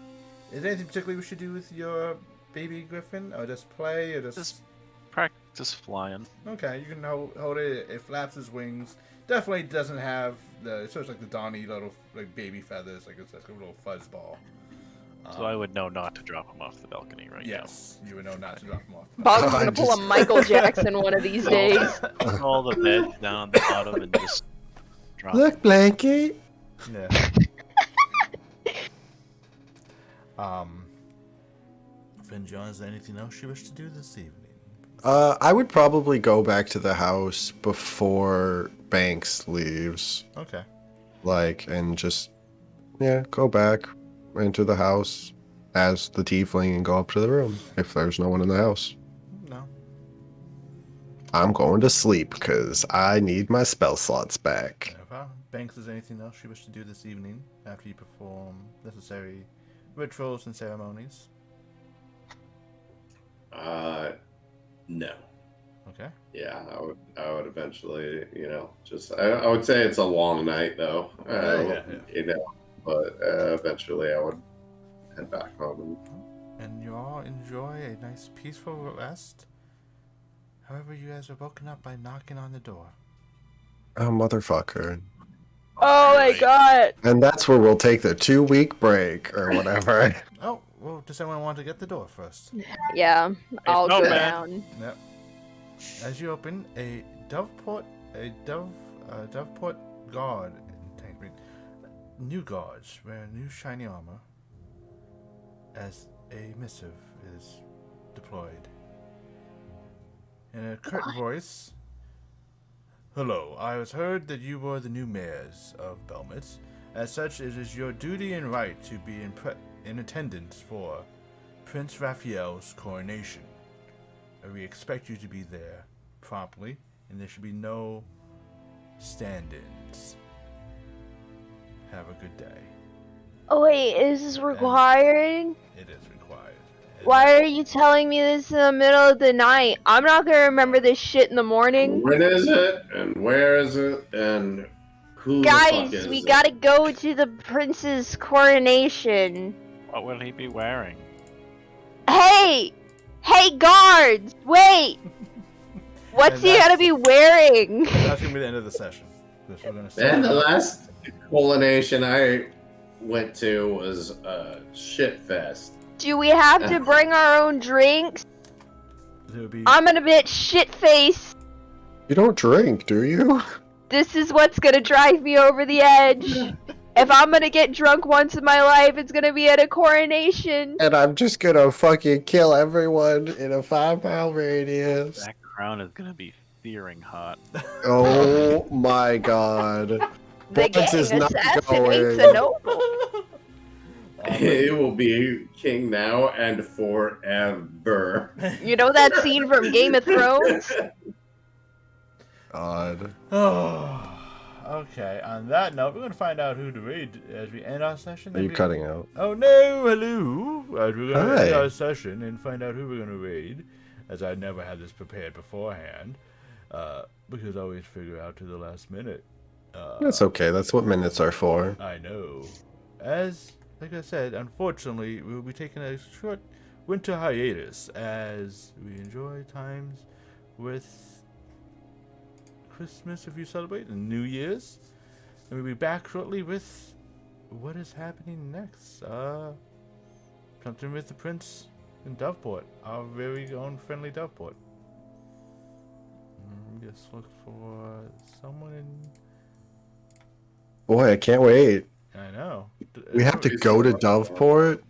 there anything particularly we should do with your baby griffin? Or just play, or just... Practice flying. Okay, you can hold it. It flaps its wings. Definitely doesn't have it's sort of like the Donnie little like baby feathers, like it's like a little fuzzball. So I would know not to drop him off the balcony right yes, you would know not to drop them off. Boggs is gonna pull a Michael Jackson one of these days. now. All the beds down the bottom and just drop him. Look, blanket. Yeah. Finjon, is there anything else you wish to do this evening? I would probably go back to the house before Banks leaves. Okay. And just, go back into the house as the tiefling and go up to the room if there's no one in the house. No. I'm going to sleep because I need my spell slots back. No problem. Banks, is there anything else you wish to do this evening after you perform necessary rituals and ceremonies? No. Okay. Yeah, I would eventually, I would say it's a long night though. But eventually I would head back home. And you all enjoy a nice peaceful rest. However, you guys are woken up by knocking on the door. Oh, motherfucker. Oh my god! And that's where we'll take the 2-week break or whatever. Oh, well, does anyone want to get the door first? Yeah, I'll no go man. down. Yep. As you open, a Doveport guard, new guards wearing new shiny armor, as a missive is deployed. In a curt voice, hello, I was heard that you were the new mayors of Belmont. As such, it is your duty and right to be in attendance for Prince Raphael's coronation. We expect you to be there promptly, and there should be no stand-ins. Have a good day. Oh wait, is this required? It is required. Why are you telling me this in the middle of the night? I'm not gonna remember this shit in the morning. When is it? And where is it? And who the fuck Guys, is we it? gotta go to the prince's coronation. What will he be wearing? Hey! Hey, guards! Wait! What's And he that's- gonna be wearing? That's gonna be the end of the session. We're gonna And the last coronation I went to was a shit fest. Do we have to bring our own drinks? There'll be I'm gonna bit shit-faced. You don't drink, do you? This is what's gonna drive me over the edge. If I'm gonna get drunk once in my life, it's gonna be at a coronation. And I'm just gonna fucking kill everyone in a 5-mile radius. That crown is gonna be searing hot. Oh my god. The Bones is gang not assassinates going. a noble. It will be king now and forever. You know that scene from Game of Thrones? God. Oh, okay. On that note, we're going to find out who to raid as we end our session. Are you cutting out? Oh no, hello. We're going to Hi. end our session and find out who we're going to raid, as I never had this prepared beforehand, because I always figure out to the last minute. That's okay. That's what minutes are for. I know. Like I said, unfortunately, we'll be taking a short winter hiatus as we enjoy times with Christmas, if you celebrate, and New Year's. And we'll be back shortly with what is happening next. Something with the Prince in Doveport, our very own friendly Doveport. Just look for someone in... Boy, I can't wait. I know. We have to go to Doveport?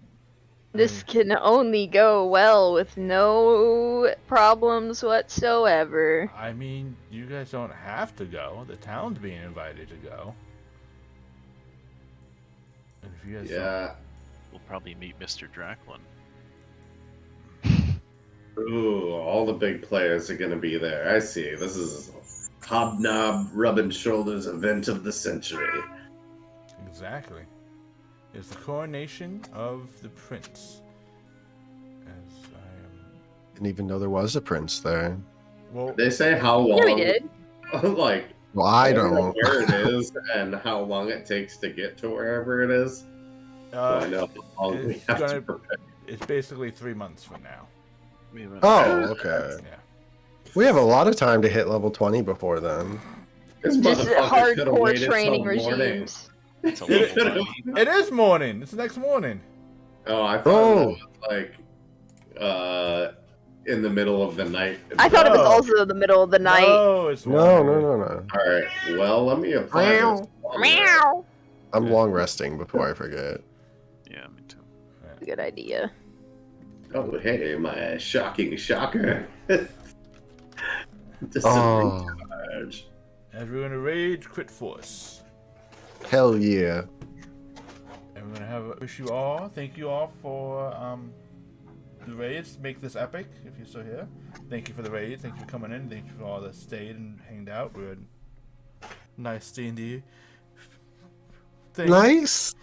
This can only go well with no problems whatsoever. I mean, you guys don't have to go. The town's being invited to go. And if you guys Yeah. We'll probably meet Mr. Draklin. Ooh, all the big players are gonna be there. I see. This is hobnob rubbing shoulders event of the century. exactly. It's the coronation of the prince. As I am. Didn't even know there was a prince there. Well, They say how long, Yeah, we did. like Well, I don't know don't. where it is and how long it takes to get to wherever it is. So I know how long we it's have to gonna- prepare. it's basically 3 months from now. We haven't- Oh, okay. Yeah. We have a lot of time to hit level 20 before then. This Just motherfucker could've hardcore waited till training morning. regimes. It's a He little could've- tiny. It is morning. It's the next morning. Oh, I thought Oh. that was like in the middle of the night. I thought it was No. also the middle of the night. No, it's No, morning. no, no, no. All right. Well, let me apply this. Meow. I'm long resting before I forget. Yeah, me too. Good idea. Oh, hey, my shocking shocker. Just Oh, charge. As we're gonna raid Crit Force. hell yeah. And we're gonna wish you all, thank you all for the raids. Make this epic if you're still here. Thank you for the raids. Thank you for coming in. Thank you for all that stayed and hanged out. We had nice D&D thing. Nice.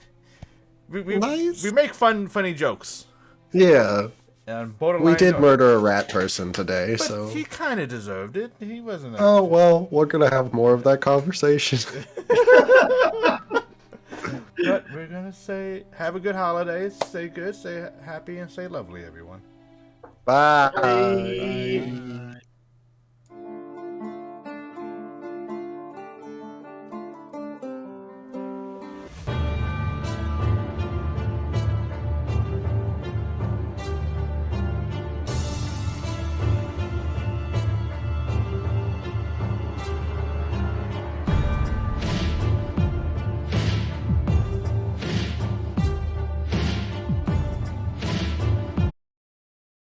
We Nice. we make funny jokes. Yeah. And borderline We did jokes. murder a rat person today, But so. he kind of deserved it. He wasn't. Oh, well, we're gonna have more of that conversation. But we're gonna say, have a good holidays. Stay good, stay happy, and stay lovely, everyone. Bye. Bye.